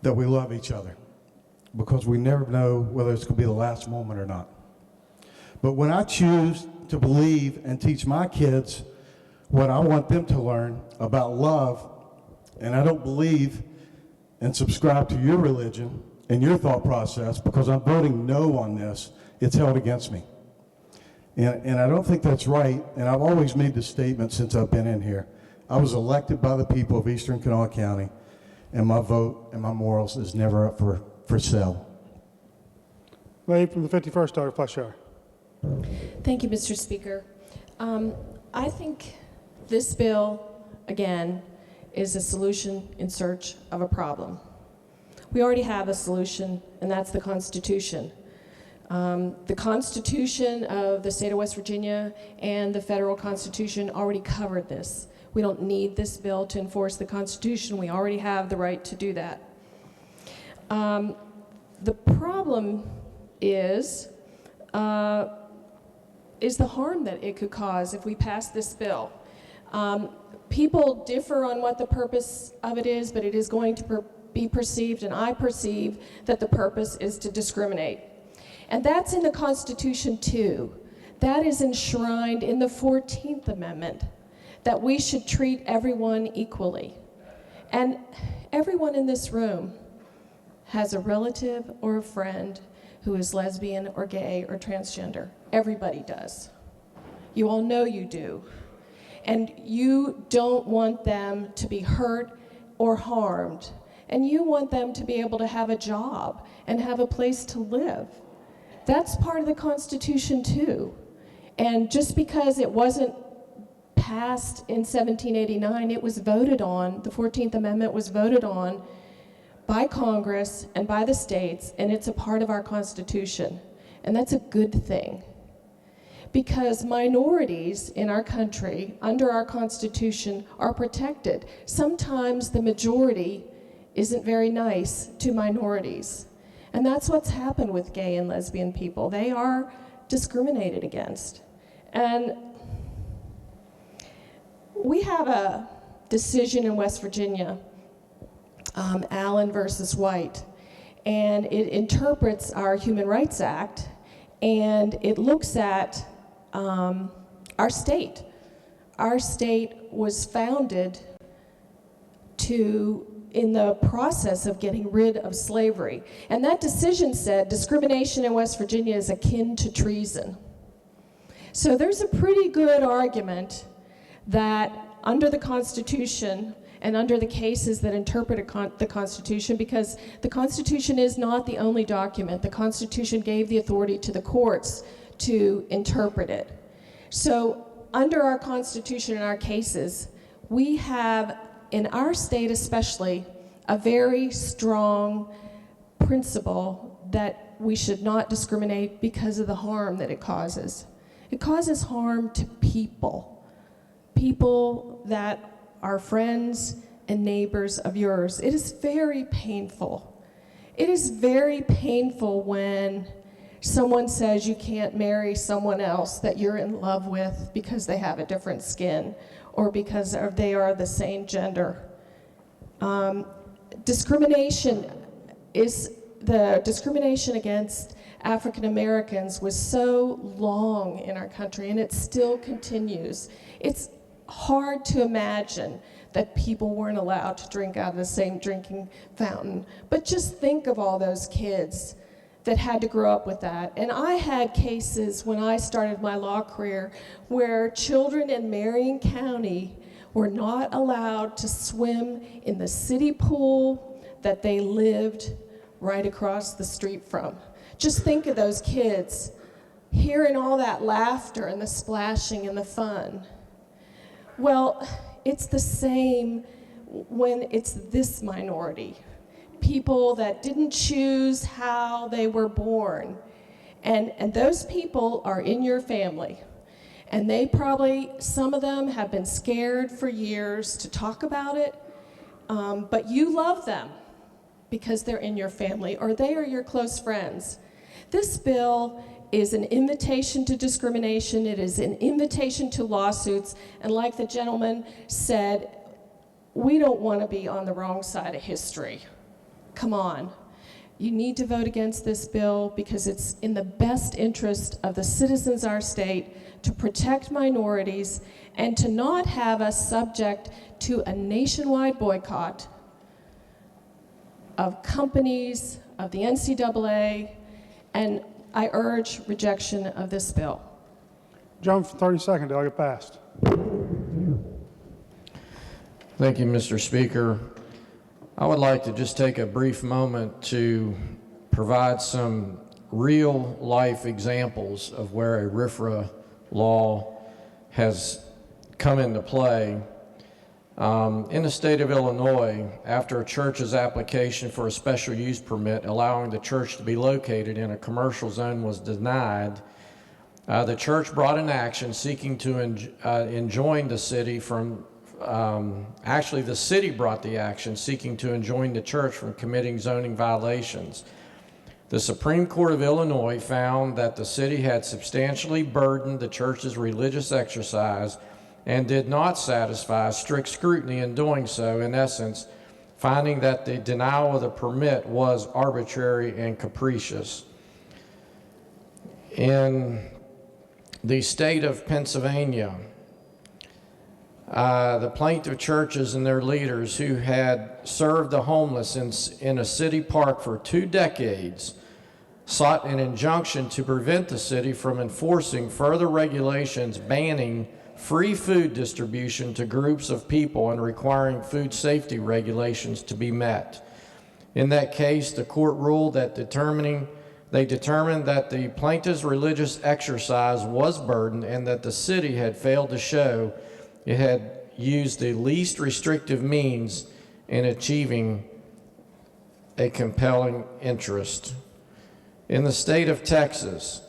S17: that we love each other, because we never know whether it's going to be the last moment or not. But when I choose to believe and teach my kids what I want them to learn about love, and I don't believe and subscribe to your religion and your thought process, because I'm voting no on this, it's held against me. And I don't think that's right, and I've always made this statement since I've been in here. I was elected by the people of Eastern Kanawha County, and my vote and my morals is never up for sale.
S2: Lady from the 51st, Delegate Fletcher.
S18: Thank you, Mr. Speaker. I think this bill, again, is a solution in search of a problem. We already have a solution, and that's the Constitution. The Constitution of the state of West Virginia and the federal Constitution already covered this. We don't need this bill to enforce the Constitution. We already have the right to do that. The problem is the harm that it could cause if we pass this bill. People differ on what the purpose of it is, but it is going to be perceived, and I perceive that the purpose is to discriminate. And that's in the Constitution too. That is enshrined in the 14th Amendment, that we should treat everyone equally. And everyone in this room has a relative or a friend who is lesbian or gay or transgender. Everybody does. You all know you do. And you don't want them to be hurt or harmed. And you want them to be able to have a job and have a place to live. That's part of the Constitution too. And just because it wasn't passed in 1789, it was voted on, the 14th Amendment was voted on by Congress and by the states, and it's a part of our Constitution. And that's a good thing. Because minorities in our country, under our Constitution, are protected. Sometimes the majority isn't very nice to minorities. And that's what's happened with gay and lesbian people. They are discriminated against. And we have a decision in West Virginia, Allen versus White, and it interprets our Human Rights Act, and it looks at our state. Our state was founded in the process of getting rid of slavery. And that decision said discrimination in West Virginia is akin to treason. So there's a pretty good argument that under the Constitution and under the cases that interpret the Constitution, because the Constitution is not the only document. The Constitution gave the authority to the courts to interpret it. So under our Constitution and our cases, we have, in our state especially, a very strong principle that we should not discriminate because of the harm that it causes. It causes harm to people that are friends and neighbors of yours. It is very painful. It is very painful when someone says you can't marry someone else that you're in love with because they have a different skin or because they are the same gender. Discrimination against African Americans was so long in our country, and it still continues. It's hard to imagine that people weren't allowed to drink out of the same drinking fountain. But just think of all those kids that had to grow up with that. And I had cases when I started my law career where children in Marion County were not allowed to swim in the city pool that they lived right across the street from. Just think of those kids hearing all that laughter and the splashing and the fun. Well, it's the same when it's this minority. People that didn't choose how they were born. And those people are in your family. And they probably, some of them have been scared for years to talk about it, but you love them because they're in your family or they are your close friends. This bill is an invitation to discrimination. It is an invitation to lawsuits. And like the gentleman said, we don't want to be on the wrong side of history. Come on. You need to vote against this bill because it's in the best interest of the citizens of our state to protect minorities and to not have us subject to a nationwide boycott of companies, of the NCAA, and I urge rejection of this bill.
S2: John, for 30 seconds, delegate passed.
S19: Thank you, Mr. Speaker. I would like to just take a brief moment to provide some real-life examples of where a RFRA law has come into play. In the state of Illinois, after a church's application for a special use permit allowing the church to be located in a commercial zone was denied, the church brought an action seeking to enjoin the city from actually, the city brought the action seeking to enjoin the church from committing zoning violations. The Supreme Court of Illinois found that the city had substantially burdened the church's religious exercise and did not satisfy strict scrutiny in doing so, in essence, finding that the denial of the permit was arbitrary and capricious. In the state of Pennsylvania, the plaintiff churches and their leaders who had served the homeless in a city park for 2 decades sought an injunction to prevent the city from enforcing further regulations banning free food distribution to groups of people and requiring food safety regulations to be met. In that case, the court ruled that they determined that the plaintiff's religious exercise was burdened and that the city had failed to show it had used the least restrictive means in achieving a compelling interest. In the state of Texas,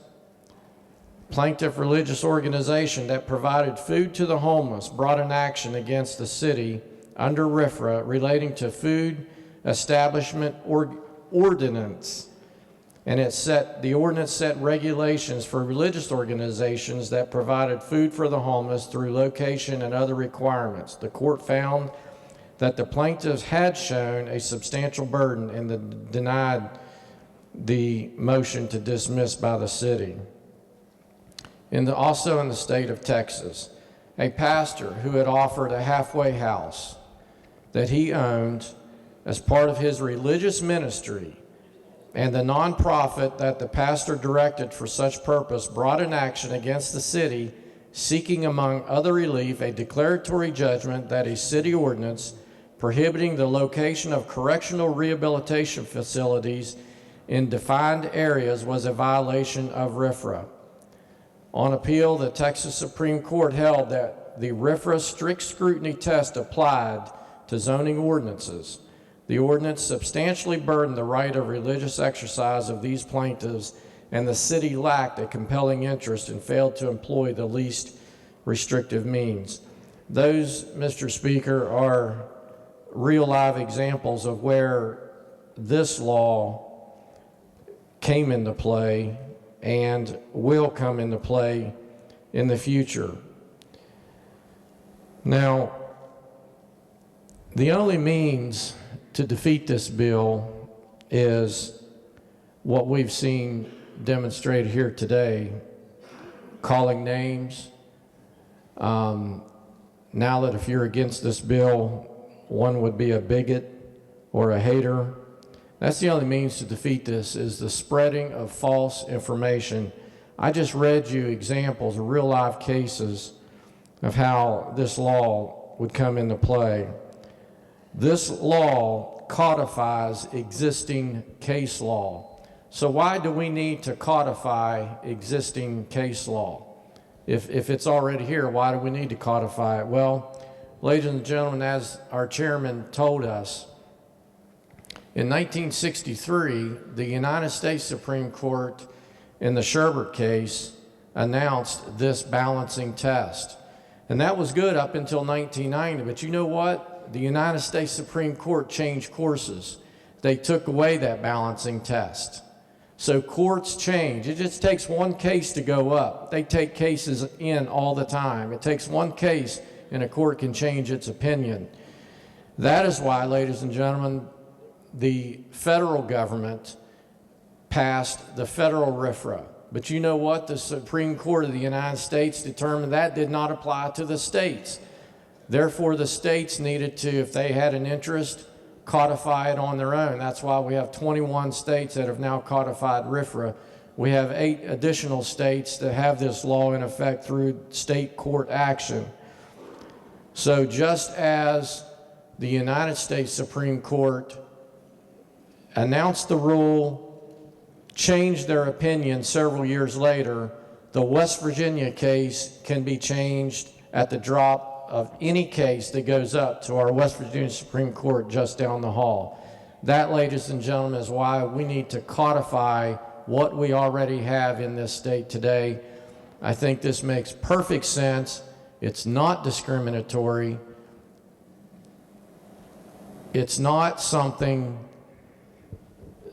S19: plaintiff religious organization that provided food to the homeless brought an action against the city under RFRA relating to food establishment ordinance. And the ordinance set regulations for religious organizations that provided food for the homeless through location and other requirements. The court found that the plaintiffs had shown a substantial burden and denied the motion to dismiss by the city. Also in the state of Texas, a pastor who had offered a halfway house that he owned as part of his religious ministry, and the nonprofit that the pastor directed for such purpose brought an action against the city seeking, among other relief, a declaratory judgment that a city ordinance prohibiting the location of correctional rehabilitation facilities in defined areas was a violation of RFRA. On appeal, the Texas Supreme Court held that the RFRA strict scrutiny test applied to zoning ordinances. The ordinance substantially burdened the right of religious exercise of these plaintiffs, and the city lacked a compelling interest and failed to employ the least restrictive means. Those, Mr. Speaker, are real live examples of where this law came into play and will come into play in the future. Now, the only means to defeat this bill is what we've seen demonstrated here today, calling names. Now that if you're against this bill, one would be a bigot or a hater. That's the only means to defeat this, is the spreading of false information. I just read you examples of real life cases of how this law would come into play. This law codifies existing case law. So why do we need to codify existing case law? If it's already here, why do we need to codify it? Well, ladies and gentlemen, as our chairman told us, in 1963, the United States Supreme Court in the Sherbert case announced this balancing test. And that was good up until 1990, but you know what? The United States Supreme Court changed courses. They took away that balancing test. So courts change. It just takes one case to go up. They take cases in all the time. It takes one case and a court can change its opinion. That is why, ladies and gentlemen, the federal government passed the federal RFRA. But you know what? The Supreme Court of the United States determined that did not apply to the states. Therefore, the states needed to, if they had an interest, codify it on their own. That's why we have 21 states that have now codified RFRA. We have 8 additional states that have this law in effect through state court action. So just as the United States Supreme Court announced the rule, changed their opinion several years later, the West Virginia case can be changed at the drop of any case that goes up to our West Virginia Supreme Court just down the hall. That, ladies and gentlemen, is why we need to codify what we already have in this state today. I think this makes perfect sense. It's not discriminatory. It's not something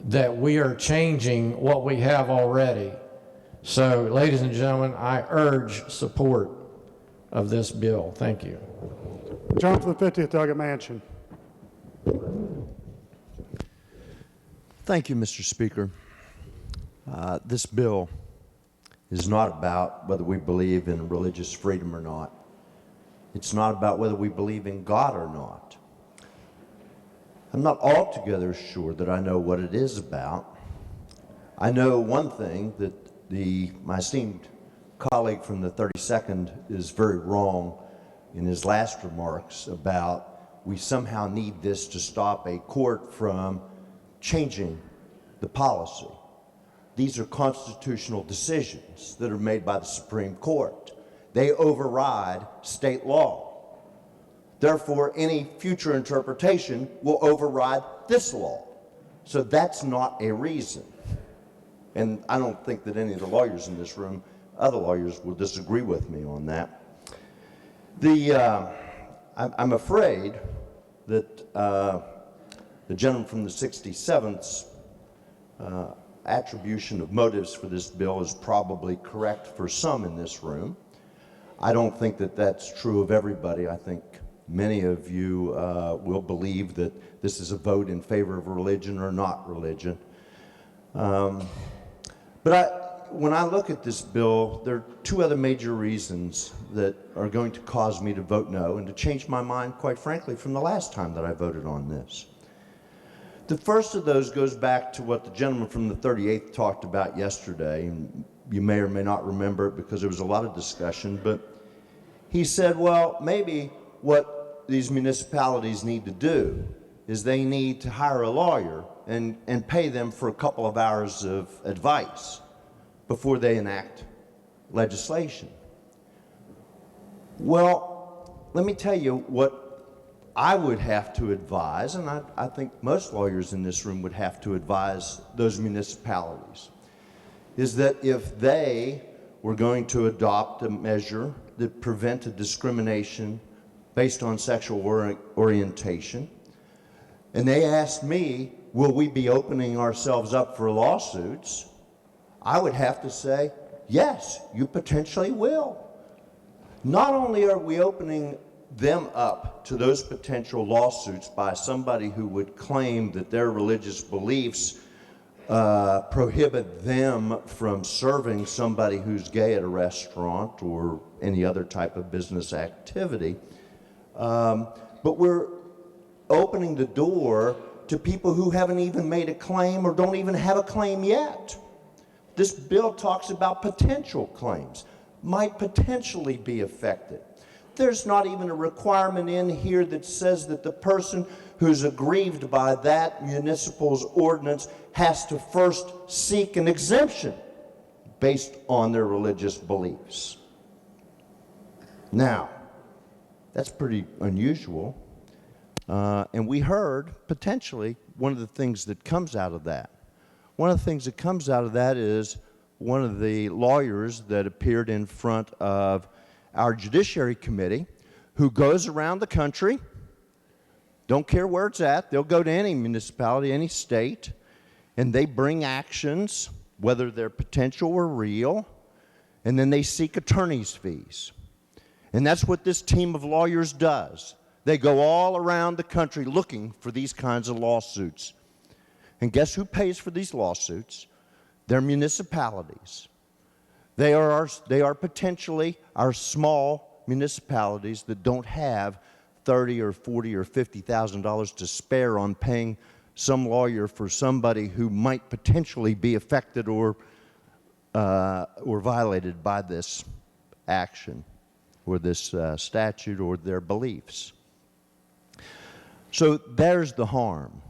S19: that we are changing what we have already. So, ladies and gentlemen, I urge support of this bill. Thank you.
S2: John for the 50th, Doug Manchin.
S20: Thank you, Mr. Speaker. This bill is not about whether we believe in religious freedom or not. It's not about whether we believe in God or not. I'm not altogether sure that I know what it is about. I know one thing, that my esteemed colleague from the 32nd is very wrong in his last remarks about we somehow need this to stop a court from changing the policy. These are constitutional decisions that are made by the Supreme Court. They override state law. Therefore, any future interpretation will override this law. So that's not a reason. And I don't think that any of the lawyers in this room, other lawyers, will disagree with me on that. I'm afraid that the gentleman from the 67th's attribution of motives for this bill is probably correct for some in this room. I don't think that that's true of everybody. I think many of you will believe that this is a vote in favor of religion or not religion. When I look at this bill, there are two other major reasons that are going to cause me to vote no and to change my mind, quite frankly, from the last time that I voted on this. The first of those goes back to what the gentleman from the 38th talked about yesterday, and you may or may not remember it because there was a lot of discussion, but he said, well, maybe what these municipalities need to do is they need to hire a lawyer and pay them for a couple of hours of advice before they enact legislation. Well, let me tell you what I would have to advise, and I think most lawyers in this room would have to advise those municipalities, is that if they were going to adopt a measure that prevented discrimination based on sexual orientation, and they asked me, will we be opening ourselves up for lawsuits? I would have to say, yes, you potentially will. Not only are we opening them up to those potential lawsuits by somebody who would claim that their religious beliefs prohibit them from serving somebody who's gay at a restaurant or any other type of business activity, but we're opening the door to people who haven't even made a claim or don't even have a claim yet. This bill talks about potential claims, might potentially be affected. There's not even a requirement in here that says that the person who's aggrieved by that municipal's ordinance has to first seek an exemption based on their religious beliefs. Now, that's pretty unusual. And we heard, potentially, one of the things that comes out of that. One of the things that comes out of that is one of the lawyers that appeared in front of our Judiciary Committee, who goes around the country, don't care where it's at, they'll go to any municipality, any state, and they bring actions, whether they're potential or real, and then they seek attorney's fees. And that's what this team of lawyers does. They go all around the country looking for these kinds of lawsuits. And guess who pays for these lawsuits? They're municipalities. They are potentially our small municipalities that don't have $30,000 or $40,000 or $50,000 to spare on paying some lawyer for somebody who might potentially be affected or violated by this action or this statute or their beliefs. So there's the harm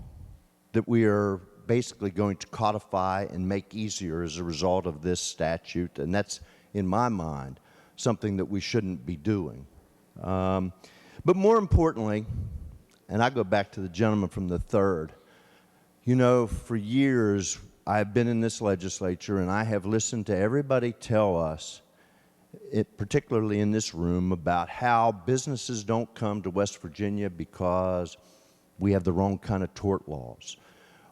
S20: that we are basically going to codify and make easier as a result of this statute, and that's, in my mind, something that we shouldn't be doing. But more importantly, and I go back to the gentleman from the 3rd, you know, for years I've been in this legislature and I have listened to everybody tell us, particularly in this room, about how businesses don't come to West Virginia because we have the wrong kind of tort laws,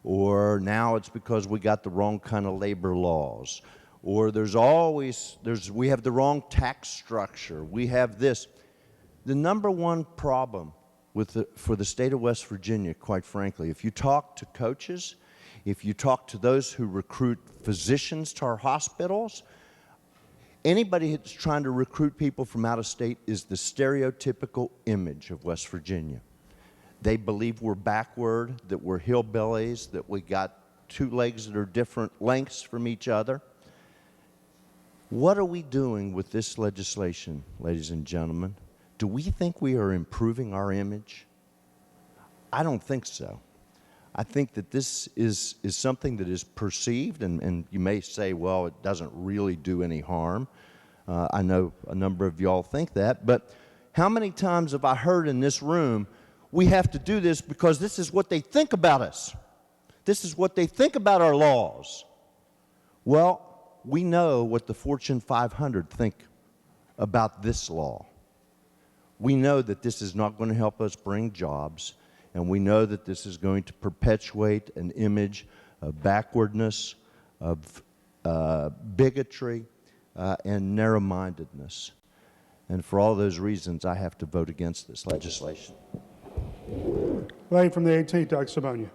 S20: or now it's because we got the wrong kind of labor laws, or we have the wrong tax structure, we have this. The number one problem for the state of West Virginia, quite frankly, if you talk to coaches, if you talk to those who recruit physicians to our hospitals, anybody that's trying to recruit people from out of state is the stereotypical image of West Virginia. They believe we're backward, that we're hillbillies, that we got two legs that are different lengths from each other. What are we doing with this legislation, ladies and gentlemen? Do we think we are improving our image? I don't think so. I think that this is something that is perceived, and you may say, well, it doesn't really do any harm. I know a number of y'all think that, but how many times have I heard in this room, we have to do this because this is what they think about us. This is what they think about our laws. Well, we know what the Fortune 500 think about this law. We know that this is not going to help us bring jobs, and we know that this is going to perpetuate an image of backwardness, of bigotry, and narrow-mindedness. And for all those reasons, I have to vote against this legislation.
S2: Lady from the 18th, Doug Simonia.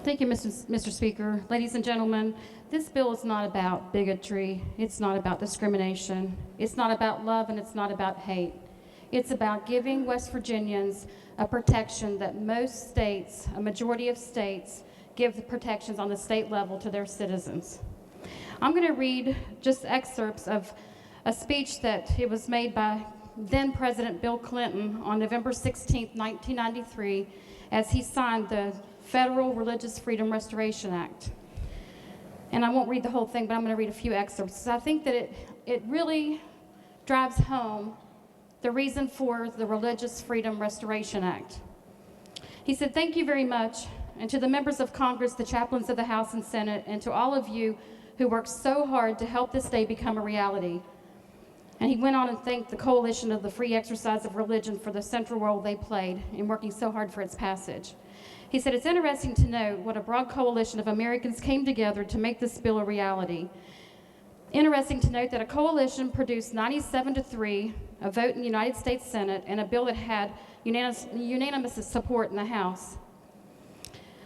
S12: Thank you, Mr. Speaker. Ladies and gentlemen, this bill is not about bigotry. It's not about discrimination. It's not about love, and it's not about hate. It's about giving West Virginians a protection that most states, a majority of states, give the protections on the state level to their citizens. I'm going to read just excerpts of a speech that it was made by then President Bill Clinton on November 16, 1993, as he signed the Federal Religious Freedom Restoration Act. And I won't read the whole thing, but I'm going to read a few excerpts. I think that it really drives home the reason for the Religious Freedom Restoration Act. He said, "Thank you very much, and to the members of Congress, the chaplains of the House and Senate, and to all of you who worked so hard to help this day become a reality." And he went on and thanked the Coalition of the Free Exercise of Religion for the central role they played in working so hard for its passage. He said, "It's interesting to note what a broad coalition of Americans came together to make this bill a reality. Interesting to note that a coalition produced 97-3, a vote in the United States Senate, and a bill that had unanimous support in the House.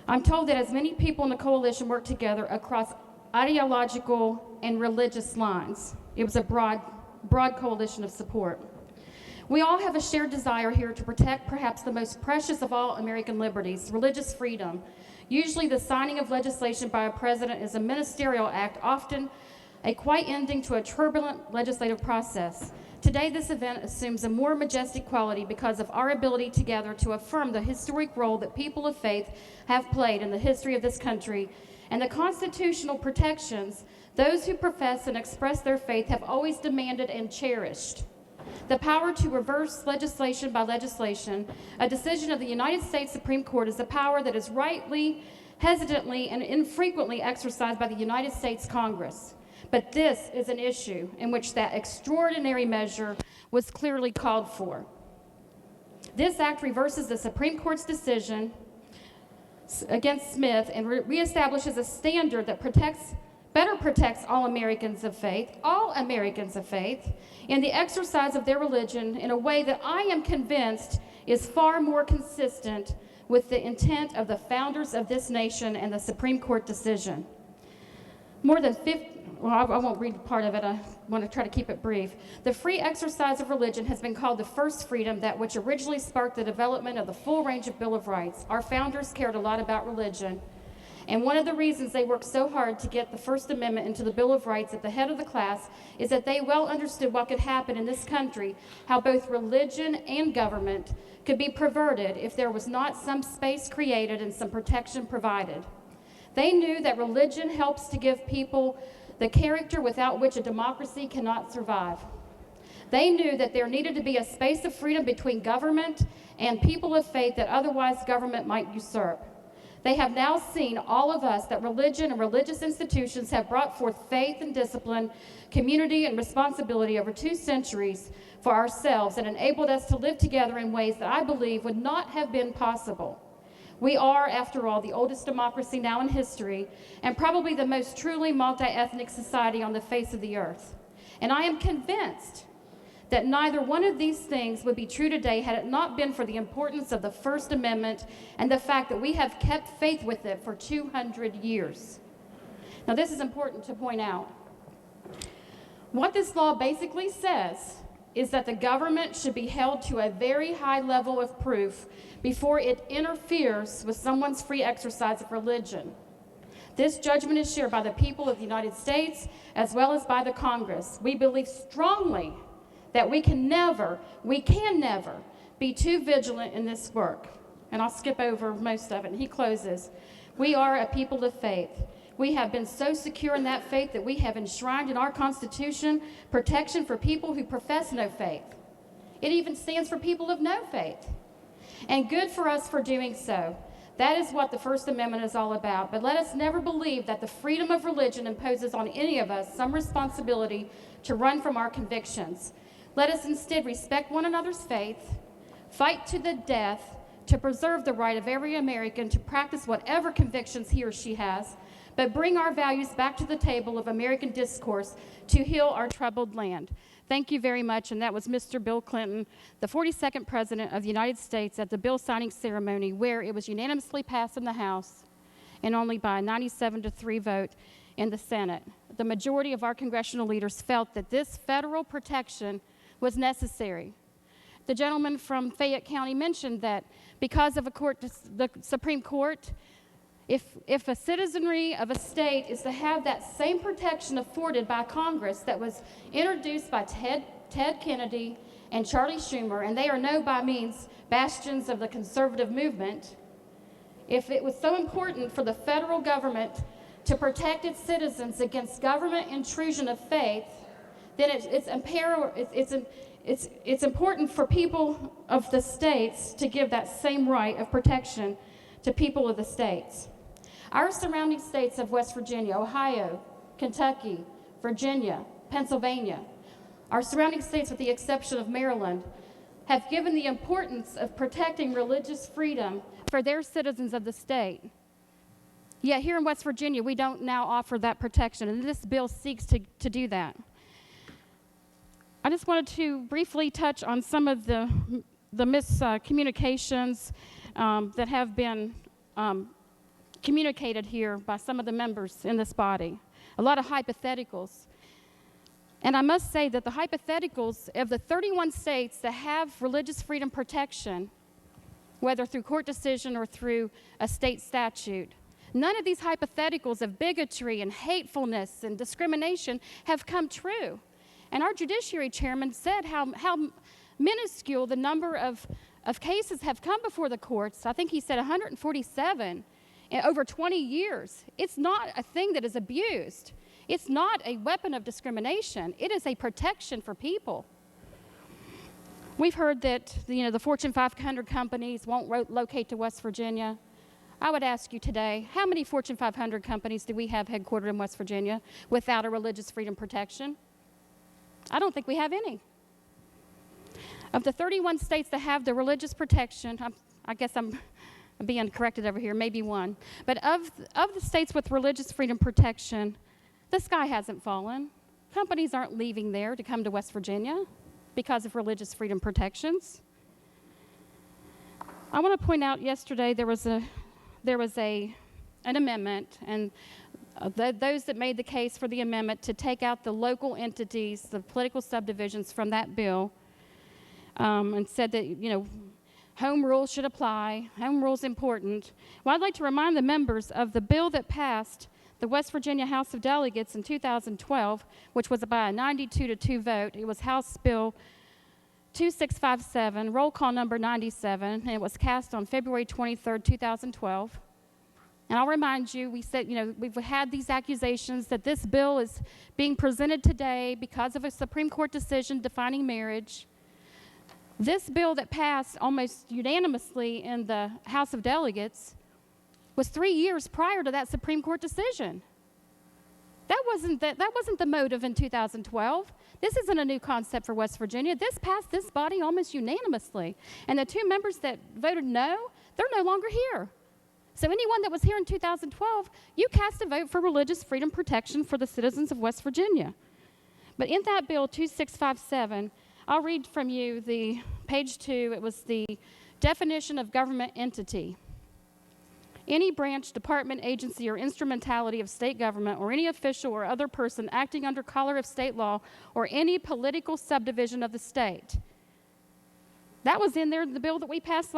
S12: I'm told that as many people in the coalition worked together across ideological and religious lines. It was a broad
S5: broad coalition of support. We all have a shared desire here to protect perhaps the most precious of all American liberties, religious freedom. Usually the signing of legislation by a president is a ministerial act, often a quiet ending to a turbulent legislative process. Today, this event assumes a more majestic quality because of our ability together to affirm the historic role that people of faith have played in the history of this country and the constitutional protections those who profess and express their faith have always demanded and cherished. The power to reverse legislation by legislation, a decision of the United States Supreme Court, is a power that is rightly, hesitantly, and infrequently exercised by the United States Congress. But this is an issue in which that extraordinary measure was clearly called for. This act reverses the Supreme Court's decision against Smith and reestablishes a standard that better protects all Americans of faith, in the exercise of their religion in a way that I am convinced is far more consistent with the intent of the founders of this nation and the Supreme Court decision. More than 50, well, I won't read part of it. I want to try to keep it brief. The free exercise of religion has been called the first freedom, that which originally sparked the development of the full range of Bill of Rights. Our founders cared a lot about religion. And one of the reasons they worked so hard to get the First Amendment into the Bill of Rights at the head of the class is that they well understood what could happen in this country, how both religion and government could be perverted if there was not some space created and some protection provided. They knew that religion helps to give people the character without which a democracy cannot survive. They knew that there needed to be a space of freedom between government and people of faith that otherwise government might usurp. They have now seen, all of us, that religion and religious institutions have brought forth faith and discipline, community and responsibility over 2 centuries for ourselves and enabled us to live together in ways that I believe would not have been possible. We are, after all, the oldest democracy now in history and probably the most truly multi-ethnic society on the face of the earth. And I am convinced that neither one of these things would be true today had it not been for the importance of the First Amendment and the fact that we have kept faith with it for 200 years. Now, this is important to point out. What this law basically says is that the government should be held to a very high level of proof before it interferes with someone's free exercise of religion. This judgment is shared by the people of the United States as well as by the Congress. We believe strongly that we can never be too vigilant in this work. And I'll skip over most of it. And he closes. We are a people of faith. We have been so secure in that faith that we have enshrined in our Constitution protection for people who profess no faith. It even stands for people of no faith. And good for us for doing so. That is what the First Amendment is all about. But let us never believe that the freedom of religion imposes on any of us some responsibility to run from our convictions. Let us instead respect one another's faith, fight to the death to preserve the right of every American to practice whatever convictions he or she has, but bring our values back to the table of American discourse to heal our troubled land. Thank you very much. And that was Mr. Bill Clinton, the 42nd President of the United States, at the bill signing ceremony, where it was unanimously passed in the House and only by a 97-3 vote in the Senate. The majority of our congressional leaders felt that this federal protection was necessary. The gentleman from Fayette County mentioned that because of the Supreme Court, if a citizenry of a state is to have that same protection afforded by Congress that was introduced by Ted Kennedy and Charlie Schumer, and they are no by means bastions of the conservative movement, if it was so important for the federal government to protect its citizens against government intrusion of faith, then it's important for people of the states to give that same right of protection to people of the states. Our surrounding states of West Virginia, Ohio, Kentucky, Virginia, Pennsylvania, our surrounding states with the exception of Maryland, have given the importance of protecting religious freedom for their citizens of the state. Yet here in West Virginia, we don't now offer that protection, and this bill seeks to do that. I just wanted to briefly touch on some of the miscommunications that have been communicated here by some of the members in this body. A lot of hypotheticals. And I must say that the hypotheticals of the 31 states that have religious freedom protection, whether through court decision or through a state statute, none of these hypotheticals of bigotry and hatefulness and discrimination have come true. And our judiciary chairman said how minuscule the number of cases have come before the courts. I think he said 147 in over 20 years. It's not a thing that is abused. It's not a weapon of discrimination. It is a protection for people. We've heard that the Fortune 500 companies won't locate to West Virginia. I would ask you today, how many Fortune 500 companies do we have headquartered in West Virginia without a religious freedom protection? I don't think we have any. Of the 31 states that have the religious protection, I guess I'm being corrected over here, maybe one. But of the states with religious freedom protection, the sky hasn't fallen. Companies aren't leaving there to come to West Virginia because of religious freedom protections. I want to point out yesterday there was an amendment, and those that made the case for the amendment to take out the local entities, the political subdivisions from that bill, and said that, home rule should apply, home rule's important. Well, I'd like to remind the members of the bill that passed the West Virginia House of Delegates in 2012, which was by a 92-2 vote. It was House Bill 2657, roll call number 97, and it was cast on February 23rd, 2012. And I'll remind you, we said, we've had these accusations that this bill is being presented today because of a Supreme Court decision defining marriage. This bill that passed almost unanimously in the House of Delegates was 3 years prior to that Supreme Court decision. That wasn't the motive in 2012. This isn't a new concept for West Virginia. This passed this body almost unanimously. And the 2 members that voted no, they're no longer here. So anyone that was here in 2012, you cast a vote for religious freedom protection for the citizens of West Virginia. But in that bill 2657, I'll read from you the page 2. It was the definition of government entity. Any branch, department, agency, or instrumentality of state government, or any official or other person acting under color of state law, or any political subdivision of the state. That was in there in the bill that we passed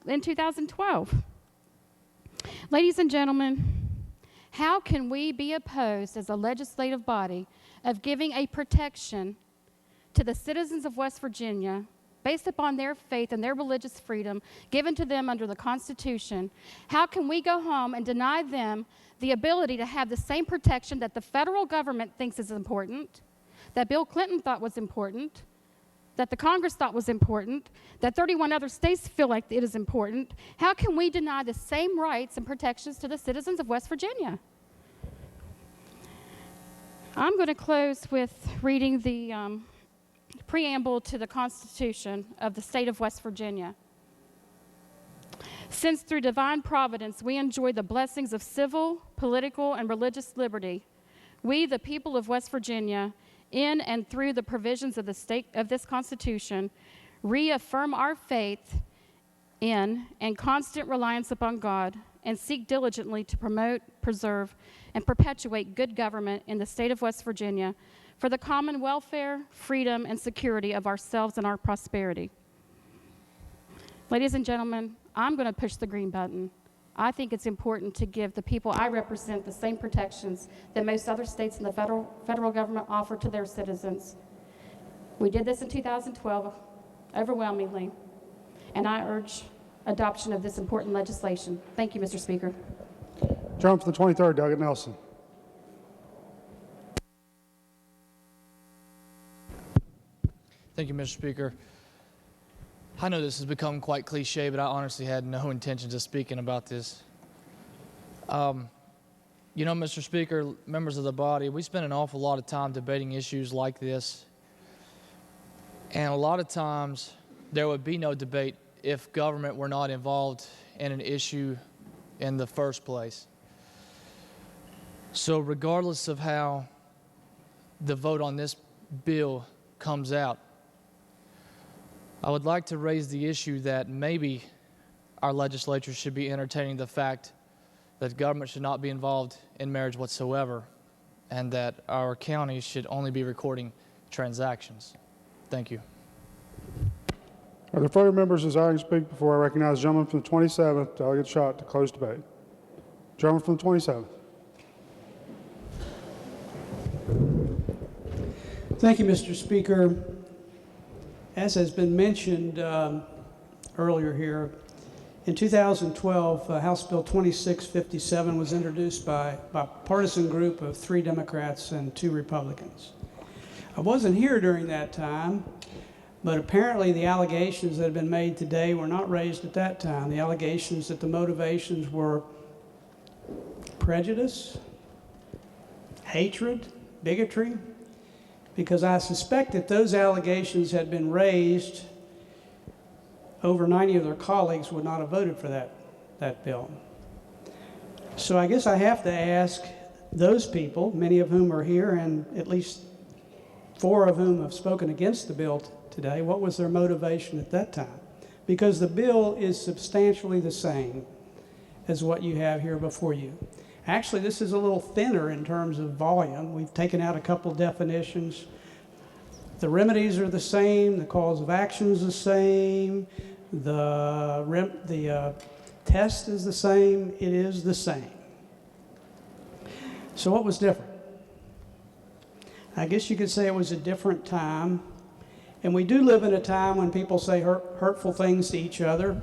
S5: in 2012. Ladies and gentlemen, how can we be opposed as a legislative body of giving a protection to the citizens of West Virginia based upon their faith and their religious freedom given to them under the Constitution? How can we go home and deny them the ability to have the same protection that the federal government thinks is important, that Bill Clinton thought was important, that the Congress thought was important, that 31 other states feel like it is important? How can we deny the same rights and protections to the citizens of West Virginia? I'm going to close with reading the preamble to the Constitution of the state of West Virginia. Since through divine providence we enjoy the blessings of civil, political, and religious liberty, we, the people of West Virginia, in and through the provisions of this Constitution, reaffirm our faith in and constant reliance upon God, and seek diligently to promote, preserve, and perpetuate good government in the state of West Virginia for the common welfare, freedom, and security of ourselves and our prosperity. Ladies and gentlemen, I'm going to push the green button. I think it's important to give the people I represent the same protections that most other states in the federal government offer to their citizens. We did this in 2012 overwhelmingly, and I urge adoption of this important legislation. Thank you, Mr. Speaker.
S2: Jump to the 23rd, Doug Nelson.
S7: Thank you, Mr. Speaker. I know this has become quite cliche, but I honestly had no intentions of speaking about this. Mr. Speaker, members of the body, we spend an awful lot of time debating issues like this. And a lot of times, there would be no debate if government were not involved in an issue in the first place. So regardless of how the vote on this bill comes out, I would like to raise the issue that maybe our legislature should be entertaining the fact that government should not be involved in marriage whatsoever, and that our counties should only be recording transactions. Thank you.
S2: Are there further members desiring to speak before I recognize the gentleman from the 27th, Delegate Schott, to close debate? Gentleman from the 27th.
S28: Thank you, Mr. Speaker. As has been mentioned earlier here, in 2012, House Bill 2657 was introduced by a bipartisan group of 3 Democrats and 2 Republicans. I wasn't here during that time, but apparently the allegations that have been made today were not raised at that time. The allegations that the motivations were prejudice, hatred, bigotry, because I suspect if those allegations had been raised, over 90 of their colleagues would not have voted for that bill. So I guess I have to ask those people, many of whom are here, and at least 4 of whom have spoken against the bill today, what was their motivation at that time? Because the bill is substantially the same as what you have here before you. Actually, this is a little thinner in terms of volume. We've taken out a couple definitions. The remedies are the same, the cause of action is the same, the test is the same, it is the same. So what was different? I guess you could say it was a different time. And we do live in a time when people say hurtful things to each other.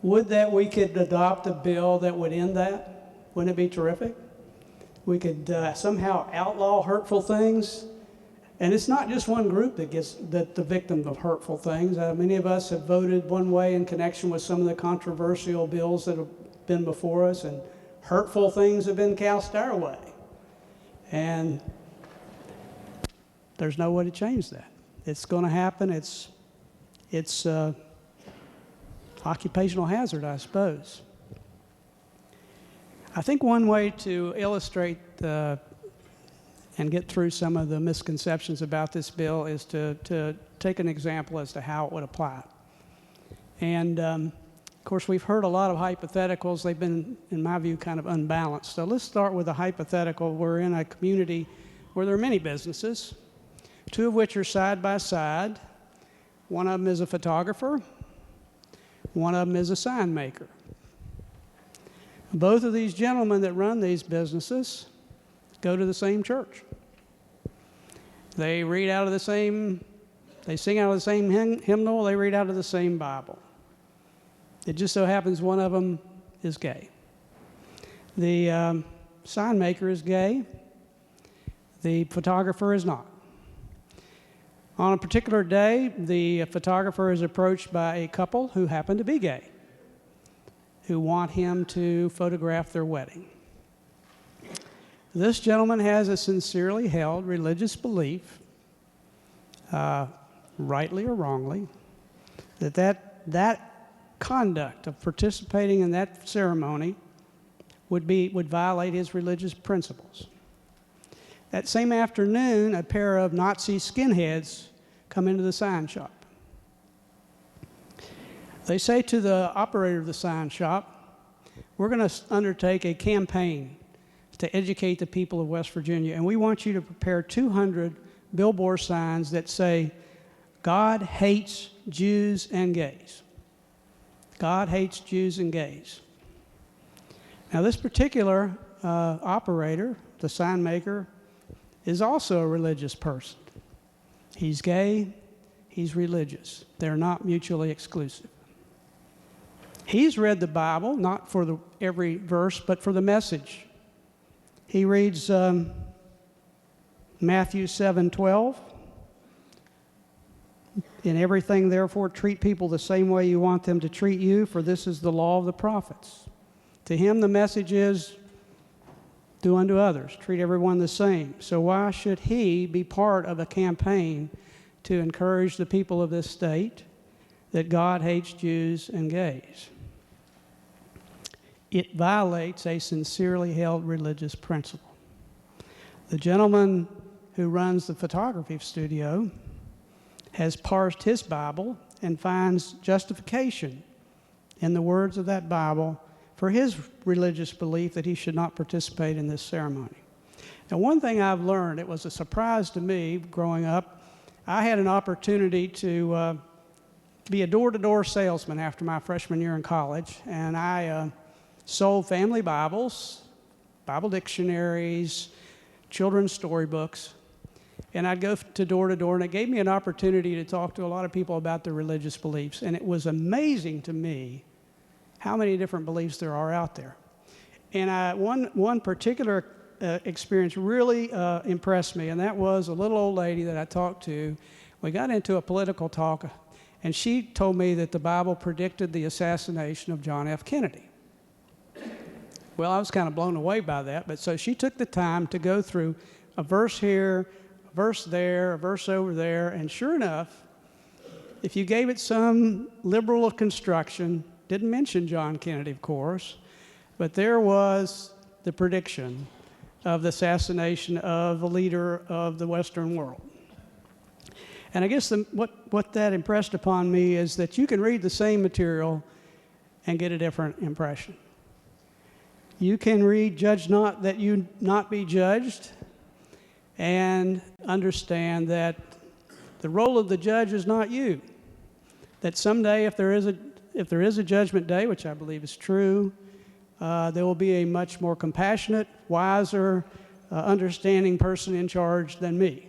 S28: Would that we could adopt a bill that would end that? Wouldn't it be terrific? We could somehow outlaw hurtful things. And it's not just one group that the victim of hurtful things. Many of us have voted one way in connection with some of the controversial bills that have been before us, and hurtful things have been cast our way. And there's no way to change that. It's going to happen. It's occupational hazard, I suppose. I think one way to illustrate and get through some of the misconceptions about this bill is to take an example as to how it would apply. And of course, we've heard a lot of hypotheticals. They've been, in my view, kind of unbalanced. So let's start with a hypothetical. We're in a community where there are many businesses, 2 of which are side by side. One of them is a photographer. One of them is a sign maker. Both of these gentlemen that run these businesses go to the same church. They read out of the same, they sing out of the same hymnal, they read out of the same Bible. It just so happens one of them is gay. The sign maker is gay. The photographer is not. On a particular day, the photographer is approached by a couple who happen to be gay, who want him to photograph their wedding. This gentleman has a sincerely held religious belief, rightly or wrongly, that conduct of participating in that ceremony would violate his religious principles. That same afternoon, a pair of Nazi skinheads come into the sign shop. They say to the operator of the sign shop, "We're going to undertake a campaign to educate the people of West Virginia, and we want you to prepare 200 billboard signs that say, 'God hates Jews and gays.' God hates Jews and gays." Now, this particular operator, the sign maker, is also a religious person. He's gay, he's religious. They're not mutually exclusive. He's read the Bible, not for every verse, but for the message. He reads Matthew 7:12. "In everything, therefore, treat people the same way you want them to treat you, for this is the law of the prophets." To him, the message is, do unto others, treat everyone the same. So why should he be part of a campaign to encourage the people of this state that God hates Jews and gays? It violates a sincerely held religious principle. The gentleman who runs the photography studio has parsed his Bible and finds justification in the words of that Bible for his religious belief that he should not participate in this ceremony. Now, one thing I've learned, it was a surprise to me growing up, I had an opportunity to be a door-to-door salesman after my freshman year in college, and I sold family Bibles, Bible dictionaries, children's storybooks, and I'd go to door, and it gave me an opportunity to talk to a lot of people about their religious beliefs, and it was amazing to me how many different beliefs there are out there. And one particular experience really impressed me, and that was a little old lady that I talked to. We got into a political talk, and she told me that the Bible predicted the assassination of John F. Kennedy. Well, I was kind of blown away by that, but so she took the time to go through a verse here, a verse there, a verse over there, and sure enough, if you gave it some liberal construction, didn't mention John Kennedy, of course, but there was the prediction of the assassination of the leader of the Western world. And I guess what that impressed upon me is that you can read the same material and get a different impression. You can read "Judge not that you not be judged" and understand that the role of the judge is not you. That someday, if there is a judgment day, which I believe is true, there will be a much more compassionate, wiser, understanding person in charge than me.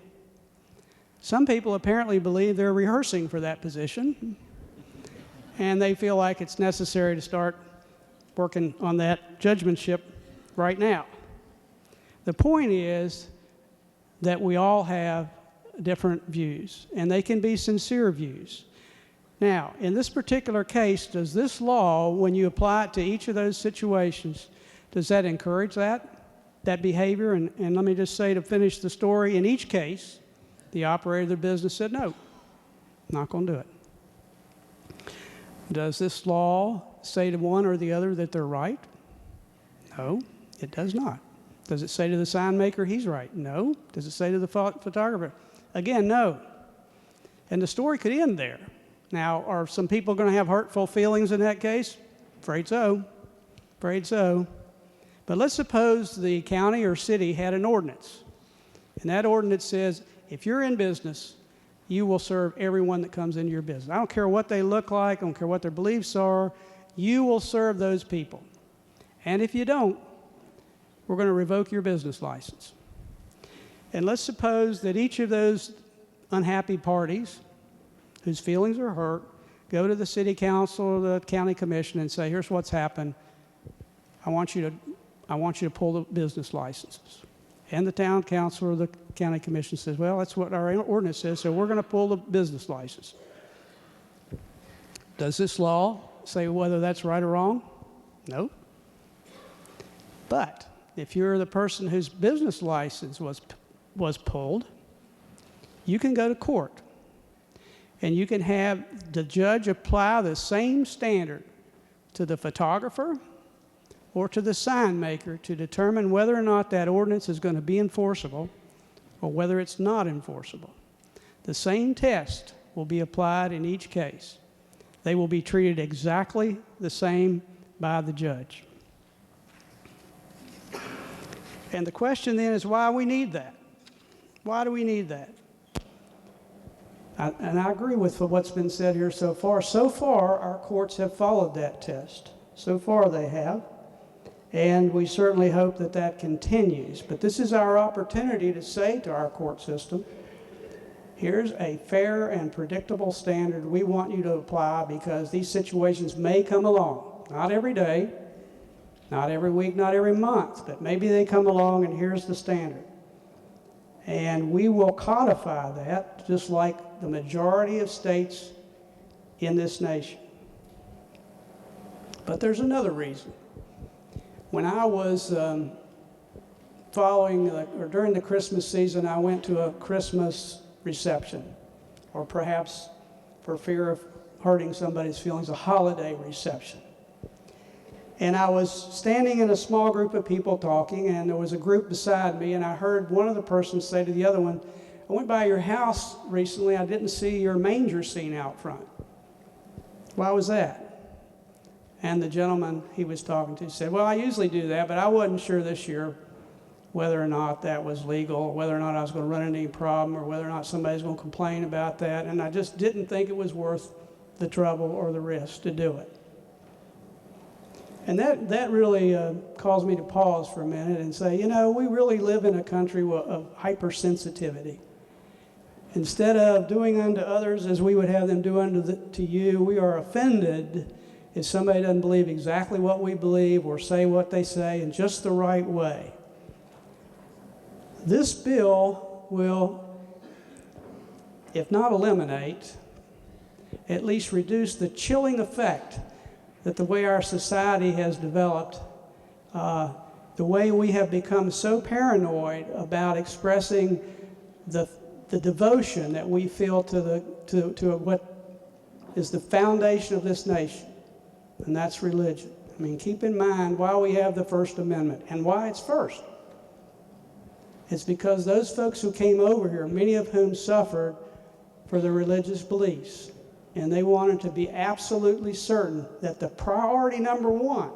S28: Some people apparently believe they're rehearsing for that position, and they feel like it's necessary to start working on that judgmentship right now. The point is that we all have different views, and they can be sincere views. Now, in this particular case, does this law, when you apply it to each of those situations, does that encourage that behavior? And let me just say, to finish the story, in each case, the operator of the business said, no, not going to do it. Does this law say to one or the other that they're right? No, it does not. Does it say to the sign maker he's right? No. Does it say to the photographer? Again, no. And the story could end there. Now, are some people going to have hurtful feelings in that case? Afraid so. Afraid so. But let's suppose the county or city had an ordinance. And that ordinance says, if you're in business, you will serve everyone that comes into your business. I don't care what they look like. I don't care what their beliefs are. You will serve those people. And if you don't, we're going to revoke your business license. And let's suppose that each of those unhappy parties whose feelings are hurt go to the city council or the county commission and say, here's what's happened. I want you to pull the business licenses. And the town council or the county commission says, well, that's what our ordinance says, so we're going to pull the business license. Does this law say whether that's right or wrong? No. But if you're the person whose business license was pulled, you can go to court. And you can have the judge apply the same standard to the photographer or to the sign maker to determine whether or not that ordinance is going to be enforceable or whether it's not enforceable. The same test will be applied in each case. They will be treated exactly the same by the judge. And the question then is why we need that. Why do we need that? And I agree with what's been said here so far. So far, our courts have followed that test. So far, they have. And we certainly hope that that continues. But this is our opportunity to say to our court system, here's a fair and predictable standard we want you to apply because these situations may come along. Not every day, not every week, not every month, but maybe they come along and here's the standard. And we will codify that just like the majority of states in this nation. But there's another reason. When I was during the Christmas season, I went to a Christmas reception, or perhaps for fear of hurting somebody's feelings, a holiday reception. And I was standing in a small group of people talking, and there was a group beside me, and I heard one of the persons say to the other one, I went by your house recently, I didn't see your manger scene out front. Why was that? And the gentleman he was talking to said, well, I usually do that, but I wasn't sure this year whether or not that was legal, or whether or not I was going to run into any problem, or whether or not somebody's going to complain about that. And I just didn't think it was worth the trouble or the risk to do it. And that really caused me to pause for a minute and say, you know, we really live in a country of hypersensitivity. Instead of doing unto others as we would have them do to you, we are offended if somebody doesn't believe exactly what we believe or say what they say in just the right way. This bill will, if not eliminate, at least reduce the chilling effect that the way our society has developed, the way we have become so paranoid about expressing the devotion that we feel to what is the foundation of this nation, and that's religion. I mean, keep in mind why we have the First Amendment and why it's first. It's because those folks who came over here, many of whom suffered for their religious beliefs, and they wanted to be absolutely certain that the priority number one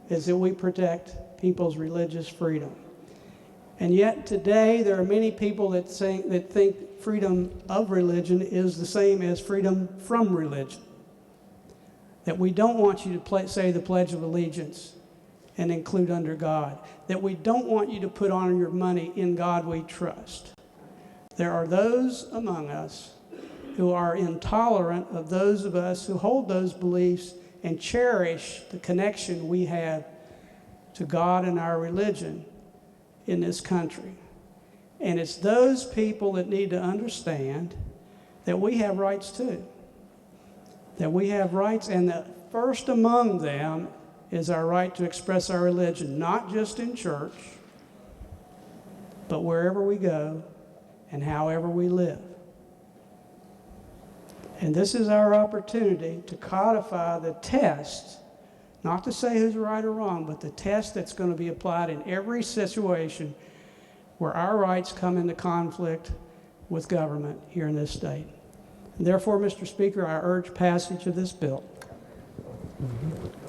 S28: is that we protect people's religious freedom. And yet today there are many people that think freedom of religion is the same as freedom from religion. That we don't want you to say the Pledge of Allegiance and include under God. That we don't want you to put on your money in God we trust. There are those among us who are intolerant of those of us who hold those beliefs and cherish the connection we have to God and our religion in this country. And it's those people that need to understand that we have rights too. That we have rights, and the first among them is our right to express our religion, not just in church, but wherever we go and however we live. And this is our opportunity to codify the test, not to say who's right or wrong, but the test that's going to be applied in every situation where our rights come into conflict with government here in this state. And therefore, Mr. Speaker, I urge passage of this bill.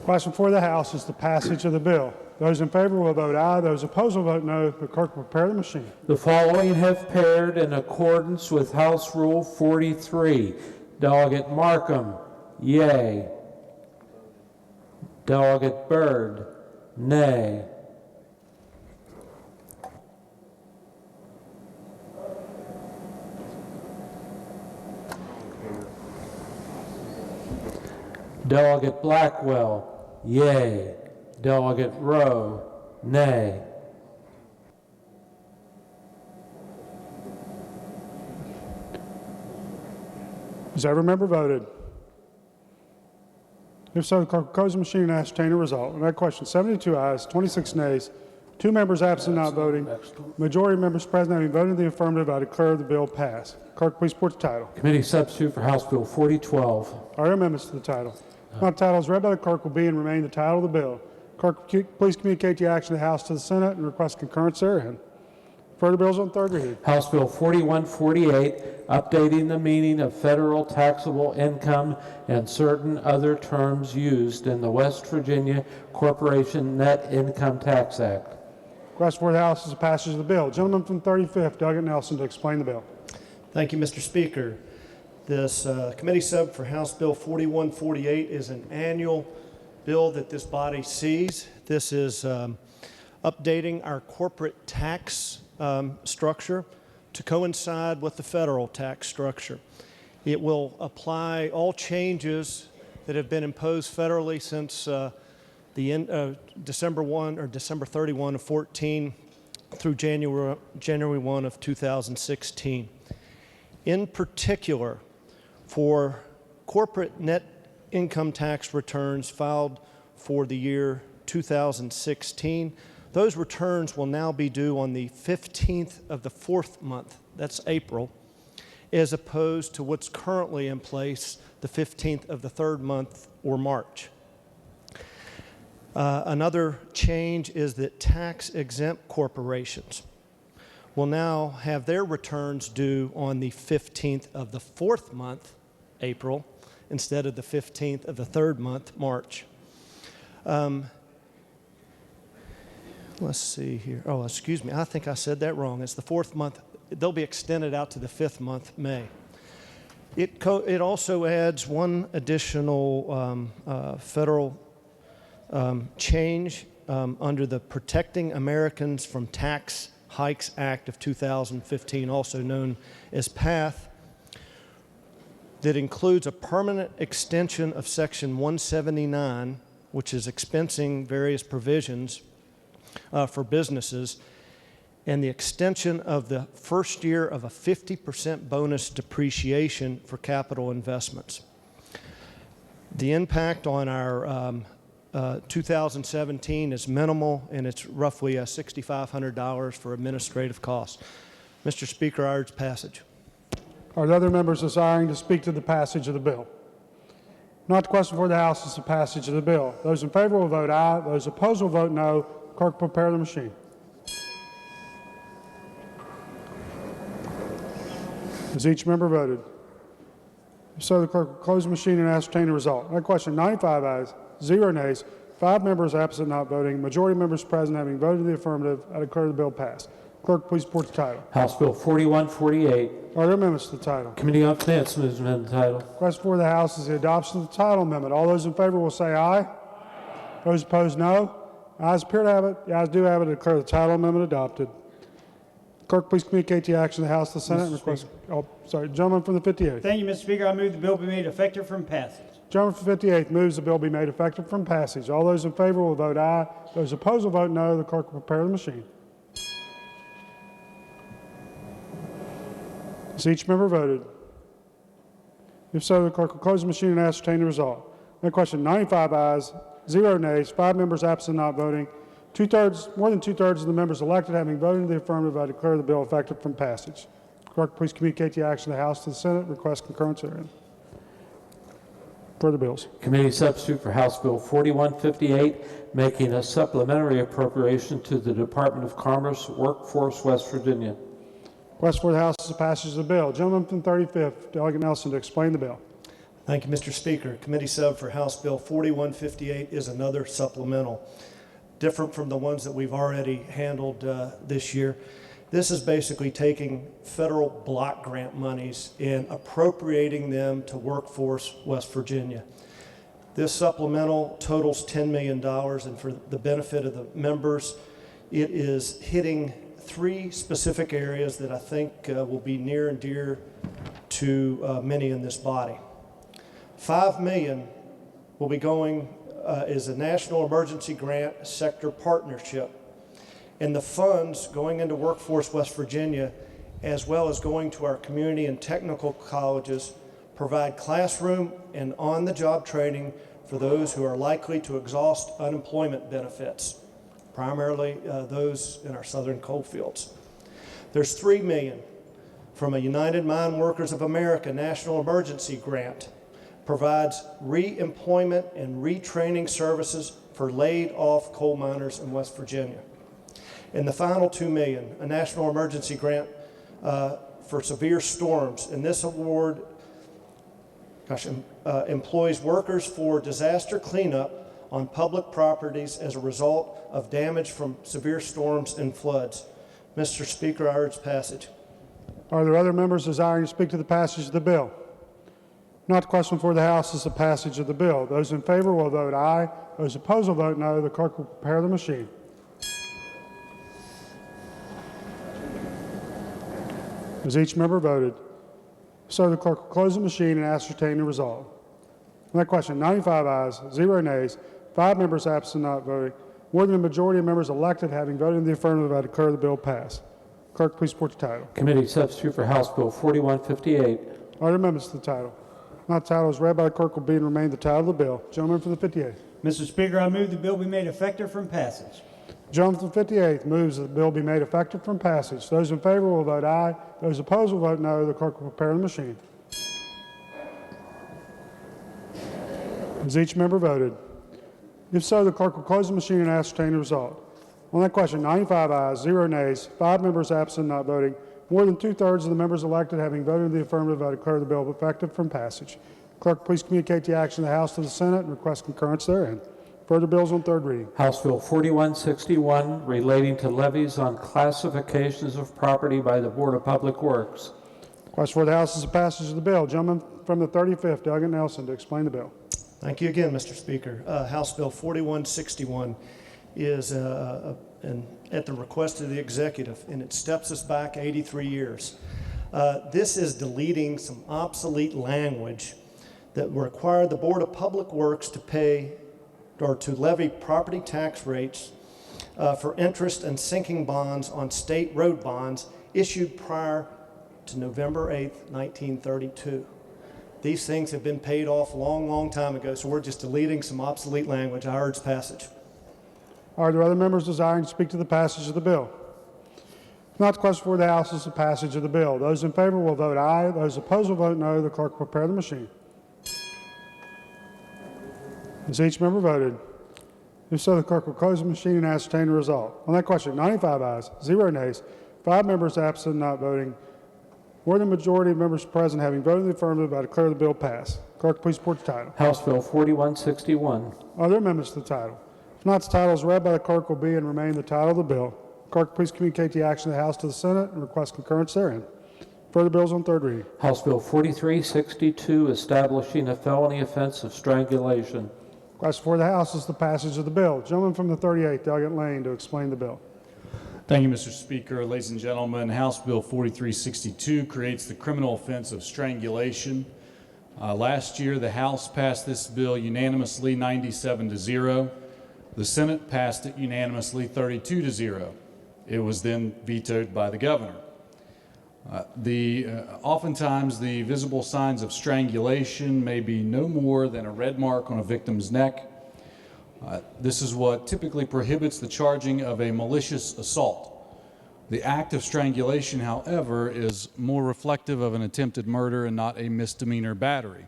S2: Question for the House is the passage of the bill. Those in favor will vote aye. Those opposed will vote no. The clerk will prepare the machine.
S8: The following have paired in accordance with House Rule 43. Delegate Markham, yea. Delegate Byrd, nay. Delegate Blackwell, yea. Delegate Rowe, nay.
S2: Has every member voted? If so, the clerk will close the machine and ascertain the result. On that question, 72 ayes, 26 nays, 2 members absent not voting. Majority of members present having voted in the affirmative, I declare the bill passed. Clerk, please report the title.
S8: Committee substitute for House Bill 4012.
S2: Are there amendments to the title? The title is read by the clerk will be and remain the title of the bill. Clerk, please communicate the action of the House to the Senate and request concurrence therein. Further bills on third reading.
S8: House Bill 4148, updating the meaning of federal taxable income and certain other terms used in the West Virginia Corporation Net Income Tax Act.
S2: Request for the House is the passage of the bill. Gentleman from 35th, Delegate Nelson, to explain the bill.
S21: Thank you, Mr. Speaker. This committee sub for House Bill 4148 is an annual bill that this body sees. This is updating our corporate tax structure to coincide with the federal tax structure. It will apply all changes that have been imposed federally since the end of December 1 or December 31 of 14 through January 1 of 2016. In particular, for corporate net income tax returns filed for the year 2016, those returns will now be due on the 15th of the 4th month, that's April, as opposed to what's currently in place, the 15th of the 3rd month or March. Another change is that tax-exempt corporations will now have their returns due on the 15th of the 4th month, April, instead of the 15th of the 3rd month, March. let's see here. Oh, excuse me. I think I said that wrong. It's the 4th month. They'll be extended out to the 5th month, May. It also adds one additional federal change under the Protecting Americans from Tax Hikes Act of 2015, also known as PATH, that includes a permanent extension of Section 179, which is expensing various provisions for businesses, and the extension of the first year of a 50% bonus depreciation for capital investments. The impact on our 2017 is minimal, and it's roughly $6,500 for administrative costs. Mr. Speaker, I urge passage.
S2: Are there other members desiring to speak to the passage of the bill? Not the question for the House is the passage of the bill. Those in favor will vote aye. Those opposed will vote no. Clerk, prepare the machine. Has each member voted? If so, the clerk will close the machine and ascertain the result. On that question, 95 ayes, 0 nays, 5 members absent not voting, majority members present having voted in the affirmative. I declare the bill passed. Clerk, please report the title.
S8: House Bill 4148.
S2: Are there amendments to the title?
S8: Committee on Finance moves to amend the title.
S2: Question for the House is the adoption of the title amendment. All those in favor will say aye. Those opposed, no. Ayes appear to have it. The ayes do have it. I declare the title amendment adopted. Clerk, please communicate the action of the House to the Senate and request. Oh, sorry, gentleman from the 58th.
S4: Thank you, Mr. Speaker. I move the bill be made effective from passage.
S2: Gentleman from the 58th moves the bill be made effective from passage. All those in favor will vote aye. Those opposed will vote no. The clerk will prepare the machine. Has each member voted? If so, the clerk will close the machine and ascertain the result. On that question, 95 ayes, 0 nays, 5 members absent not voting. More than two-thirds of the members elected having voted in the affirmative, I declare the bill effective from passage. Clerk, please communicate the action of the House to the Senate. Request concurrence therein. Further bills.
S8: Committee substitute for House Bill 4158, making a supplementary appropriation to the Department of Commerce, Workforce, West Virginia.
S2: Request for the House is the passage of the bill. Gentleman from the 35th, Delegate Nelson, to explain the bill.
S21: Thank you, Mr. Speaker. Committee sub for House Bill 4158 is another supplemental, different from the ones that we've already handled this year. This is basically taking federal block grant monies and appropriating them to Workforce West Virginia. This supplemental totals $10 million, and for the benefit of the members, it is hitting 3 specific areas that I think will be near and dear to many in this body. $5 million will be going is a National Emergency Grant Sector Partnership. And the funds going into Workforce West Virginia, as well as going to our community and technical colleges, provide classroom and on-the-job training for those who are likely to exhaust unemployment benefits, primarily those in our southern coal fields. There's $3 million from a United Mine Workers of America National Emergency Grant, provides re-employment and retraining services for laid-off coal miners in West Virginia. And the final $2 million, a national emergency grant for severe storms. And this award employs workers for disaster cleanup on public properties as a result of damage from severe storms and floods. Mr. Speaker, I urge passage.
S2: Are there other members desiring to speak to the passage of the bill? Not the question for the House is the passage of the bill. Those in favor will vote aye. Those opposed will vote no. The clerk will prepare the machine. Has each member voted? So the clerk will close the machine and ascertain the result. On that question, 95 ayes, 0 nays, 5 members absent not voting. More than a majority of members elected having voted in the affirmative, I declare the bill passed. Clerk, please report the title.
S8: Committee substitute for House Bill 4158.
S2: Are there amendments to the title? Not the title is read by the clerk will be and remain the title of the bill. Gentleman from the 58th.
S4: Mr. Speaker, I move the bill be made effective from passage.
S2: Gentleman from the 58th moves that the bill be made effective from passage. Those in favor will vote aye. Those opposed will vote no. The clerk will prepare the machine. Has each member voted? If so, the clerk will close the machine and ascertain the result. On that question, 95 ayes, 0 nays, 5 members absent not voting. More than two-thirds of the members elected having voted in the affirmative, I declare the bill effective from passage. Clerk, please communicate the action of the House to the Senate and request concurrence therein. Further bills on third reading.
S8: House Bill 4161 relating to levies on classifications of property by the Board of Public Works.
S2: Question for the House is the passage of the bill. Gentleman from the 35th, Doug Nelson, to explain the bill.
S21: Thank you again, Mr. Speaker. House Bill 4161 is at the request of the executive, and it steps us back 83 years. This is deleting some obsolete language that required the Board of Public Works to pay or to levy property tax rates for interest and sinking bonds on state road bonds issued prior to November 8th, 1932. These things have been paid off a long, long time ago, so we're just deleting some obsolete language. I urge passage.
S2: Are there other members desiring to speak to the passage of the bill? If not, the question for the House is the passage of the bill. Those in favor will vote aye. Those opposed will vote no. The clerk will prepare the machine. Has each member voted? If so, the clerk will close the machine and ascertain the result. On that question, 95 ayes, 0 nays, 5 members absent, not voting. More than the majority of members present having voted in the affirmative, I declare the bill passed. Clerk, please report the title.
S8: House Bill 4161.
S2: Are there amendments to the title? If not, the title is read by the clerk will be and remain the title of the bill. Clerk, please communicate the action of the House to the Senate and request concurrence therein. Further bills on third reading.
S8: House Bill 4362 establishing a felony offense of strangulation.
S2: Question for the House is the passage of the bill. Gentleman from the 38th, Delegate Lane, to explain the bill.
S3: Thank you, Mr. Speaker. Ladies and gentlemen, House Bill 4362 creates the criminal offense of strangulation. Last year, the House passed this bill unanimously, 97-0. The Senate passed it unanimously, 32-0. It was then vetoed by the governor. Oftentimes, the visible signs of strangulation may be no more than a red mark on a victim's neck. This is what typically prohibits the charging of a malicious assault. The act of strangulation, however, is more reflective of an attempted murder and not a misdemeanor battery.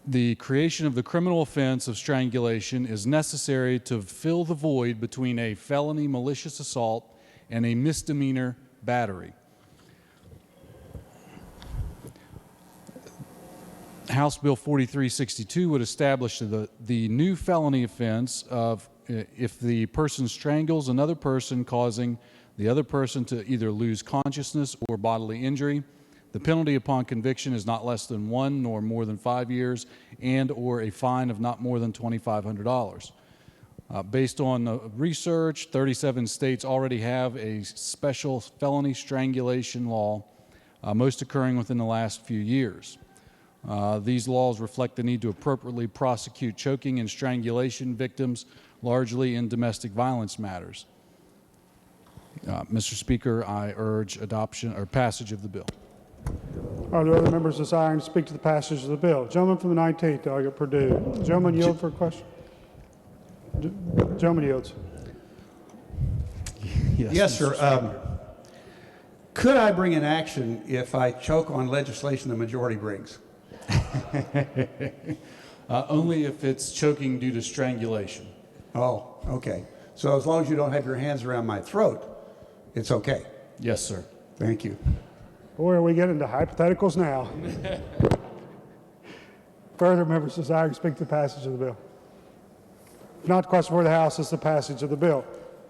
S3: The creation of the criminal offense of strangulation is necessary to fill the void between a felony malicious assault and a misdemeanor battery. House Bill 4362 would establish the new felony offense of if the person strangles another person, causing the other person to either lose consciousness or bodily injury. The penalty upon conviction is not less than 1 nor more than 5 years, and or a fine of not more than $2,500. Based on research, 37 states already have a special felony strangulation law, most occurring within the last few years. These laws reflect the need to appropriately prosecute choking and strangulation victims, largely in domestic violence matters. Mr. Speaker, I urge adoption or passage of the bill.
S2: Are there other members desiring to speak to the passage of the bill? Gentleman from the 19th, Delegate Perdue. Gentleman yield for a question. Gentleman yields.
S13: Yes, sir. Could I bring an action if I choke on legislation the majority brings?
S3: Only if it's choking due to strangulation.
S13: Oh, okay. So as long as you don't have your hands around my throat, it's okay.
S3: Yes, sir.
S13: Thank you.
S2: Boy, are we getting into hypotheticals now. Further members desiring to speak to the passage of the bill? If not, the question for the House is the passage of the bill.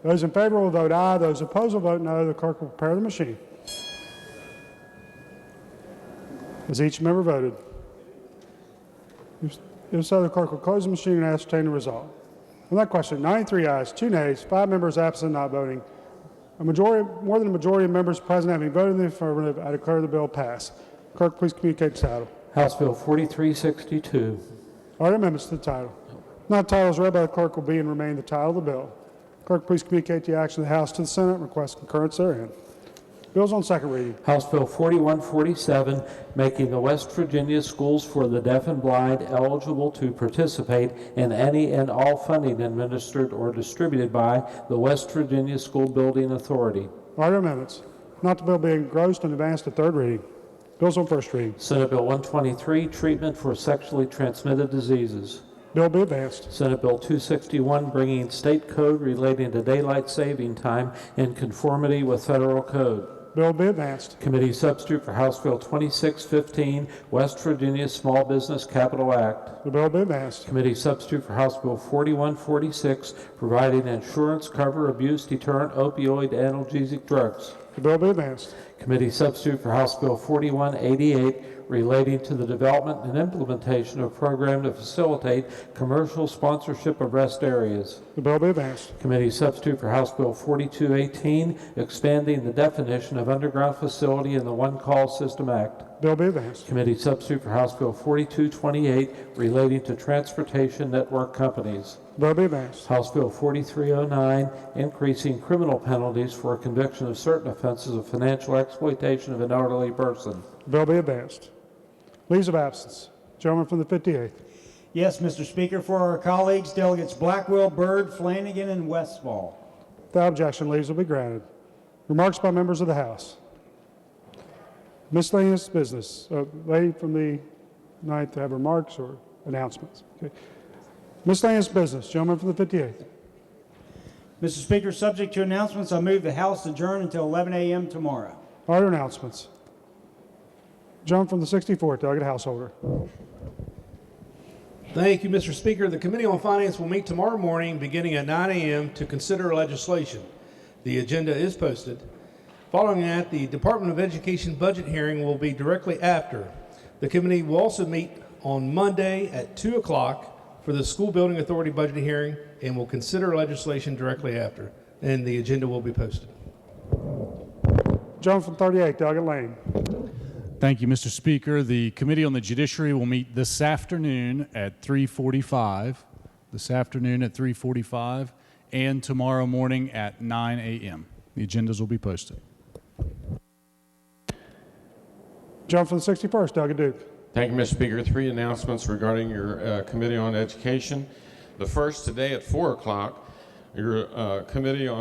S2: Those in favor will vote aye. Those opposed will vote no. The clerk will prepare the machine. Has each member voted? If so, the clerk will close the machine and ascertain the result. On that question, 93 ayes, 2 nays, 5 members absent, not voting. More than a majority of members present having voted in the affirmative, I declare the bill passed. Clerk, please communicate the title.
S8: House Bill 4362.
S2: Are there amendments to the title? Not the title is read by the clerk will be and remain the title of the bill. Clerk, please communicate the action of the House to the Senate and request concurrence therein. Bills on second reading.
S8: House Bill 4147, making the West Virginia Schools for the Deaf and Blind eligible to participate in any and all funding administered or distributed by the West Virginia School Building Authority.
S2: Are there amendments? Not the bill being engrossed and advanced to third reading. Bills on first reading.
S8: Senate Bill 123, treatment for sexually transmitted diseases.
S2: Bill be advanced.
S8: Senate Bill 261, bringing state code relating to daylight saving time in conformity with federal code.
S2: Bill be advanced.
S8: Committee substitute for House Bill 2615, West Virginia Small Business Capital Act.
S2: The bill be advanced.
S8: Committee substitute for House Bill 4146, providing insurance cover abuse deterrent opioid analgesic drugs.
S2: The bill be advanced.
S8: Committee substitute for House Bill 4188, relating to the development and implementation of a program to facilitate commercial sponsorship of rest areas.
S2: The bill be advanced.
S8: Committee substitute for House Bill 4218, expanding the definition of underground facility in the One Call System Act.
S2: Bill be advanced.
S8: Committee substitute for House Bill 4228, relating to transportation network companies.
S2: Bill be advanced.
S8: House Bill 4309, increasing criminal penalties for a conviction of certain offenses of financial exploitation of an elderly person.
S2: Bill be advanced. Leaves of absence. Gentleman from the 58th.
S4: Yes, Mr. Speaker, for our colleagues, delegates Blackwell, Byrd, Flanagan, and Westfall.
S2: Without objection, leaves will be granted. Remarks by members of the House. Miscellaneous business. Lady from the 9th to have remarks or announcements. Okay. Miscellaneous business. Gentleman from the 58th.
S4: Mr. Speaker, subject to announcements, I move the House adjourn until 11 a.m. tomorrow.
S2: Are there announcements? Gentleman from the 64th, delegate householder.
S10: Thank you, Mr. Speaker. The Committee on Finance will meet tomorrow morning beginning at 9 a.m. to consider legislation. The agenda is posted. Following that, the Department of Education budget hearing will be directly after. The committee will also meet on Monday at 2 o'clock for the School Building Authority budget hearing and will consider legislation directly after. And the agenda will be posted.
S2: Gentleman from 38, delegate Lane.
S3: Thank you, Mr. Speaker. The Committee on the Judiciary will meet this afternoon at 3:45. This afternoon at 3:45 and tomorrow morning at 9 a.m. The agendas will be posted.
S2: Gentleman from the 61st, delegate Duke.
S11: Thank you, Mr. Speaker. 3 announcements regarding your Committee on Education. The first today at 4 o'clock, your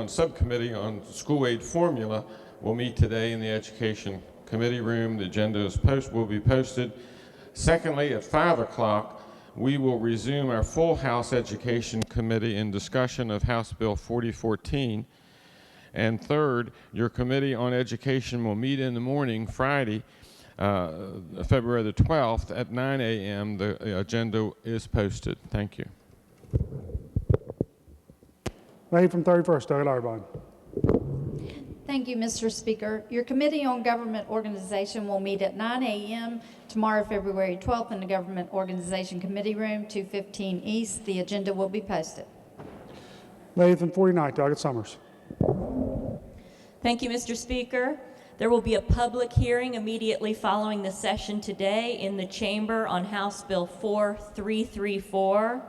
S11: subcommittee on school aid formula will meet today in the Education Committee room. The agenda will be posted. Secondly, at 5 o'clock, we will resume our full House Education Committee in discussion of House Bill 4014. And third, your Committee on Education will meet in the morning, Friday, February the 12th at 9 a.m. The agenda is posted. Thank you.
S2: Lady from 31st, delegate Arbon.
S12: Thank you, Mr. Speaker. Your Committee on Government Organization will meet at 9 a.m. tomorrow, February 12th, in the Government Organization Committee Room, 215 East. The agenda will be posted.
S2: Lady from 49th, delegate Summers.
S22: Thank you, Mr. Speaker. There will be a public hearing immediately following the session today in the chamber on House Bill 4334.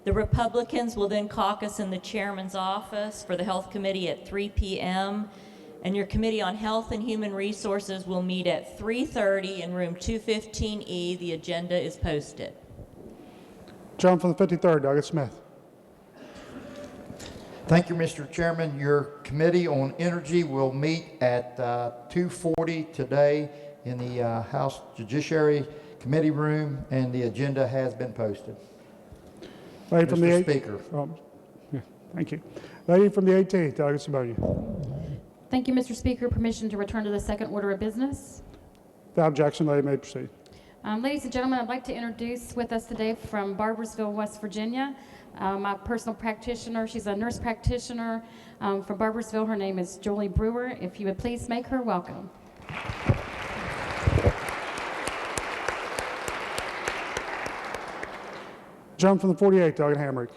S22: The Republicans will then caucus in the chairman's office for the Health Committee at 3 p.m. And your Committee on Health and Human Resources will meet at 3:30 in room 215E. The agenda is posted.
S2: Gentleman from the 53rd, delegate Smith.
S23: Thank you, Mr. Chairman. Your Committee on Energy will meet at 2:40 today in the House Judiciary Committee room, and the agenda has been posted.
S2: Lady from the
S23: Mr. Speaker.
S2: Thank you. Lady from the 18th, delegate Sabonia.
S5: Thank you, Mr. Speaker. Permission to return to the second order of business.
S2: Without objection, lady may proceed.
S5: Ladies and gentlemen, I'd like to introduce with us today from Barboursville, West Virginia, my personal practitioner. She's a nurse practitioner from Barboursville. Her name is Julie Brewer. If you would please make her welcome.
S2: Gentleman from the 48th, delegate Hamrick.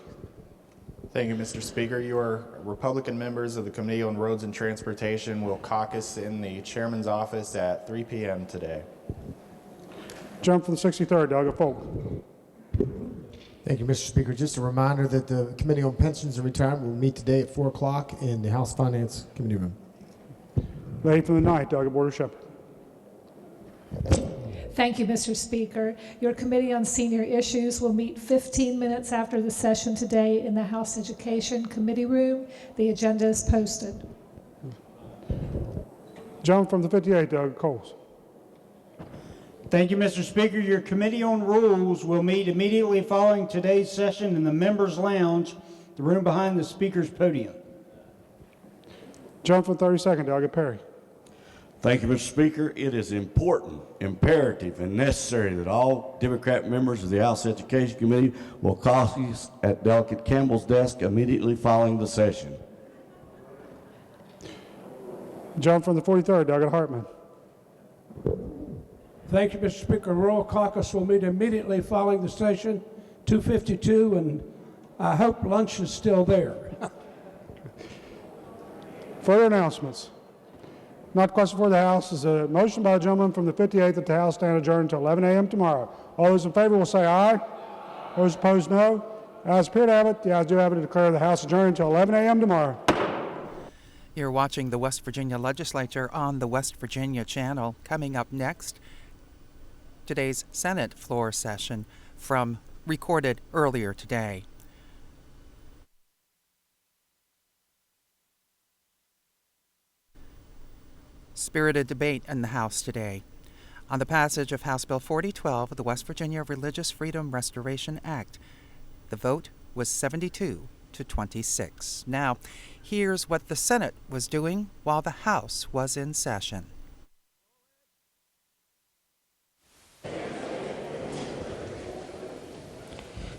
S24: Thank you, Mr. Speaker. Your Republican members of the Committee on Roads and Transportation will caucus in the chairman's office at 3 p.m. today.
S2: Gentleman from the 63rd, delegate Folk.
S25: Thank you, Mr. Speaker. Just a reminder that the Committee on Pensions and Retirement will meet today at 4 o'clock in the House Finance Committee room.
S2: Lady from the 9th, delegate Border Shepherd.
S26: Thank you, Mr. Speaker. Your Committee on Senior Issues will meet 15 minutes after the session today in the House Education Committee room. The agenda is posted.
S2: Gentleman from the 58th, delegate Coles.
S4: Thank you, Mr. Speaker. Your Committee on Rules will meet immediately following today's session in the Members' Lounge, the room behind the Speaker's podium.
S2: Gentleman from the 32nd, delegate Perry.
S1: Thank you, Mr. Speaker. It is important, imperative, and necessary that all Democrat members of the House Education Committee will caucus at Delegate Campbell's desk immediately following the session.
S2: Gentleman from the 43rd, Delegate Hartman.
S28: Thank you, Mr. Speaker. Rural Caucus will meet immediately following the session, 2:52, and I hope lunch is still there.
S2: Further announcements. Not question for the House is a motion by a gentleman from the 58th that the House stand adjourned until 11 a.m. tomorrow. All those in favor will say aye. Those opposed, no. Ayes appear to have it. The ayes do have it to declare the House adjourned until 11 a.m. tomorrow.
S6: You're watching the West Virginia Legislature on the West Virginia channel. Coming up next, today's Senate floor session recorded earlier today. Spirited debate in the House today on the passage of House Bill 4012 of the West Virginia Religious Freedom Restoration Act. The vote was 72 to 26. Now, here's what the Senate was doing while the House was in session.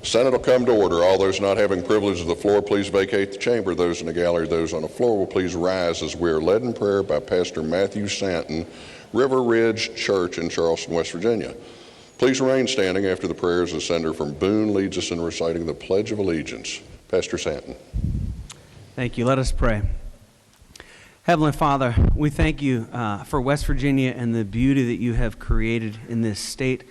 S9: Senate will come to order. All those not having privilege of the floor, please vacate the chamber. Those in the gallery, those on the floor will please rise as we are led in prayer by Pastor Matthew Santon, River Ridge Church in Charleston, West Virginia. Please remain standing after the prayers as Senator from Boone leads us in reciting the Pledge of Allegiance. Pastor Santon.
S14: Thank you. Let us pray. Heavenly Father, we thank you for West Virginia and the beauty that you have created in this state.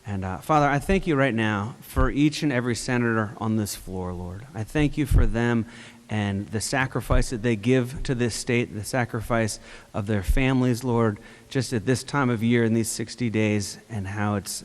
S14: And Father, I thank you right now for each and every senator on this floor, Lord. I thank you for them and the sacrifice that they give to this state, the sacrifice of their families, Lord, just at this time of year in these 60 days and how it's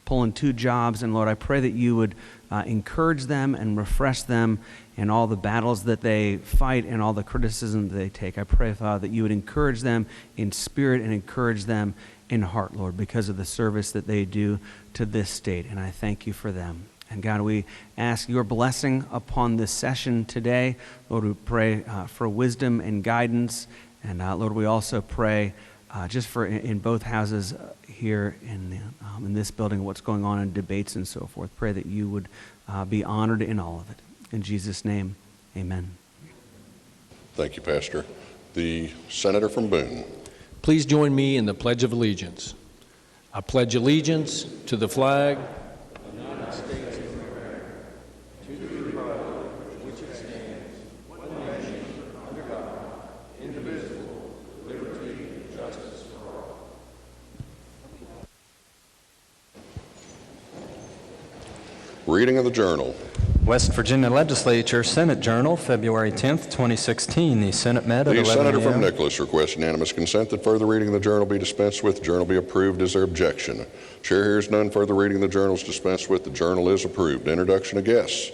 S14: pulling 2 jobs. And Lord, I pray that you would encourage them and refresh them in all the battles that they fight and all the criticism that they take. I pray, Father, that you would encourage them in spirit and encourage them in heart, Lord, because of the service that they do to this state. And I thank you for them. And God, we ask your blessing upon this session today. Lord, we pray for wisdom and guidance. And Lord, we also pray just for in both houses here in this building, what's going on in debates and so forth. Pray that you would be honored in all of it. In Jesus' name, amen.
S9: Thank you, Pastor. The Senator from Boone.
S15: Please join me in the Pledge of Allegiance. I pledge allegiance to the flag of the United States of America, to the republic for which it stands, one nation, under God, indivisible, with liberty and justice for all.
S9: Reading of the Journal.
S16: West Virginia Legislature, Senate Journal, February 10th, 2016. The Senate met at 11
S9: The Senator
S16: a.m.
S9: from Nicholas requests unanimous consent that further reading of the Journal be dispensed with. The Journal be approved. Is there objection? Chair hears none. Further reading of the Journal is dispensed with. The Journal is approved. Introduction of guests.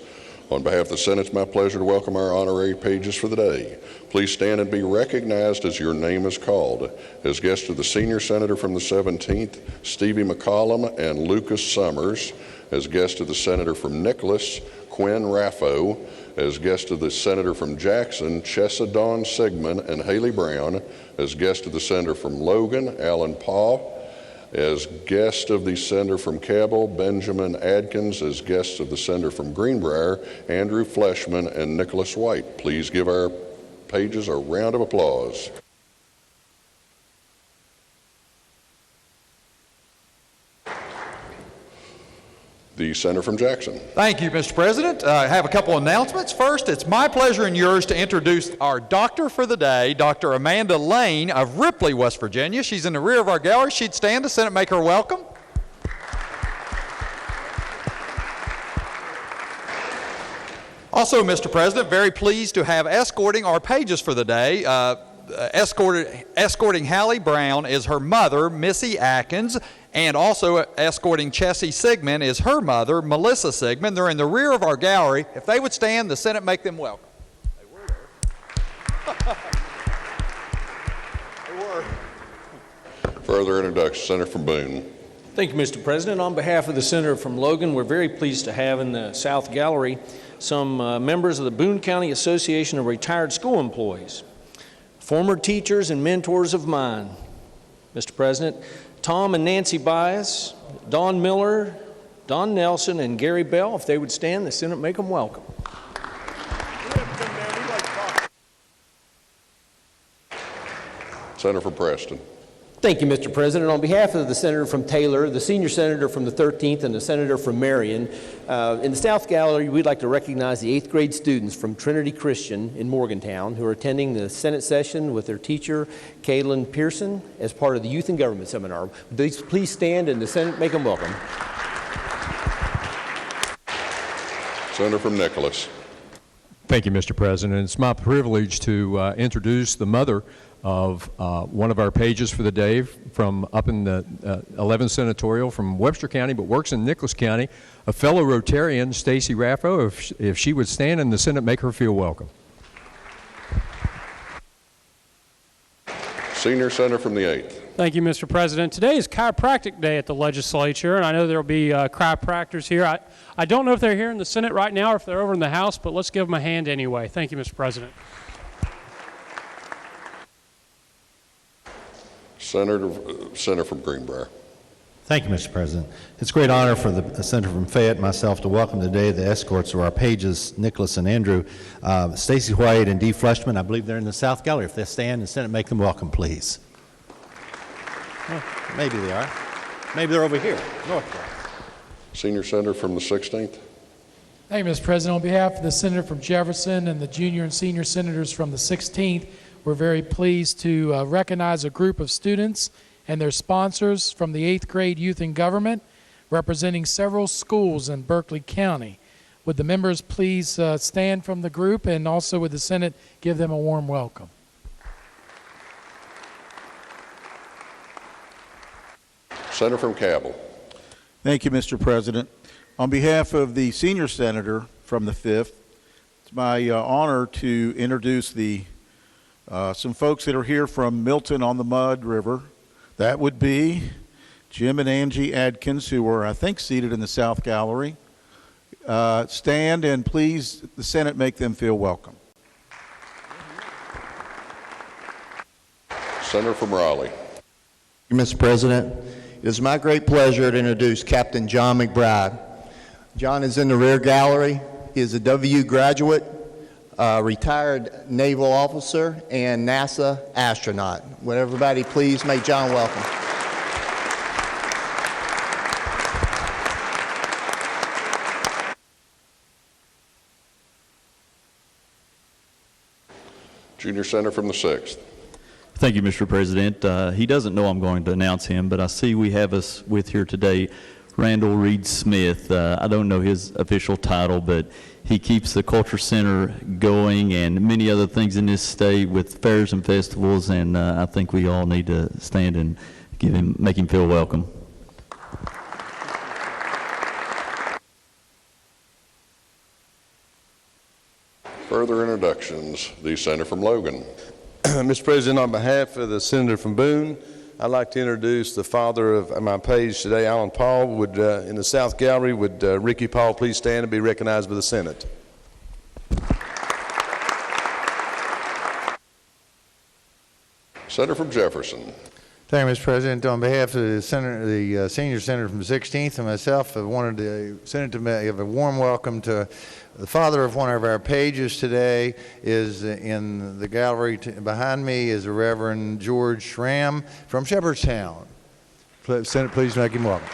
S9: On behalf of the Senate, it's my pleasure to welcome our honorary pages for the day. Please stand and be recognized as your name is called. As guests of the Senior Senator from the 17th, Stevie McCollum and Lucas Summers. As guest of the Senator from Nicholas, Quinn Raffo. As guest of the Senator from Jackson, Chessa Dawn Sigmund and Haley Brown. As guest of the Senator from Logan, Alan Paugh. As guest of the Senator from Cabell, Benjamin Adkins. As guests of the Senator from Greenbrier, Andrew Fleshman and Nicholas White. Please give our pages a round of applause. The Senator from Jackson.
S17: Thank you, Mr. President. I have a couple of announcements. First, it's my pleasure and yours to introduce our doctor for the day, Dr. Amanda Lane of Ripley, West Virginia. She's in the rear of our gallery. She'd stand. The Senate make her welcome. Also, Mr. President, very pleased to have escorting our pages for the day. Escorting Hallie Brown is her mother, Missy Atkins, and also escorting Chessie Sigmund is her mother, Melissa Sigmund. They're in the rear of our gallery. If they would stand, the Senate make them welcome. They were there. They were.
S9: Further introduction, Senator from Boone.
S27: Thank you, Mr. President. On behalf of the Senator from Logan, we're very pleased to have in the South Gallery some members of the Boone County Association of Retired School Employees, former teachers and mentors of mine. Mr. President, Tom and Nancy Bias, Don Miller, Don Nelson, and Gary Bell, if they would stand, the Senate make them welcome.
S9: Senator from Preston.
S15: Thank you, Mr. President. On behalf of the Senator from Taylor, the Senior Senator from the 13th, and the Senator from Marion, in the South Gallery, we'd like to recognize the 8th grade students from Trinity Christian in Morgantown who are attending the Senate session with their teacher, Kaylin Pearson, as part of the Youth and Government Seminar. Please stand and the Senate make them welcome.
S9: Senator from Nicholas.
S7: Thank you, Mr. President. It's my privilege to introduce the mother of one of our pages for the day from up in the 11th Senatorial from Webster County, but works in Nicholas County, a fellow Rotarian, Stacy Raffo. If she would stand in the Senate, make her feel welcome.
S9: Senior Senator from the 8th.
S28: Thank you, Mr. President. Today is Chiropractic Day at the Legislature, and I know there will be chiropractors here. I don't know if they're here in the Senate right now or if they're over in the House, but let's give them a hand anyway. Thank you, Mr. President.
S9: Senator from Greenbrier.
S8: Thank you, Mr. President. It's a great honor for the Senator from Fayette and myself to welcome today the escorts of our pages, Nicholas and Andrew, Stacy White and Dee Fleshman. I believe they're in the South Gallery. If they stand in the Senate, make them welcome, please. Well, maybe they are. Maybe they're over here. North.
S9: Senior Senator from the 16th.
S10: Thank you, Mr. President. On behalf of the Senator from Jefferson and the junior and senior senators from the 16th, we're very pleased to recognize a group of students and their sponsors from the 8th grade Youth in Government, representing several schools in Berkeley County. Would the members please stand from the group, and also would the Senate give them a warm welcome?
S9: Senator from Cabell.
S13: Thank you, Mr. President. On behalf of the senior senator from the 5th, it's my honor to introduce some folks that are here from Milton on the Mud River. That would be Jim and Angie Adkins, who are, I think, seated in the South Gallery. Stand and please, the Senate, make them feel welcome.
S9: Senator from Raleigh.
S18: Mr. President, it is my great pleasure to introduce Captain John McBride. John is in the rear gallery. He is a WU graduate, retired naval officer, and NASA astronaut. Would everybody please make John welcome?
S9: Junior Senator from the 6th.
S19: Thank you, Mr. President. He doesn't know I'm going to announce him, but I see we have us with here today Randall Reed Smith. I don't know his official title, but he keeps the Culture Center going and many other things in this state with fairs and festivals, and I think we all need to stand and make him feel welcome.
S9: Further introductions. The Senator from Logan.
S20: Mr. President, on behalf of the Senator from Boone, I'd like to introduce the father of my page today, Alan Paul. Would in the South Gallery, would Ricky Paul please stand and be recognized by the Senate?
S9: Senator from Jefferson.
S21: Thank you, Mr. President. On behalf of the senior senator from the 16th and myself, I wanted the Senate to give a warm welcome to the father of one of our pages today. Is in the gallery behind me is the Reverend George Schramm from Shepherdstown. Senate, please make him welcome.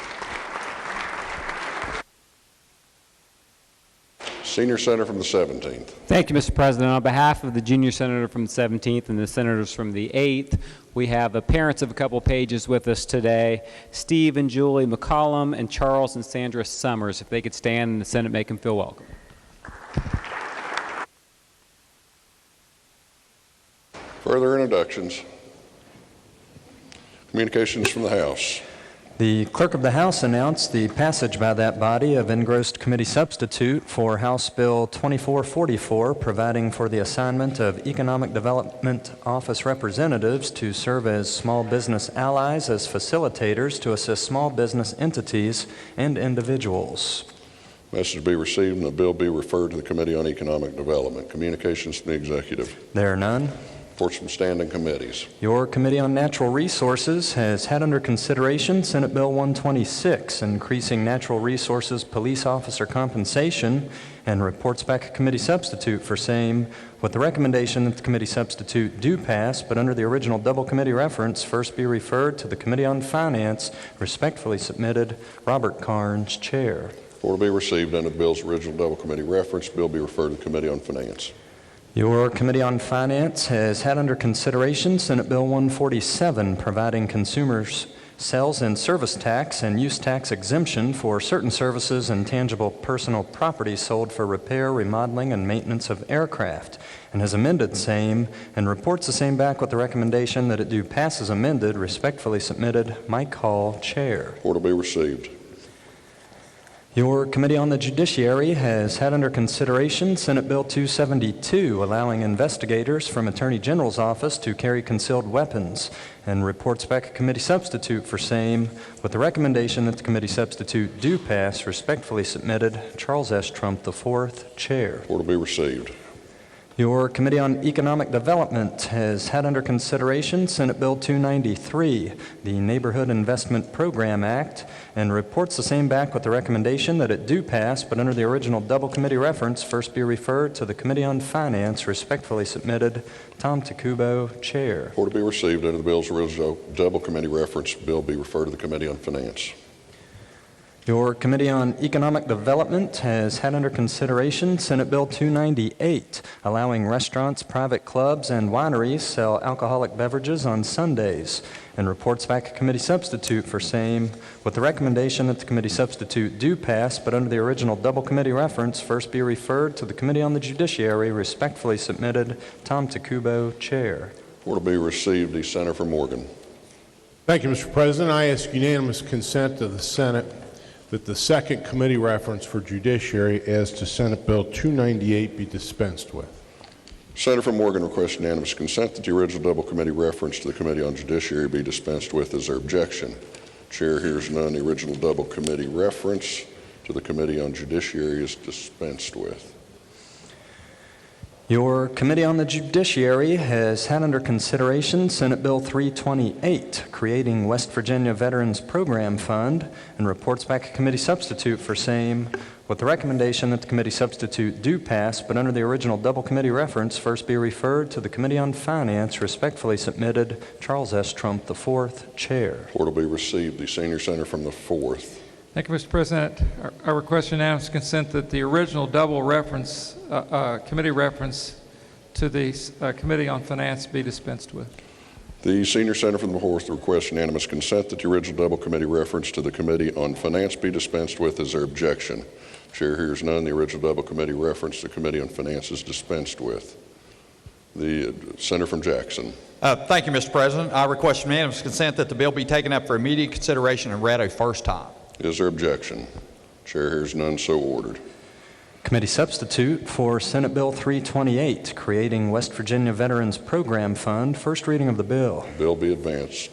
S9: Senior Senator from the 17th.
S29: Thank you, Mr. President. On behalf of the junior senator from the 17th and the senators from the 8th, we have the parents of a couple pages with us today, Steve and Julie McCollum and Charles and Sandra Summers. If they could stand and the Senate make them feel welcome.
S9: Further introductions. Communications from the House.
S16: The Clerk of the House announced the passage by that body of engrossed committee substitute for House Bill 2444, providing for the assignment of Economic Development Office representatives to serve as small business allies as facilitators to assist small business entities and individuals.
S9: Message be received and the bill be referred to the Committee on Economic Development. Communications from the Executive.
S16: There are none.
S9: For some standing committees.
S16: Your Committee on Natural Resources has had under consideration Senate Bill 126, increasing natural resources police officer compensation, and reports back a committee substitute for same, with the recommendation that the committee substitute do pass, but under the original double committee reference, first be referred to the Committee on Finance. Respectfully submitted, Robert Carnes, Chair.
S9: Order to be received under the bill's original double committee reference. Bill be referred to the Committee on Finance.
S16: Your Committee on Finance has had under consideration Senate Bill 147, providing consumers sales and service tax and use tax exemption for certain services and tangible personal property sold for repair, remodeling, and maintenance of aircraft, and has amended same and reports the same back with the recommendation that it do pass as amended. Respectfully submitted, Mike Hall, Chair.
S9: Order be received.
S16: Your Committee on the Judiciary has had under consideration Senate Bill 272, allowing investigators from Attorney General's office to carry concealed weapons, and reports back a committee substitute for same, with the recommendation that the committee substitute do pass. Respectfully submitted, Charles S. Trump IV, Chair.
S9: Order be received.
S16: Your Committee on Economic Development has had under consideration Senate Bill 293, the Neighborhood Investment Program Act, and reports the same back with the recommendation that it do pass, but under the original double committee reference, first be referred to the Committee on Finance. Respectfully submitted, Tom Takubo, Chair.
S9: Order be received under the bill's original double committee reference. Bill be referred to the Committee on Finance.
S16: Your Committee on Economic Development has had under consideration Senate Bill 298, allowing restaurants, private clubs, and wineries sell alcoholic beverages on Sundays, and reports back a committee substitute for same, with the recommendation that the committee substitute do pass, but under the original double committee reference, first be referred to the Committee on the Judiciary. Respectfully submitted, Tom Takubo, Chair.
S9: Order be received. The Senator from Morgan.
S3: Thank you, Mr. President. I ask unanimous consent of the Senate that the second committee reference for judiciary as to Senate Bill 298 be dispensed with.
S9: Senator from Morgan requests unanimous consent that the original double committee reference to the Committee on Judiciary be dispensed with. Is there objection? Chair hears none. The original double committee reference to the Committee on Judiciary is dispensed with.
S16: Your Committee on the Judiciary has had under consideration Senate Bill 328, creating West Virginia Veterans Program Fund, and reports back a committee substitute for same, with the recommendation that the committee substitute do pass, but under the original double committee reference, first be referred to the Committee on Finance. Respectfully submitted, Charles S. Trump IV, Chair.
S9: Order be received. The senior senator from the 4th.
S5: Thank you, Mr. President. I request unanimous consent that the original double reference, committee reference to the Committee on Finance be dispensed with.
S9: The senior senator from the 4th requests unanimous consent that the original double committee reference to the Committee on Finance be dispensed with. Is there objection? Chair hears none. The original double committee reference to the Committee on Finance is dispensed with. The senator from Jackson.
S17: Thank you, Mr. President. I request unanimous consent that the bill be taken up for immediate consideration and read a first time.
S9: Is there objection? Chair hears none, so ordered.
S16: Committee substitute for Senate Bill 328, creating West Virginia Veterans Program Fund. First reading of the bill.
S9: Bill be advanced.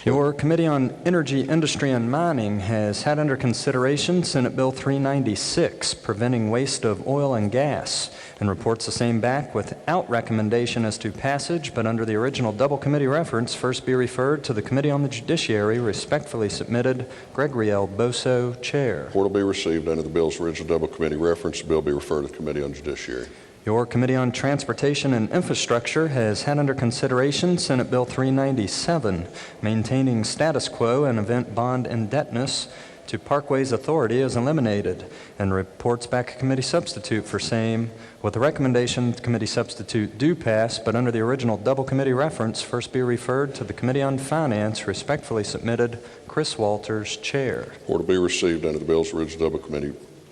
S16: Your Committee on Energy, Industry, and Mining has had under consideration Senate Bill 396, preventing waste of oil and gas, and reports the same back without recommendation as to passage, but under the original double committee reference, first be referred to the Committee on the Judiciary. Respectfully submitted, Gregory L. Boso, Chair.
S9: Order be received under the bill's original double committee reference. The bill be referred to the Committee on Judiciary.
S16: Your Committee on Transportation and Infrastructure has had under consideration Senate Bill 397, maintaining status quo and event bond indebtedness to Parkways Authority is eliminated, and reports back a committee substitute for same, with the recommendation that the committee substitute do pass, but under the original double committee reference, first be referred to the Committee on Finance. Respectfully submitted, Chris Walters, Chair.
S9: Order be received under the bill's original double committee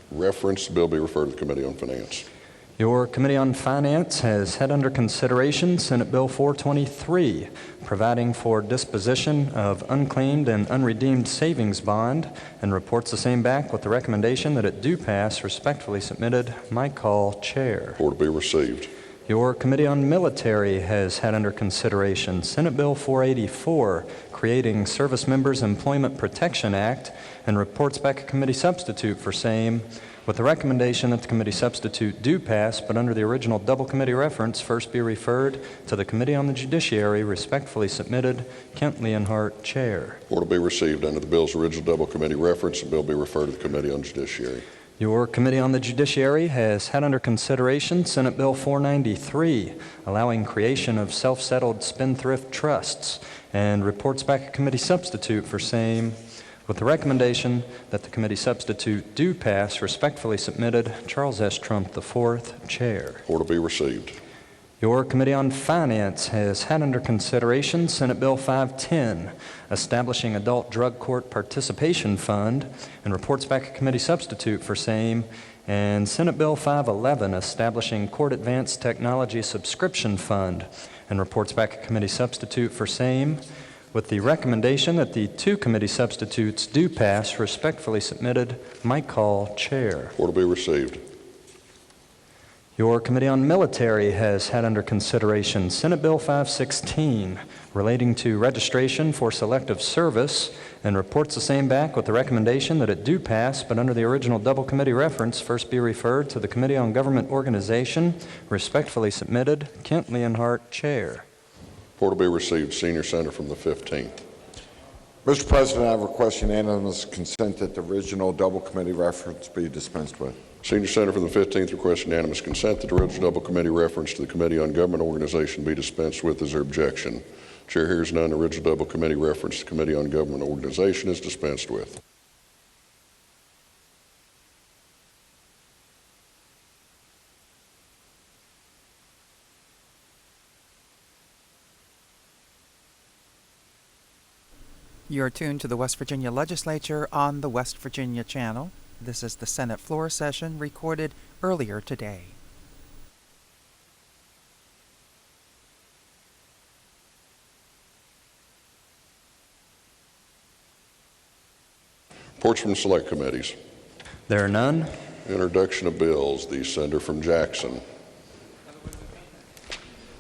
S9: reference. The bill be referred to the Committee on Finance.
S16: Your Committee on Finance has had under consideration Senate Bill 423, providing for disposition of unclaimed and unredeemed savings bond, and reports the same back with the recommendation that it do pass. Respectfully submitted, Mike Hall, Chair.
S9: Order be received.
S16: Your Committee on Military has had under consideration Senate Bill 484, creating Service Members Employment Protection Act, and reports back a committee substitute for same, with the recommendation that the committee substitute do pass, but under the original double committee reference, first be referred to the Committee on the Judiciary. Respectfully submitted, Kent Leonhardt, Chair.
S9: Order be received under the bill's original double committee reference, and bill be referred to the Committee on Judiciary.
S16: Your Committee on the Judiciary has had under consideration Senate Bill 493, allowing creation of self-settled spendthrift trusts, and reports back a committee substitute for same, with the recommendation that the committee substitute do pass. Respectfully submitted, Charles S. Trump IV, Chair.
S9: Order be received.
S16: Your Committee on Finance has had under consideration Senate Bill 510, establishing Adult Drug Court Participation Fund, and reports back a committee substitute for same, and Senate Bill 511, establishing Court Advanced Technology Subscription Fund, and reports back a committee substitute for same, with the recommendation that the two committee substitutes do pass. Respectfully submitted, Mike Hall, Chair.
S9: Order be received.
S16: Your Committee on Military has had under consideration Senate Bill 516, relating to registration for selective service, and reports the same back with the recommendation that it do pass, but under the original double committee reference, first be referred to the Committee on Government Organization. Respectfully submitted, Kent Leonhardt, Chair.
S9: Order be received. Senior Senator from the 15th.
S1: Mr. President, I request unanimous consent that the original double committee reference be dispensed with.
S9: Senior Senator from the 15th requests unanimous consent that the original double committee reference to the Committee on Government Organization be dispensed with. Is there objection? Chair hears none. The original double committee reference to the Committee on Government Organization is dispensed with.
S6: You're tuned to the West Virginia Legislature on the West Virginia Channel. This is the Senate floor session recorded earlier today.
S9: Reports from select committees.
S16: There are none.
S9: Introduction of bills. The senator from Jackson.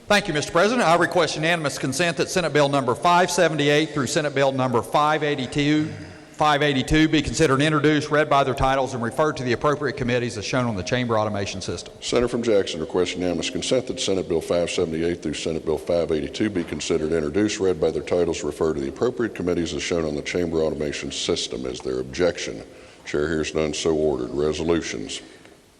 S17: Thank you, Mr. President. I request unanimous consent that Senate Bill number 578 through Senate Bill number 582 be considered introduced, read by their titles, and referred to the appropriate committees as shown on the chamber automation system.
S9: Senator from Jackson requests unanimous consent that Senate Bill 578 through Senate Bill 582 be considered introduced, read by their titles, referred to the appropriate committees as shown on the chamber automation system. Is there objection? Chair hears none, so ordered. Resolutions.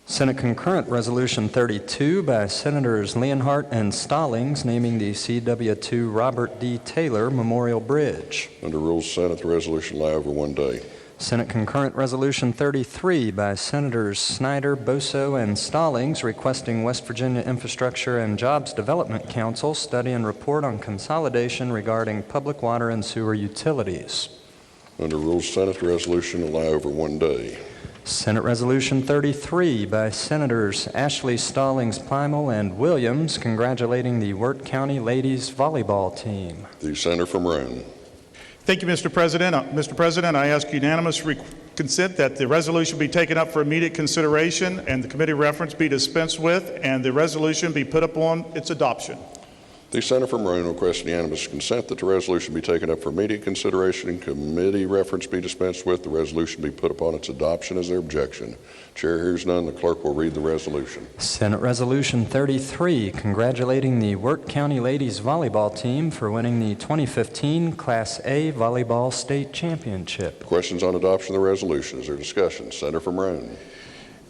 S16: Senate Concurrent Resolution 32 by Senators Leonhardt and Stallings naming the CW2 Robert D. Taylor Memorial Bridge.
S9: Under Rules Senate, the resolution lie over 1 day.
S16: Senate Concurrent Resolution 33 by Senators Snyder, Boso, and Stallings requesting West Virginia Infrastructure and Jobs Development Council study and report on consolidation regarding public water and sewer utilities.
S9: Under Rules Senate, the resolution will lie over 1 day.
S16: Senate Resolution 33 by Senators Ashley, Stallings, Plymel, and Williams congratulating the Wirt County ladies volleyball team.
S9: The senator from Roane.
S4: Thank you, Mr. President. Mr. President, I ask unanimous consent that the resolution be taken up for immediate consideration and the committee reference be dispensed with and the resolution be put upon its adoption.
S9: The senator from Roane requests unanimous consent that the resolution be taken up for immediate consideration and committee reference be dispensed with, the resolution be put upon its adoption. Is there objection? Chair hears none. The clerk will read the resolution.
S16: Senate Resolution 33 congratulating the Wirt County ladies volleyball team for winning the 2015 Class A Volleyball State Championship.
S9: Questions on adoption of the resolution? Is there discussion? Senator from Roane.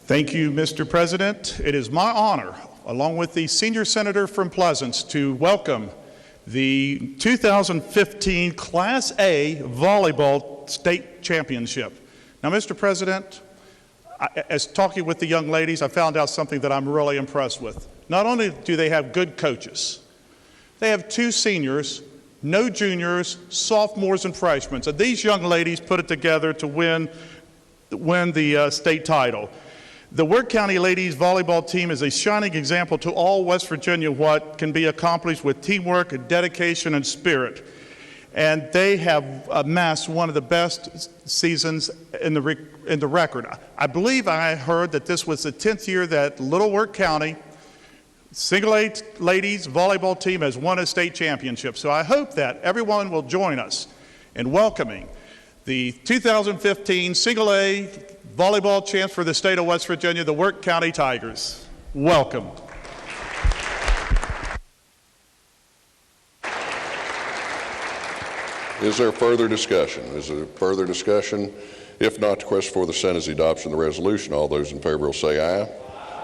S4: Thank you, Mr. President. It is my honor, along with the senior senator from Pleasants, to welcome the 2015 Class A Volleyball State Championship. Now, Mr. President, as talking with the young ladies, I found out something that I'm really impressed with. Not only do they have good coaches, they have 2 seniors, no juniors, sophomores, and freshmen. So these young ladies put it together to win the state title. The Wirt County ladies volleyball team is a shining example to all West Virginia what can be accomplished with teamwork and dedication and spirit. And they have amassed one of the best seasons in the record. I believe I heard that this was the 10th year that Little Wirt County single A ladies volleyball team has won a state championship. So I hope that everyone will join us in welcoming the 2015 single A volleyball champs for the state of West Virginia, the Wirt County Tigers. Welcome.
S9: Is there further discussion? Is there further discussion? If not, the question for the Senate is the adoption of the resolution. All those in favor will say aye.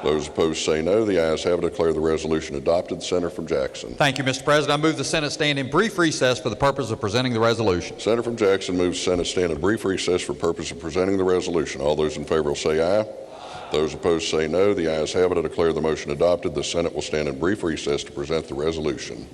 S9: Those opposed say no. The ayes have it. Declare the resolution adopted. The Senator from Jackson.
S17: Thank you, Mr. President. I move the Senate stand in brief recess for the purpose of presenting the resolution.
S9: Senator from Jackson moves Senate stand in brief recess for purpose of presenting the resolution. All those in favor will say aye. Those opposed say no. The ayes have it. I declare the motion adopted. The Senate will stand in brief recess to present the resolution.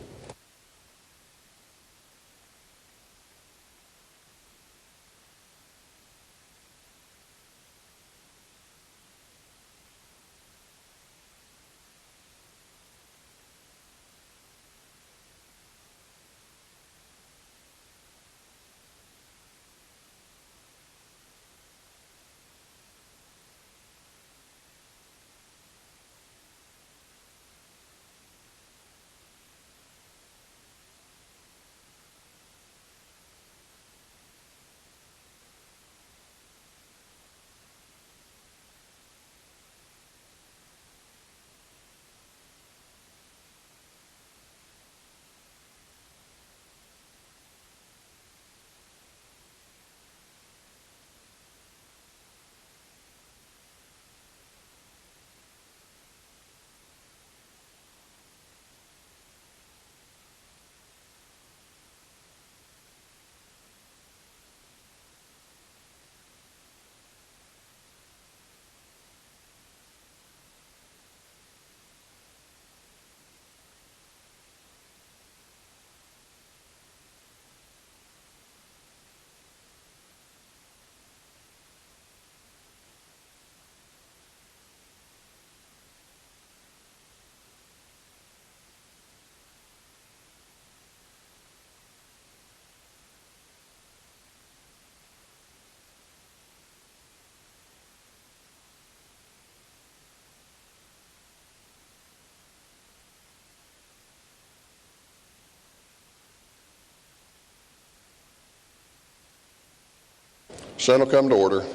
S9: Senate will come to order.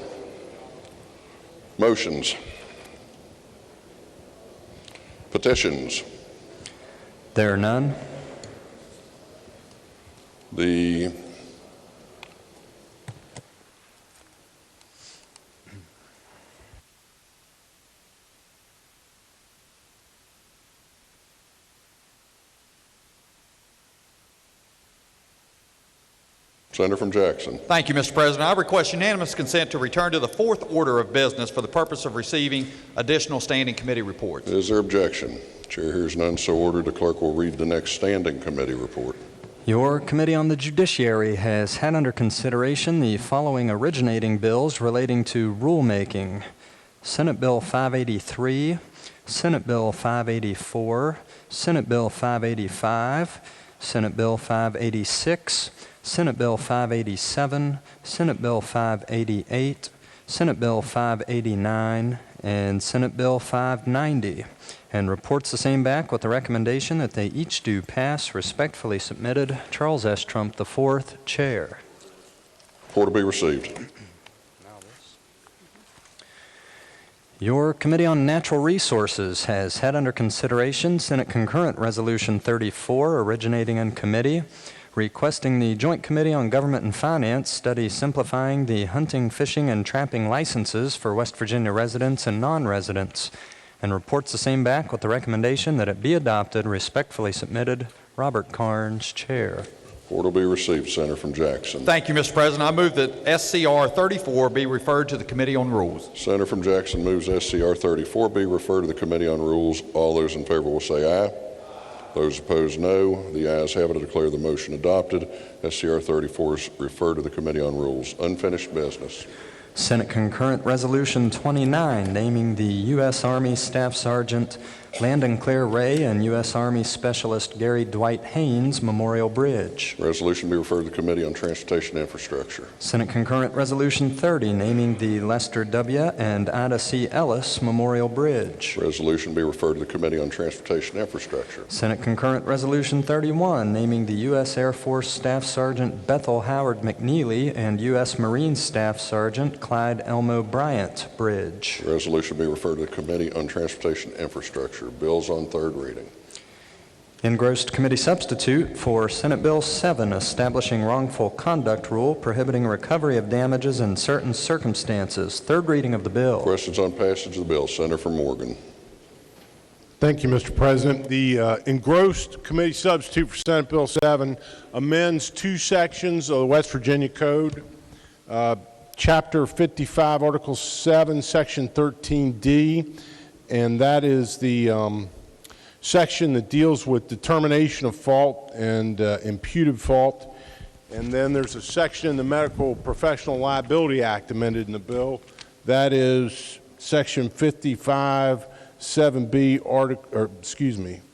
S9: Motions. Petitions.
S16: There are none.
S9: The Senator from Jackson.
S17: Thank you, Mr. President. I request unanimous consent to return to the fourth order of business for the purpose of receiving additional standing committee reports.
S9: Is there objection? Chair hears none, so ordered. The clerk will read the next standing committee report.
S16: Your Committee on the Judiciary has had under consideration the following originating bills relating to rulemaking: Senate Bill 583, Senate Bill 584, Senate Bill 585, Senate Bill 586, Senate Bill 587, Senate Bill 588, Senate Bill 589, and Senate Bill 590, and reports the same back with the recommendation that they each do pass. Respectfully submitted, Charles S. Trump IV, Chair.
S9: Report to be received.
S16: Your Committee on Natural Resources has had under consideration Senate Concurrent Resolution 34, originating in committee, requesting the Joint Committee on Government and Finance study simplifying the hunting, fishing, and trapping licenses for West Virginia residents and non-residents, and reports the same back with the recommendation that it be adopted. Respectfully submitted, Robert Carnes, Chair.
S9: Report will be received. Senator from Jackson.
S17: Thank you, Mr. President. I move that SCR 34 be referred to the Committee on Rules.
S9: Senator from Jackson moves SCR 34 be referred to the Committee on Rules. All those in favor will say aye. Those opposed, no. The ayes have it. I declare the motion adopted. SCR 34 is referred to the Committee on Rules. Unfinished business.
S16: Senate Concurrent Resolution 29, naming the U.S. Army Staff Sergeant Landon Claire Ray and U.S. Army Specialist Gary Dwight Haynes Memorial Bridge.
S9: Resolution be referred to the Committee on Transportation and Infrastructure.
S16: Senate Concurrent Resolution 30, naming the Lester W. and Ida C. Ellis Memorial Bridge.
S9: Resolution be referred to the Committee on Transportation and Infrastructure.
S16: Senate Concurrent Resolution 31, naming the U.S. Air Force Staff Sergeant Bethel Howard McNeely and U.S. Marine Staff Sergeant Clyde Elmo Bryant Bridge.
S9: Resolution be referred to the Committee on Transportation and Infrastructure. Bills on third reading.
S16: Engrossed committee substitute for Senate Bill 7, establishing wrongful conduct rule prohibiting recovery of damages in certain circumstances. Third reading of the bill.
S9: Questions on passage of the bill. Senator from Morgan.
S3: Thank you, Mr. President. The engrossed committee substitute for Senate Bill 7 amends two sections of the West Virginia Code. Chapter 55, Article 7, Section 13D, and that is the section that deals with determination of fault and imputed fault. And then there's a section in the Medical Professional Liability Act amended in the bill. That is Section 55, 7B,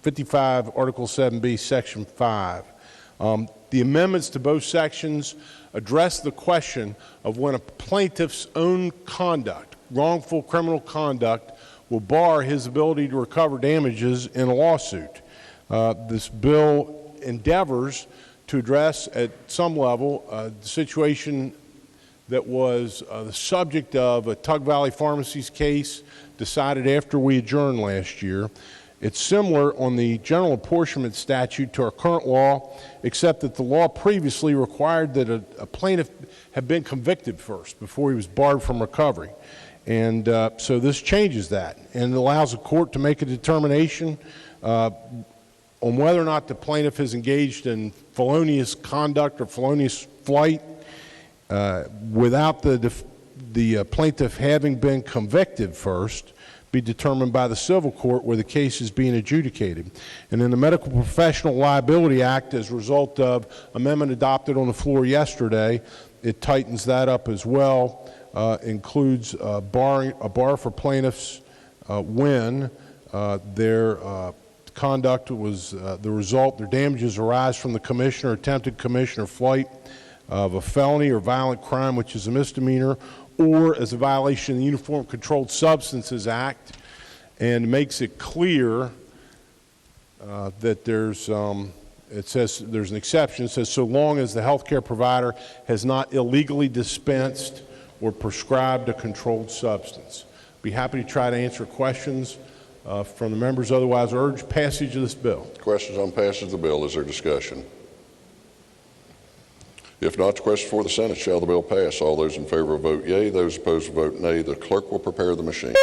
S3: 55, Article 7B, Section 5. The amendments to both sections address the question of when a plaintiff's own conduct, wrongful criminal conduct, will bar his ability to recover damages in a lawsuit. This bill endeavors to address at some level the situation that was the subject of a Tug Valley Pharmacies case decided after we adjourned last year. It's similar on the general apportionment statute to our current law, except that the law previously required that a plaintiff had been convicted first before he was barred from recovery. And so this changes that and allows a court to make a determination on whether or not the plaintiff has engaged in felonious conduct or felonious flight without the plaintiff having been convicted first, be determined by the civil court where the case is being adjudicated. And in the Medical Professional Liability Act, as a result of amendment adopted on the floor yesterday, it tightens that up as well, includes a bar for plaintiffs when their conduct was the result, their damages arise from the commission or attempted commission or flight of a felony or violent crime, which is a misdemeanor, or as a violation of the Uniform Controlled Substances Act, and makes it clear that there's, it says there's an exception. It says so long as the healthcare provider has not illegally dispensed or prescribed a controlled substance. Be happy to try to answer questions from the members. Otherwise, urge passage of this bill.
S9: Questions on passage of the bill. Is there discussion? If not, the question before the Senate, shall the bill pass? All those in favor will vote yea. Those opposed will vote nay. The clerk will prepare the machine.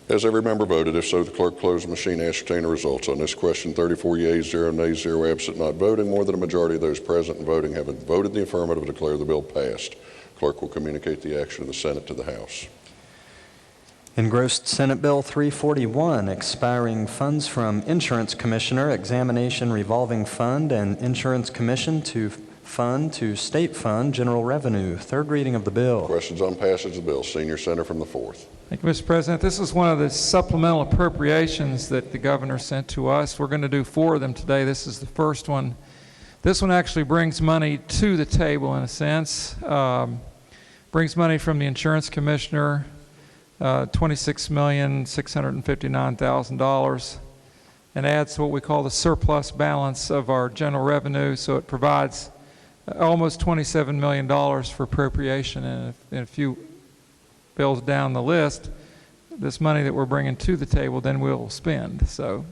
S9: Has every member voted? If so, the clerk close the machine, ascertain the results. On this question, 34 yeas, 0 nays, 0 absent, not voting. More than a majority of those present and voting have voted in the affirmative, declare the bill passed. Clerk will communicate the action of the Senate to the House.
S16: Engrossed Senate Bill 341, expiring funds from Insurance Commissioner Examination Revolving Fund and Insurance Commission to Fund to State Fund General Revenue. Third reading of the bill.
S9: Questions on passage of the bill. Senior Senator from the 4th.
S5: Thank you, Mr. President. This is one of the supplemental appropriations that the governor sent to us. We're going to do 4 of them today. This is the first one. This one actually brings money to the table in a sense. Brings money from the Insurance Commissioner, $26,659,000, and adds what we call the surplus balance of our general revenue. So it provides almost $27 million for appropriation, and in a few bills down the list, this money that we're bringing to the table, then we'll spend. So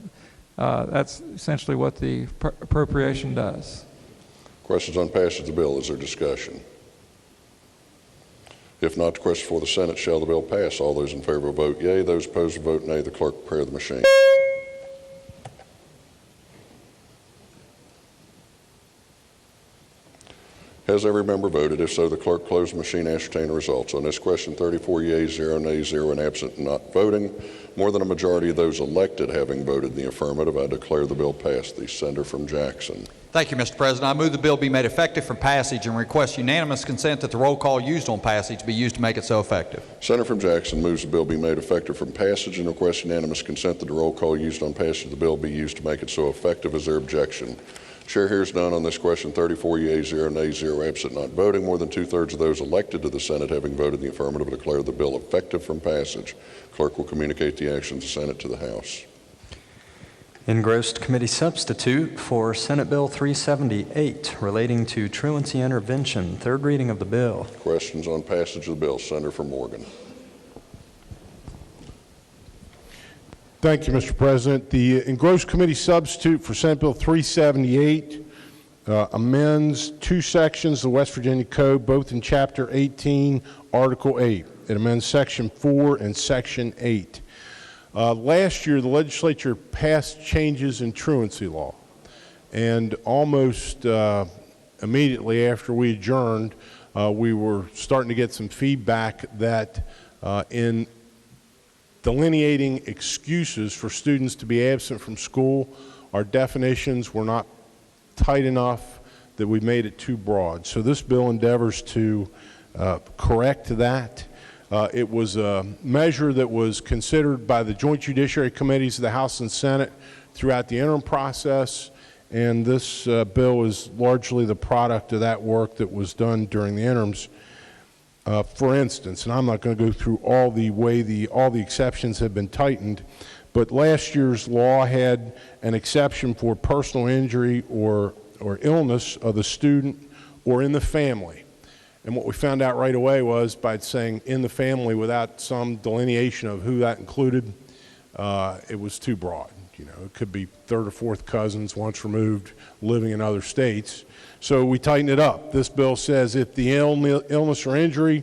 S5: that's essentially what the appropriation does.
S9: Questions on passage of the bill. Is there discussion? If not, the question for the Senate, shall the bill pass? All those in favor will vote yea. Those opposed will vote nay. The clerk prepare the machine. Has Has every member voted? If so, the clerk close the machine, ascertain the results. On this question, 34 yeas, 0 nays, 0 and absent not voting. More than a majority of those elected having voted in the affirmative, I declare the bill passed. The senator from Jackson.
S17: Thank you, Mr. President. I move the bill be made effective for passage and request unanimous consent that the roll call used on passage be used to make it so effective.
S9: Senator from Jackson moves the bill be made effective from passage and requests unanimous consent that the roll call used on passage of the bill be used to make it so effective. Is there objection? Chair hears none on this question. 34 yeas, 0 nays, 0 absent not voting. More than two-thirds of those elected to the Senate having voted in the affirmative declare the bill effective from passage. Clerk will communicate the action of the Senate to the House.
S16: Engrossed committee substitute for Senate Bill 378 relating to truancy intervention. Third reading of the bill.
S9: Questions on passage of the bill. Senator from Morgan.
S3: Thank you, Mr. President. The engrossed committee substitute for Senate Bill 378 amends two sections of the West Virginia Code, both in Chapter 18, Article 8. It amends Section 4 and Section 8. Last year, the legislature passed changes in truancy law, and almost immediately after we adjourned, we were starting to get some feedback that in delineating excuses for students to be absent from school, our definitions were not tight enough, that we made it too broad. So this bill endeavors to correct that. It was a measure that was considered by the Joint Judiciary Committees of the House and Senate throughout the interim process, and this bill is largely the product of that work that was done during the interims. For instance, and I'm not going to go through all the exceptions have been tightened, but last year's law had an exception for personal injury or illness of the student or in the family. And what we found out right away was by saying in the family without some delineation of who that included, it was too broad. You know, it could be third or fourth cousins once removed living in other states. So we tightened it up. This bill says if the illness or injury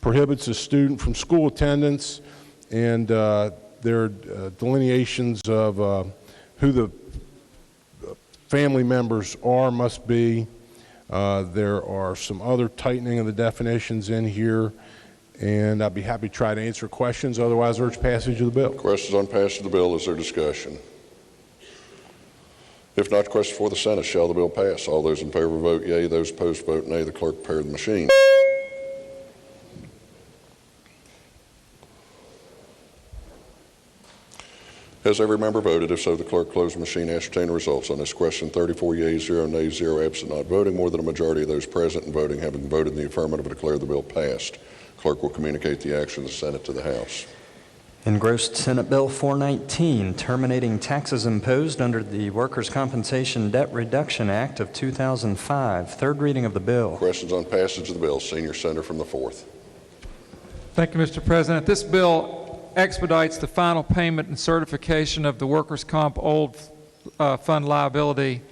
S3: prohibits a student from school attendance, and there are delineations of who the family members are, must be. There are some other tightening of the definitions in here, and I'd be happy to try to answer questions. Otherwise, urge passage of the bill.
S9: Questions on passage of the bill. Is there discussion? If not, question for the Senate. Shall the bill pass? All those in favor vote yea. Those opposed vote nay. The clerk prepare the machine. Has every member voted? If so, the clerk close the machine. Ascertain the results. On this question, 34 yeas, 0 nays, 0 absent not voting. More than a majority of those present and voting having voted in the affirmative declare the bill passed. Clerk will communicate the action of the Senate to the House.
S16: Engrossed Senate Bill 419, terminating taxes imposed under the Workers' Compensation Debt Reduction Act of 2005. Third reading of the bill.
S9: Questions on passage of the bill. Senior Senator from the 4th.
S5: Thank you, Mr. President. This bill expedites the final payment and certification of the Workers' Comp Old Fund liability,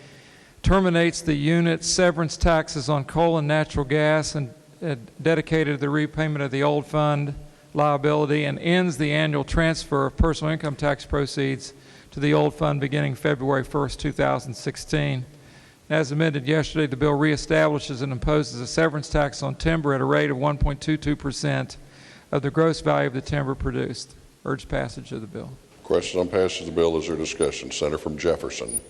S5: terminates the unit severance taxes on coal and natural gas, and dedicated to the repayment of the old fund liability, and ends the annual transfer of personal income tax proceeds to the old fund beginning February 1st, 2016. As amended yesterday, the bill reestablishes and imposes a severance tax on timber at a rate of 1.22% of the gross value of the timber produced. Urge passage of the bill.
S9: Questions on passage of the bill. Is there discussion? Senator from Jefferson.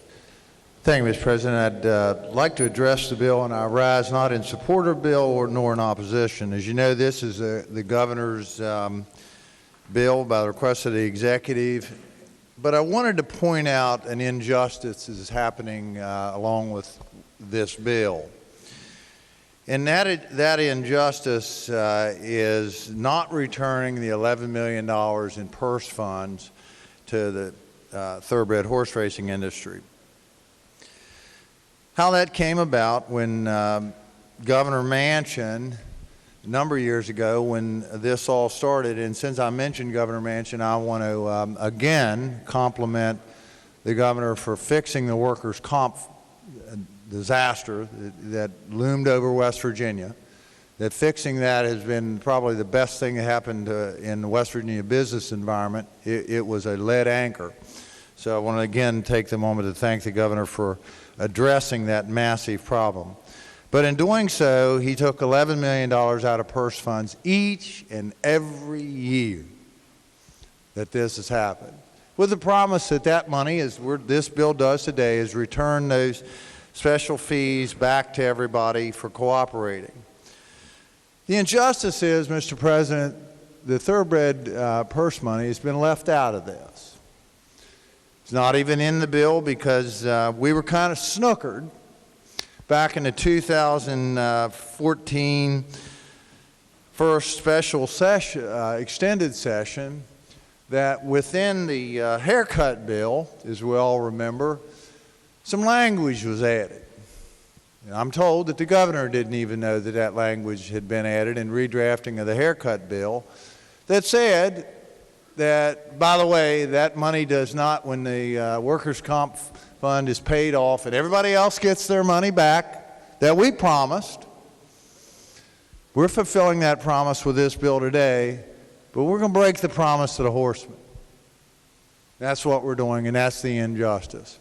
S21: Thank you, Mr. President. I'd like to address the bill, and I rise not in support of the bill nor in opposition. As you know, this is the governor's bill by the request of the executive. But I wanted to point out an injustice that is happening along with this bill. And that injustice is not returning the $11 million in purse funds to the thoroughbred horse racing industry. How that came about when Governor Manchin, a number of years ago when this all started, and since I mentioned Governor Manchin, I want to again compliment the governor for fixing the workers' comp disaster that loomed over West Virginia. That fixing that has been probably the best thing that happened in the West Virginia business environment. It was a lead anchor. So I want to again take the moment to thank the governor for addressing that massive problem. But in doing so, he took $11 million out of purse funds each and every year that this has happened, with the promise that that money, as this bill does today, is return those special fees back to everybody for cooperating. The injustice is, Mr. President, the thoroughbred purse money has been left out of this. It's not even in the bill because we were kind of snookered back in the 2014 first special session, extended session, that within the haircut bill, as we all remember, some language was added. And I'm told that the governor didn't even know that that language had been added in redrafting of the haircut bill that said that, by the way, that money does not, when the workers' comp fund is paid off and everybody else gets their money back that we promised, we're fulfilling that promise with this bill today, but we're going to break the promise to the horsemen. That's what we're doing, and that's the injustice.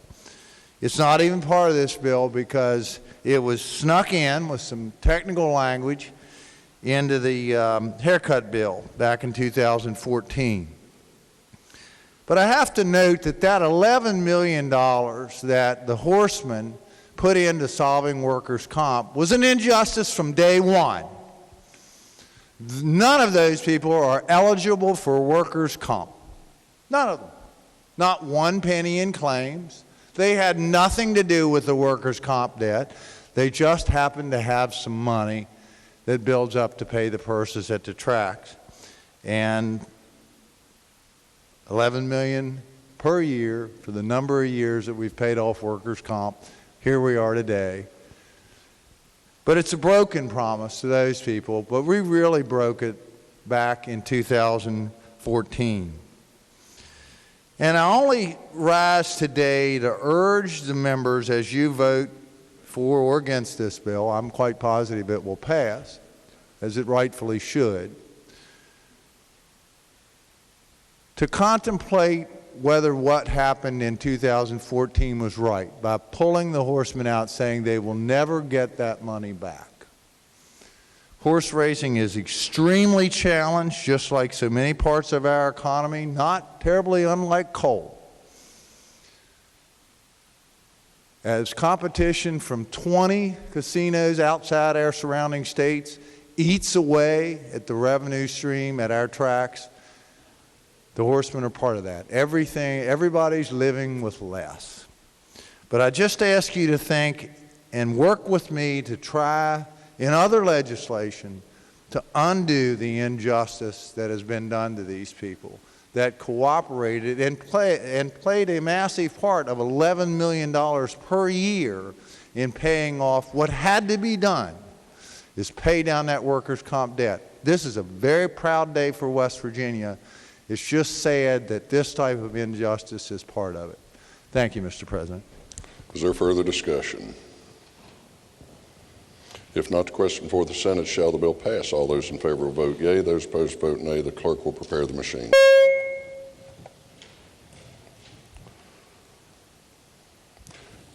S21: It's not even part of this bill because it was snuck in with some technical language into the haircut bill back in 2014. But I have to note that that $11 million that the horsemen put into solving workers' comp was an injustice from day one. None of those people are eligible for workers' comp. None of them. Not one penny in claims. They had nothing to do with the workers' comp debt. They just happened to have some money that builds up to pay the purses at the tracks. And $11 million per year for the number of years that we've paid off workers' comp. Here we are today. But it's a broken promise to those people, but we really broke it back in 2014. And I only rise today to urge the members, as you vote for or against this bill, I'm quite positive it will pass, as it rightfully should, to contemplate whether what happened in 2014 was right by pulling the horsemen out, saying they will never get that money back. Horse racing is extremely challenged, just like so many parts of our economy, not terribly unlike coal. As competition from 20 casinos outside our surrounding states eats away at the revenue stream at our tracks, the horsemen are part of that. Everybody's living with less. But I just ask you to think and work with me to try in other legislation to undo the injustice that has been done to these people that cooperated and played a massive part of $11 million per year in paying off what had to be done, is pay down that workers' comp debt. This is a very proud day for West Virginia. It's just sad that this type of injustice is part of it. Thank you, Mr. President.
S9: Is there further discussion? If not, the question before the Senate, shall the bill pass? All those in favor will vote yea. Those opposed vote nay. The clerk will prepare the machine.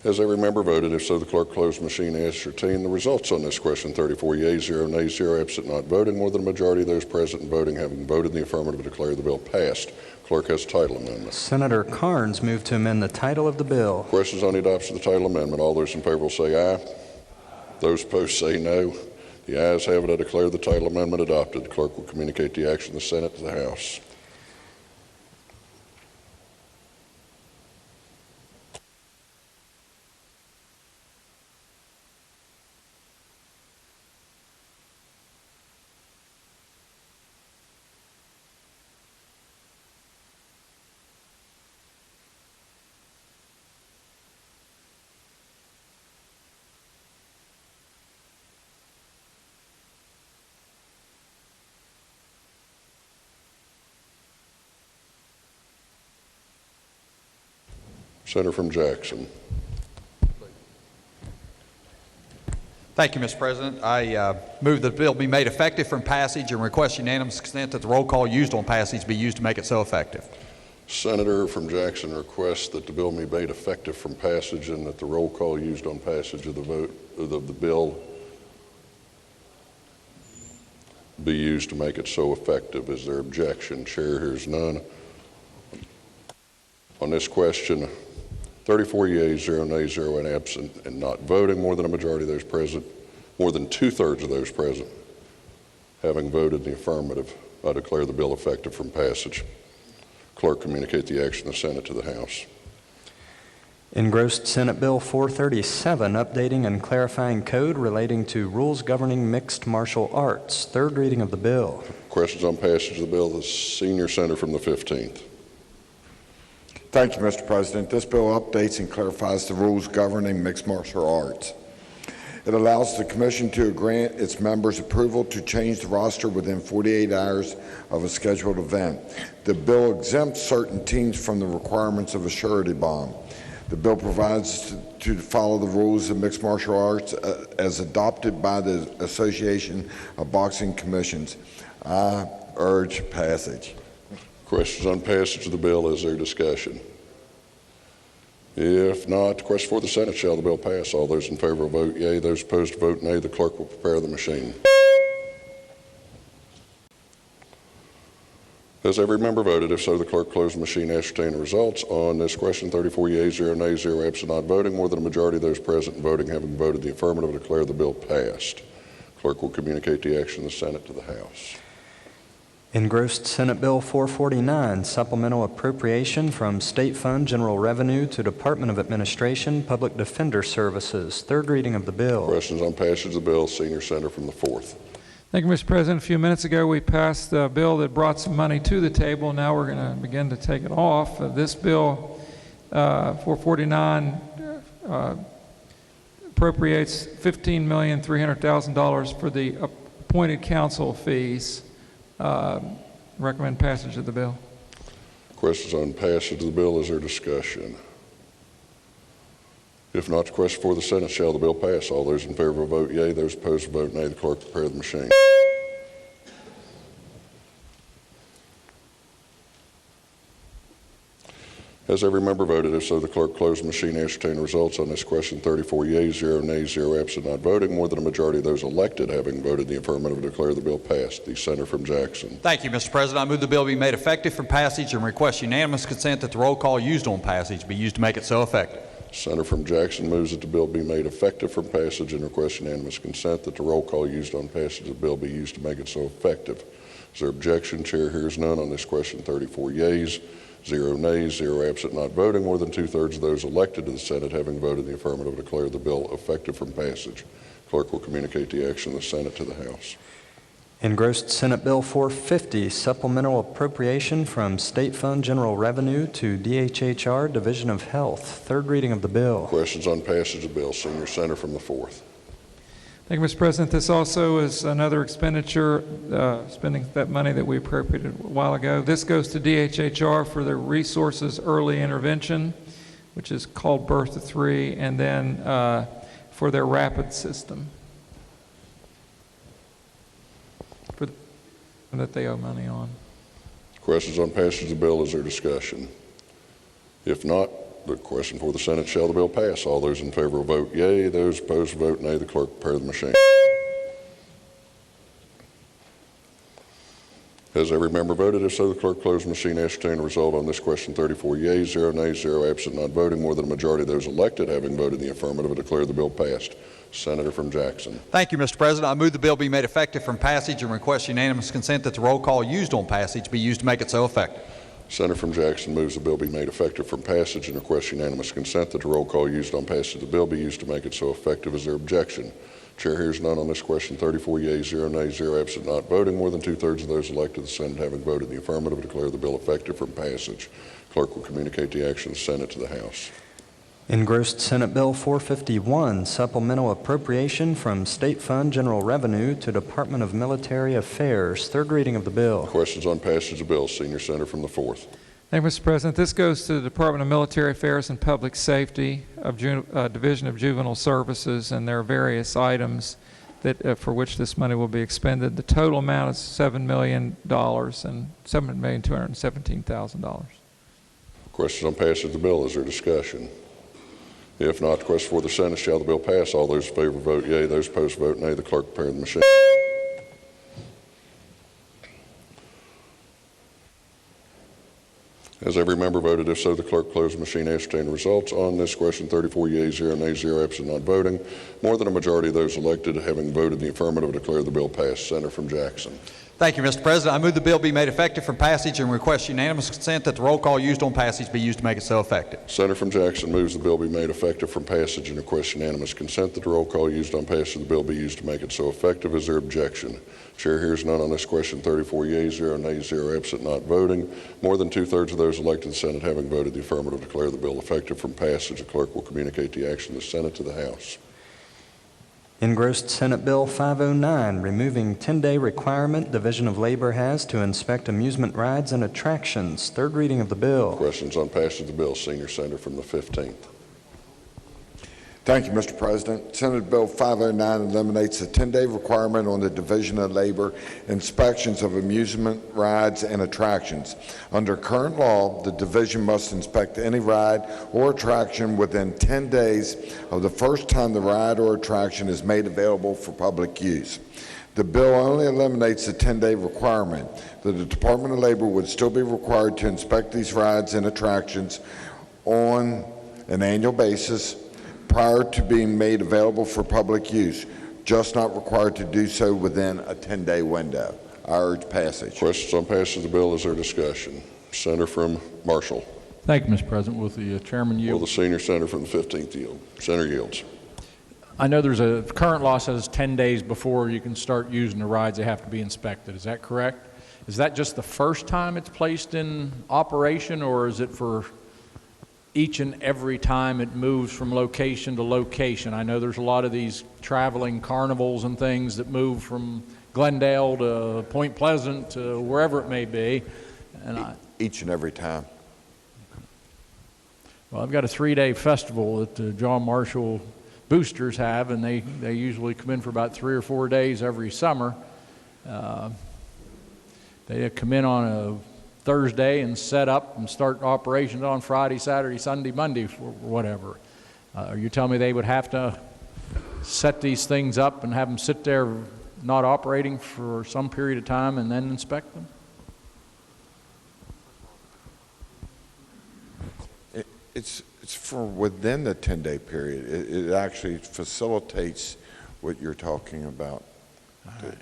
S9: Has every member voted? If so, the clerk closed the machine and ascertain the results on this question. 34 yeas, 0 nays, 0 absent, not voting. More than a majority of those present and voting having voted in the affirmative declare the bill passed. Clerk has title amendment.
S16: Senator Carnes moved to amend the title of the bill.
S9: Questions on the adoption of the title amendment. All those in favor will say aye. Those opposed say no. The ayes have it. I declare the title amendment adopted. The clerk will communicate the action of the Senate to the House. Senator from Jackson.
S17: Thank you, Mr. President. I move that the bill be made effective from passage and request unanimous consent that the roll call used on passage be used to make it so effective.
S9: Senator from Jackson requests that the bill be made effective from passage and that the roll call used on passage of the vote of the bill be used to make it so effective. Is there objection? Chair hears none. On this question, 34 yeas, 0 nays, 0 and absent, and not voting. More than a majority of those present, more than two-thirds of those present, having voted in the affirmative, I declare the bill effective from passage. Clerk, communicate the action of the Senate to the House.
S16: Engrossed Senate Bill 437, updating and clarifying code relating to rules governing mixed martial arts. Third reading of the bill.
S9: Questions on passage of the bill? The senior senator from the 15th.
S1: Thank you, Mr. President. This bill updates and clarifies the rules governing mixed martial arts. It allows the Commission to grant its members approval to change the roster within 48 hours of a scheduled event. The bill exempts certain teams from the requirements of a surety bond. The bill provides to follow the rules of mixed martial arts as adopted by the Association of Boxing Commissions. I urge passage.
S9: Questions on passage of the bill? Is there discussion? If not, the question for the Senate, shall the bill pass? All those in favor vote yea. Those opposed vote nay. The clerk will prepare the machine. Has every member voted? If so, the clerk close the machine, ascertain the results. On this question, 34 yeas, 0 nays, 0 absent, not voting. More than a majority of those present and voting having voted the affirmative, declare the bill passed. Clerk will communicate the action of the Senate to the House.
S16: Engrossed Senate Bill 449, supplemental appropriation from State Fund General Revenue to Department of Administration Public Defender Services. Third reading of the bill.
S9: Questions on passage of the bill? Senior Senator from the 4th.
S5: Thank you, Mr. President. A few minutes ago, we passed a bill that brought some money to the table. Now we're going to begin to take it off. This bill, 449, appropriates $15,300,000 for the appointed council fees. Recommend passage of the bill.
S9: Questions on passage of the bill? Is there discussion? If not, the question for the Senate, shall the bill pass? All those in favor vote yea. Those opposed vote nay. The clerk prepare the machine. Has every member voted? If so, the clerk close the machine, ascertain the results. On this question, 34 yeas, 0 nays, 0 absent, not voting. More than a majority of those elected having voted the affirmative, declare the bill passed. The Senator from Jackson.
S17: Thank you, Mr. President. I move the bill be made effective for passage and request unanimous consent that the roll call used on passage be used to make it so effective.
S9: Senator from Jackson moves that the bill be made effective from passage and requests unanimous consent that the roll call used on passage of the bill be used to make it so effective. Is there objection? Chair hears none. On this question, 34 yeas, 0 nays, 0 absent, not voting. More than two-thirds of those elected to the Senate having voted the affirmative declare the bill effective from passage. Clerk will communicate the action of the Senate to the House.
S16: Engrossed Senate Bill 450, supplemental appropriation from State Fund General Revenue to DHHR Division of Health. Third reading of the bill.
S9: Questions on passage of the bill? Senior Senator from the 4th.
S5: Thank you, Mr. President. This also is another expenditure, spending that money that we appropriated a while ago. This goes to DHHR for their resources early intervention, which is called Birth to 3, and then for their rapid system that they owe money on.
S9: Questions on passage of the bill? Is there discussion? If not, the question for the Senate, shall the bill pass? All those in favor vote yea. Those opposed vote nay. The clerk prepare the machine. Has every member voted? If so, the clerk close the machine, ascertain the result on this question. 34 yeas, 0 nays, 0 absent, not voting. More than a majority of those elected having voted the affirmative declare the bill passed. Senator from Jackson.
S17: Thank you, Mr. President. I move the bill be made effective from passage and request unanimous consent that the roll call used on passage be used to make it so effective.
S9: Senator from Jackson moves the bill be made effective from passage and requests unanimous consent that the roll call used on passage of the bill be used to make it so effective. Is there objection? Chair hears none on this question. 34 yeas, 0 nays, 0 absent, not voting. More than two-thirds of those elected to the Senate having voted the affirmative declare the bill effective from passage. Clerk will communicate the action of the Senate to the House.
S16: Engrossed Senate Bill 451, supplemental appropriation from State Fund General Revenue to Department of Military Affairs. Third reading of the bill.
S9: Questions on passage of the bill? Senior Senator from the 4th.
S5: Thank you, Mr. President. This goes to the Department of Military Affairs and Public Safety of Division of Juvenile Services, and there are various items that for which this money will be expended. The total amount is $7 million and $7,217,000.
S9: Questions on passage of the bill? Is there discussion? If not, the question for the Senate, shall the bill pass? All those in favor vote yea. Those opposed vote nay. The clerk prepare the machine. Has every member voted? If so, the clerk close the machine, ascertain the results. On this question, 34 yeas, 0 nays, 0 absent, not voting. More than a majority of those elected having voted in the affirmative declare the bill passed. Senator from Jackson.
S17: Thank you, Mr. President. I move the bill be made effective from passage and request unanimous consent that the roll call used on passage be used to make it so effective.
S9: Senator from Jackson moves the bill be made effective from passage and requests unanimous consent that the roll call used on passage of the bill be used to make it so effective. Is there objection? Chair hears none on this question. 34 yeas, 0 nays, 0 absent, not voting. More than two-thirds of those elected to the Senate having voted the affirmative declare the bill effective from passage. The clerk will communicate the action of the Senate to the House.
S16: Engrossed Senate Bill 509, removing 10-day requirement Division of Labor has to inspect amusement rides and attractions. Third reading of the bill.
S9: Questions on passage of the bill. Senior Senator from the 15th.
S1: Thank you, Mr. President. Senate Bill 509 eliminates the 10-day requirement on the Division of Labor inspections of amusement rides and attractions. Under current law, the division must inspect any ride or attraction within 10 days of the first time the ride or attraction is made available for public use. The bill only eliminates the 10-day requirement. The Department of Labor would still be required to inspect these rides and attractions on an annual basis prior to being made available for public use, just not required to do so within a 10-day window. I urge passage.
S9: Questions on passage of the bill. Is there discussion? Senator from Marshall.
S2: Thank you, Mr. President. Will the chairman yield?
S9: Will the senior senator from the 15th yield? Senator yields.
S2: I know there's a current law says 10 days before you can start using the rides, they have to be inspected. Is that correct? Is that just the first time it's placed in operation, or is it for each and every time it moves from location to location? I know there's a lot of these traveling carnivals and things that move from Glendale to Point Pleasant to wherever it may be. And
S1: each and every time.
S2: Well, I've got a 3-day festival that the John Marshall boosters have, and they usually come in for about 3 or 4 days every summer. They come in on a Thursday and set up and start operations on Friday, Saturday, Sunday, Monday, or whatever. Are you telling me they would have to set these things up and have them sit there not operating for some period of time and then inspect them?
S1: It's for within the 10-day period. It actually facilitates what you're talking about.
S2: All right.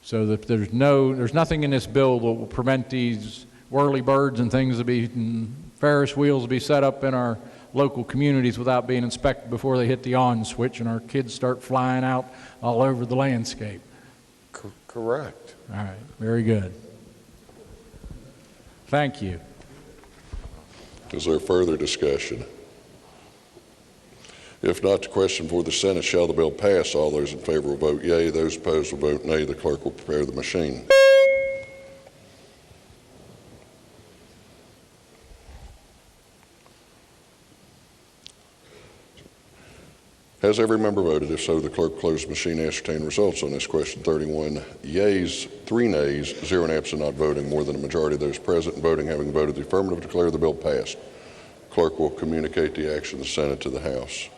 S2: So that there's nothing in this bill that will prevent these whirly birds and things and Ferris wheels to be set up in our local communities without being inspected before they hit the on switch and our kids start flying out all over the landscape.
S1: Correct.
S2: All right, very good. Thank you.
S9: Is there further discussion? If not, the question for the Senate, shall the bill pass? All those in favor will vote yea. Those opposed will vote nay. The clerk will prepare the machine. Has every member voted? If so, the clerk close the machine, ascertain results on this question. 31 yeas, 3 nays, 0 absent, not voting. More than a majority of those present and voting having voted the affirmative declare the bill passed. Clerk will communicate the action of the Senate to the House.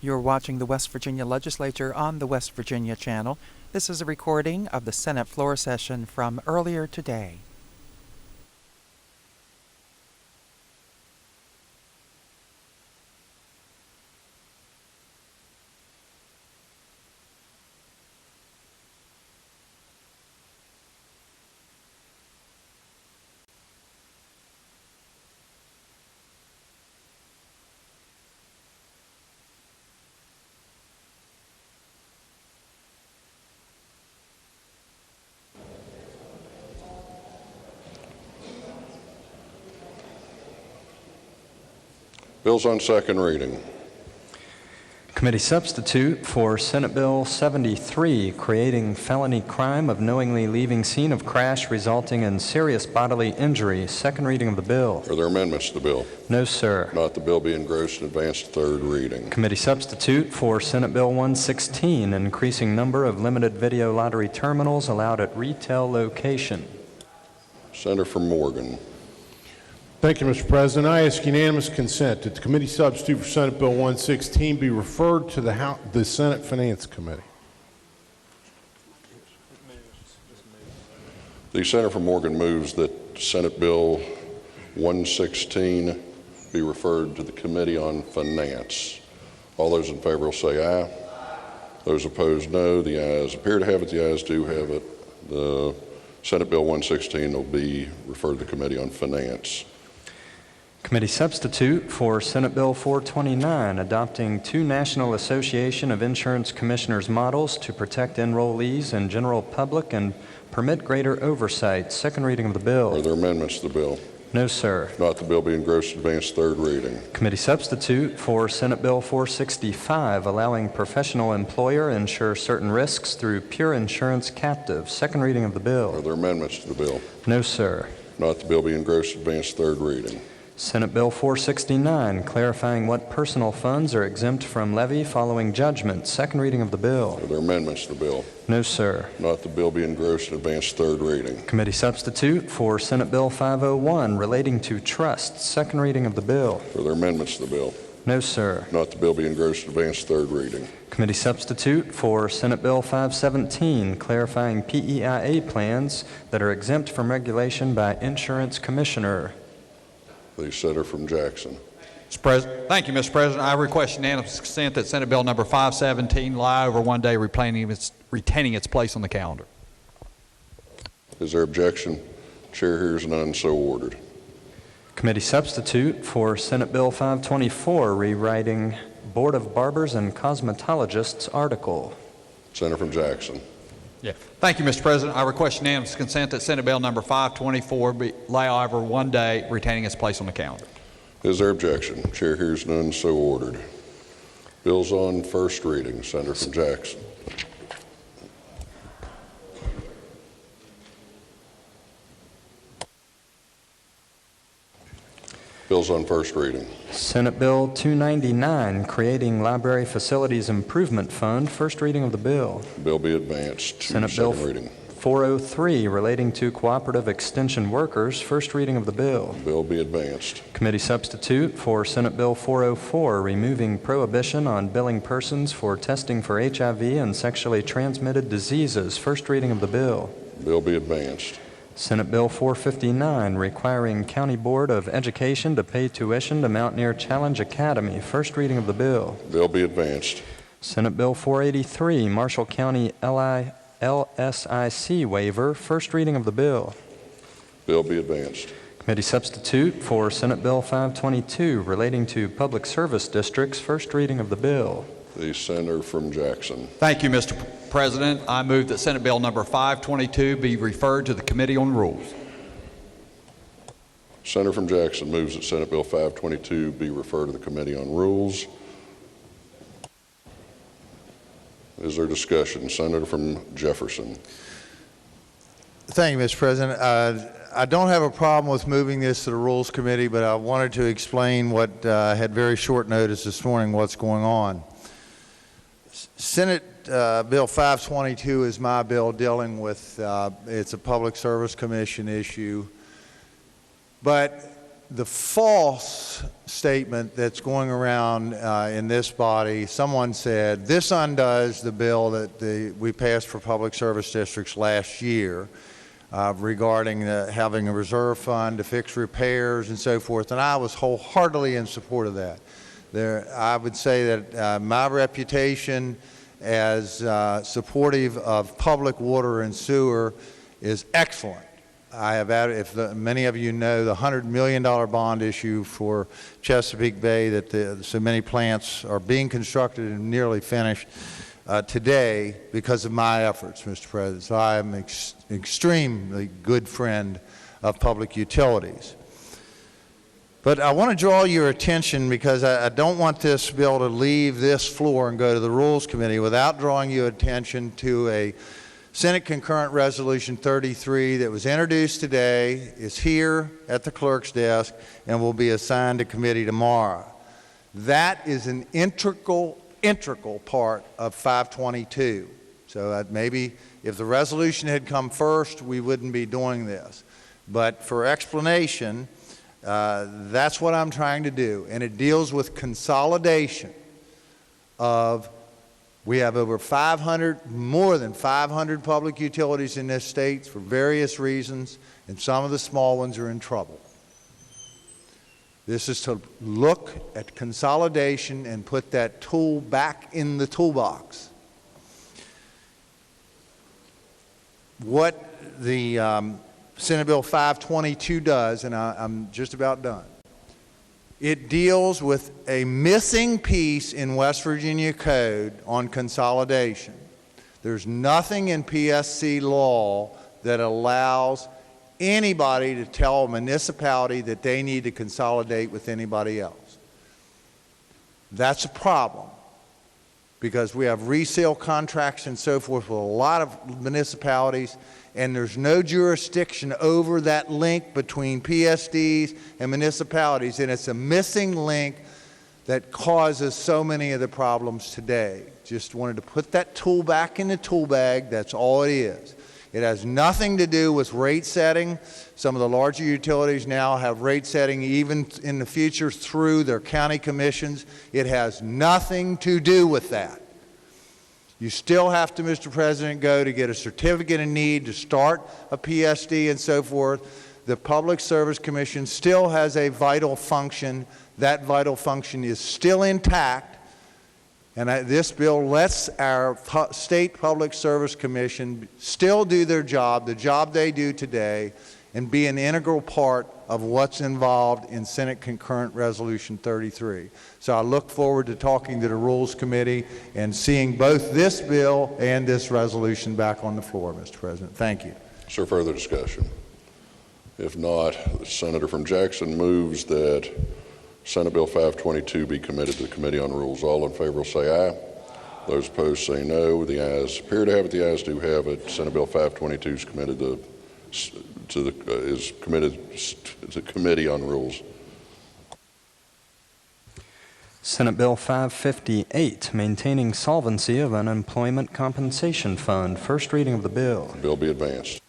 S6: You're watching the West Virginia Legislature on the West Virginia Channel. This is a recording of the Senate floor session from earlier today.
S9: Bills on second reading.
S16: Committee substitute for Senate Bill 73, creating felony crime of knowingly leaving scene of crash resulting in serious bodily injury. Second reading of the bill.
S9: Are there amendments to the bill?
S16: No, sir.
S9: Not the bill be engrossed and advanced to third reading.
S16: Committee substitute for Senate Bill 116, increasing number of limited video lottery terminals allowed at retail location.
S9: Senator from Morgan.
S3: Thank you, Mr. President. I ask unanimous consent that the committee substitute for Senate Bill 116 be referred to the Senate Finance Committee.
S9: The senator from Morgan moves that Senate Bill 116 be referred to the Committee on Finance. All those in favor will say aye. Those opposed, no. The ayes appear to have it. The ayes do have it. The Senate Bill 116 will be referred to the Committee on Finance.
S16: Committee substitute for Senate Bill 429, adopting two National Association of Insurance Commissioners models to protect enrollees and general public and permit greater oversight. Second reading of the bill.
S9: Are there amendments to the bill?
S16: No, sir.
S9: Not the bill be engrossed and advanced third reading.
S16: Committee substitute for Senate Bill 465, allowing professional employer insure certain risks through pure insurance captive. Second reading of the bill.
S9: Are there amendments to the bill?
S16: No, sir.
S9: Not the bill be engrossed and advanced third reading.
S16: Senate Bill 469, clarifying what personal funds are exempt from levy following judgment. Second reading of the bill.
S9: Are there amendments to the bill?
S16: No, sir.
S9: Not the bill be engrossed and advanced third reading.
S16: Committee substitute for Senate Bill 501, relating to trusts. Second reading of the bill.
S9: Are there amendments to the bill?
S16: No, sir.
S9: Not the bill be engrossed and advanced third reading.
S16: Committee substitute for Senate Bill 517, clarifying PEIA plans that are exempt from regulation by insurance commissioner.
S9: The senator from Jackson.
S17: Thank you, Mr. President. I request unanimous consent that Senate Bill number 517 lie over one day, retaining its place on the calendar.
S9: Is there objection? Chair hears none, so ordered.
S16: Committee substitute for Senate Bill 524, rewriting Board of Barbers and Cosmetologists article.
S9: Senator from Jackson.
S17: Yeah. Thank you, Mr. President. I request unanimous consent that Senate Bill number 524 lie over one day, retaining its place on the calendar.
S9: Is there objection? Chair hears none, so ordered. Bills on first reading. Senator from Jackson. Bills on first reading.
S16: Senate Bill 299, creating Library Facilities Improvement Fund. First reading of the bill.
S9: Bill be advanced to
S16: Senate Bill
S9: second reading.
S16: 403, relating to cooperative extension workers. First reading of the bill.
S9: Bill be advanced.
S16: Committee substitute for Senate Bill 404, removing prohibition on billing persons for testing for HIV and sexually transmitted diseases. First reading of the bill.
S9: Bill be advanced.
S16: Senate Bill 459, requiring County Board of Education to pay tuition to Mountaineer Challenge Academy. First reading of the bill.
S9: Bill be advanced.
S16: Senate Bill 483, Marshall County LSIC waiver. First reading of the bill.
S9: Bill be advanced.
S16: Committee substitute for Senate Bill 522, relating to public service districts. First reading of the bill.
S9: The senator from Jackson.
S17: Thank you, Mr. President. I move that Senate Bill number 522 be referred to the Committee on Rules.
S9: Senator from Jackson moves that Senate Bill 522 be referred to the Committee on Rules. Is there discussion? Senator from Jefferson.
S21: Thank you, Mr. President. I don't have a problem with moving this to the Rules Committee, but I wanted to explain what had very short notice this morning, what's going on. Senate Bill 522 is my bill dealing with, it's a Public Service Commission issue. But the false statement that's going around in this body, someone said, this undoes the bill that we passed for public service districts last year regarding having a reserve fund to fix repairs and so forth, and I was wholeheartedly in support of that. I would say that my reputation as supportive of public water and sewer is excellent. I have added, many of you know, the $100 million bond issue for Chesapeake Bay, that so many plants are being constructed and nearly finished today because of my efforts, Mr. President. So I am an extremely good friend of public utilities. But I want to draw your attention, because I don't want this bill to leave this floor and go to the Rules Committee without drawing your attention to a Senate Concurrent Resolution 33 that was introduced today, is here at the clerk's desk, and will be assigned to committee tomorrow. That is an integral part of 522. So maybe if the resolution had come first, we wouldn't be doing this. But for explanation, that's what I'm trying to do, and it deals with consolidation of, we have over 500, more than 500 public utilities in this state for various reasons, and some of the small ones are in trouble. This is to look at consolidation and put that tool back in the toolbox. What the Senate Bill 522 does, and I'm just about done, it deals with a missing piece in West Virginia Code on consolidation. There's nothing in PSC law that allows anybody to tell a municipality that they need to consolidate with anybody else. That's a problem, because we have resale contracts and so forth with a lot of municipalities, and there's no jurisdiction over that link between PSDs and municipalities, and it's a missing link that causes so many of the problems today. Just wanted to put that tool back in the tool bag. That's all it is. It has nothing to do with rate setting. Some of the larger utilities now have rate setting even in the future through their county commissions. It has nothing to do with that. You still have to, Mr. President, go to get a certificate of need to start a PSD and so forth. The Public Service Commission still has a vital function. That vital function is still intact. And this bill lets our State Public Service Commission still do their job, the job they do today, and be an integral part of what's involved in Senate Concurrent Resolution 33. So I look forward to talking to the Rules Committee and seeing both this bill and this resolution back on the floor, Mr. President. Thank you.
S9: Is there further discussion? If not, the senator from Jackson moves that Senate Bill 522 be committed to the Committee on Rules. All in favor will say aye. Those opposed say no. The ayes appear to have it. The ayes do have it. Senate Bill 522 is committed to Committee on Rules.
S16: Senate Bill 558, Maintaining Solvency of Unemployment Compensation Fund. First reading of the bill.
S9: The bill be advanced.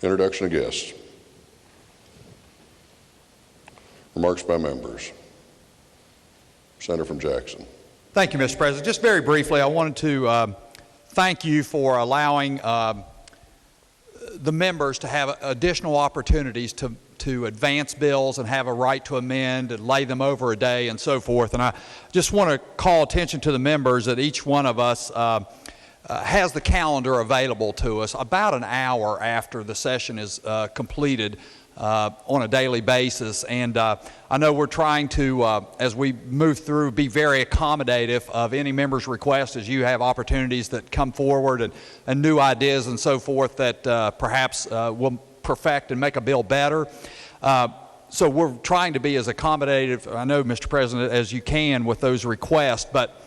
S9: Introduction of guests. Remarks by members. Senator from Jackson.
S17: Thank you, Mr. President. Just very briefly, I wanted to thank you for allowing the members to have additional opportunities to advance bills and have a right to amend and lay them over a day and so forth. And I just want to call attention to the members that each one of us has the calendar available to us about an hour after the session is completed on a daily basis. And I know we're trying to, as we move through, be very accommodative of any member's request as you have opportunities that come forward and new ideas and so forth that perhaps will perfect and make a bill better. So we're trying to be as accommodative, I know, Mr. President, as you can with those requests, but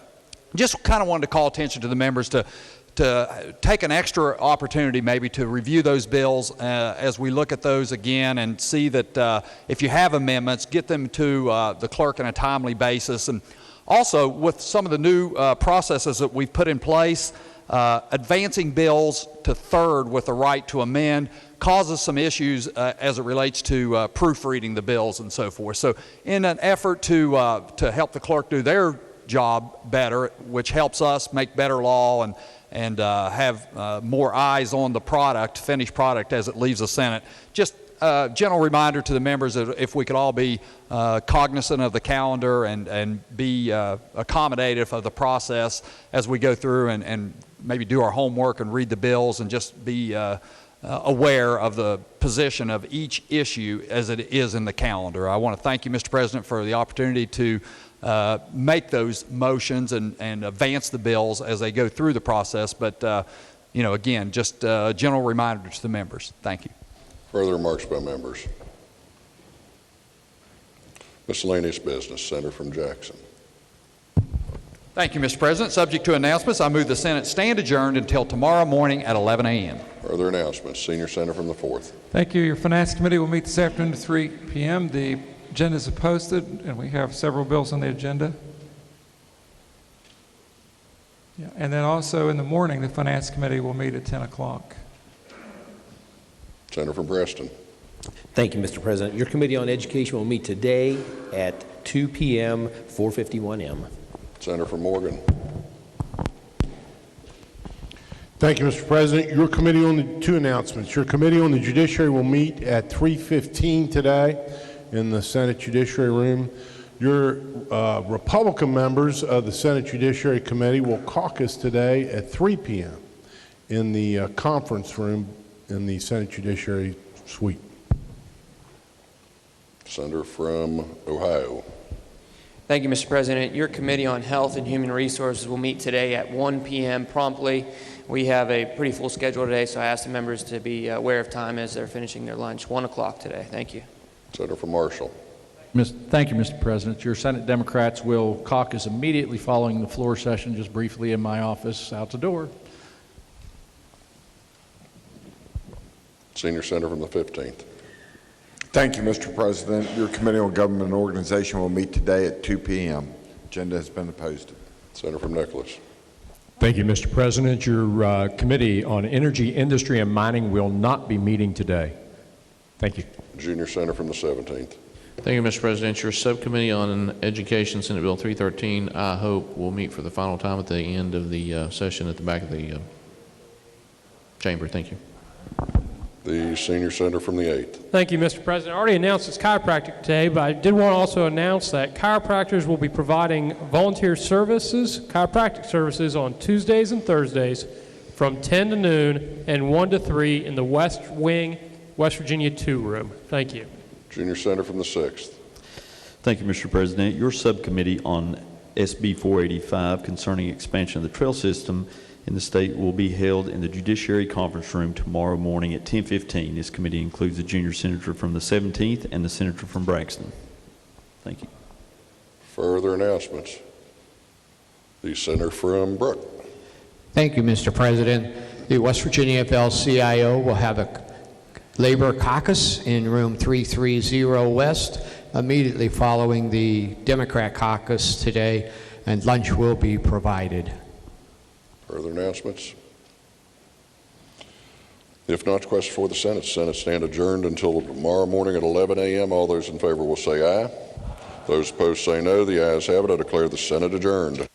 S17: just kind of wanted to call attention to the members to take an extra opportunity maybe to review those bills as we look at those again and see that if you have amendments, get them to the clerk on a timely basis. And also with some of the new processes that we've put in place, advancing bills to third with the right to amend causes some issues as it relates to proofreading the bills and so forth. So in an effort to help the clerk do their job better, which helps us make better law and have more eyes on the product, finished product, as it leaves the Senate. Just a general reminder to the members that if we could all be cognizant of the calendar and be accommodative of the process as we go through and maybe do our homework and read the bills and just be aware of the position of each issue as it is in the calendar. I want to thank you, Mr. President, for the opportunity to make those motions and advance the bills as they go through the process. But, you know, again, just a general reminder to the members. Thank you.
S9: Further remarks by members. Miscellaneous business. Senator from Jackson.
S17: Thank you, Mr. President. Subject to announcements, I move the Senate stand adjourned until tomorrow morning at 11 a.m.
S9: Further announcements. Senior Senator from the 4th.
S5: Thank you. Your Finance Committee will meet this afternoon at 3 p.m. The agendas are posted, and we have several bills on the agenda. Yeah, and then also in the morning, the Finance Committee will meet at 10 o'clock.
S9: Senator from Preston.
S15: Thank you, Mr. President. Your Committee on Education will meet today at 2 p.m., 4:51 m.
S9: Senator from Morgan.
S3: Thank you, Mr. President. Your committee on the two announcements. Your Committee on the Judiciary will meet at 3:15 today in the Senate Judiciary Room. Your Republican members of the Senate Judiciary Committee will caucus today at 3 p.m. in the conference room in the Senate Judiciary Suite.
S9: Senator from Ohio.
S11: Thank you, Mr. President. Your Committee on Health and Human Resources will meet today at 1 p.m. promptly. We have a pretty full schedule today, so I ask the members to be aware of time as they're finishing their lunch. 1 o'clock today. Thank you.
S9: Senator from Marshall.
S2: Thank you, Mr. President. Your Senate Democrats will caucus immediately following the floor session, just briefly in my office out the door.
S9: Senior Senator from the 15th.
S1: Thank you, Mr. President. Your Committee on Government and Organization will meet today at 2 p.m. Agenda has been posted.
S9: Senator from Nicholas.
S7: Thank you, Mr. President. Your Committee on Energy, Industry, and Mining will not be meeting today. Thank you.
S9: Junior Senator from the 17th.
S12: Thank you, Mr. President. Your Subcommittee on Education, Senate Bill 313, I hope will meet for the final time at the end of the session at the back of the chamber. Thank you.
S9: The Senior Senator from the 8th.
S14: Thank you, Mr. President. I already announced it's chiropractic today, but I did want to also announce that chiropractors will be providing volunteer services, chiropractic services on Tuesdays and Thursdays from 10 to noon and 1 to 3 in the West Wing, West Virginia 2 room. Thank you.
S9: Junior Senator from the 6th.
S19: Thank you, Mr. President. Your Subcommittee on SB 485 concerning expansion of the trail system in the state will be held in the Judiciary Conference Room tomorrow morning at 10:15. This committee includes the Junior Senator from the 17th and the Senator from Braxton. Thank you.
S9: Further announcements. The Senator from Brooke.
S22: Thank you, Mr. President. The West Virginia AFL-CIO will have a labor caucus in room 330 West immediately following the Democrat caucus today, and lunch will be provided.
S9: Further announcements? If not, question for the Senate. Senate stand adjourned until tomorrow morning at 11 a.m. All those in favor will say aye. Those opposed say no. The ayes have it. I declare the Senate adjourned.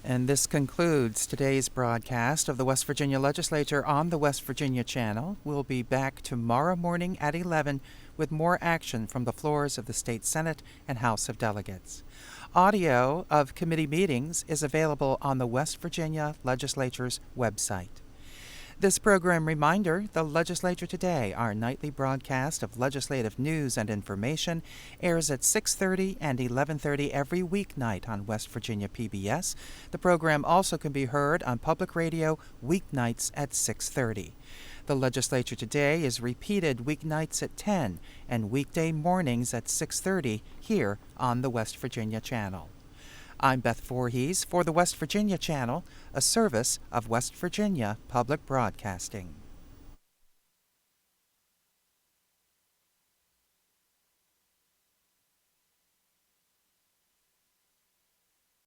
S6: And this concludes today's broadcast of the West Virginia Legislature on the West Virginia Channel. We'll be back tomorrow morning at 11 with more action from the floors of the State Senate and House of Delegates. Audio of committee meetings is available on the West Virginia Legislature's website. This program reminder, the Legislature Today, our nightly broadcast of legislative news and information, airs at 6:30 and 11:30 every weeknight on West Virginia PBS. The program also can be heard on public radio weeknights at 6:30. The Legislature Today is repeated weeknights at 10 and weekday mornings at 6:30 here on the West Virginia Channel. I'm Beth Voorhees for the West Virginia Channel, a service of West Virginia Public Broadcasting.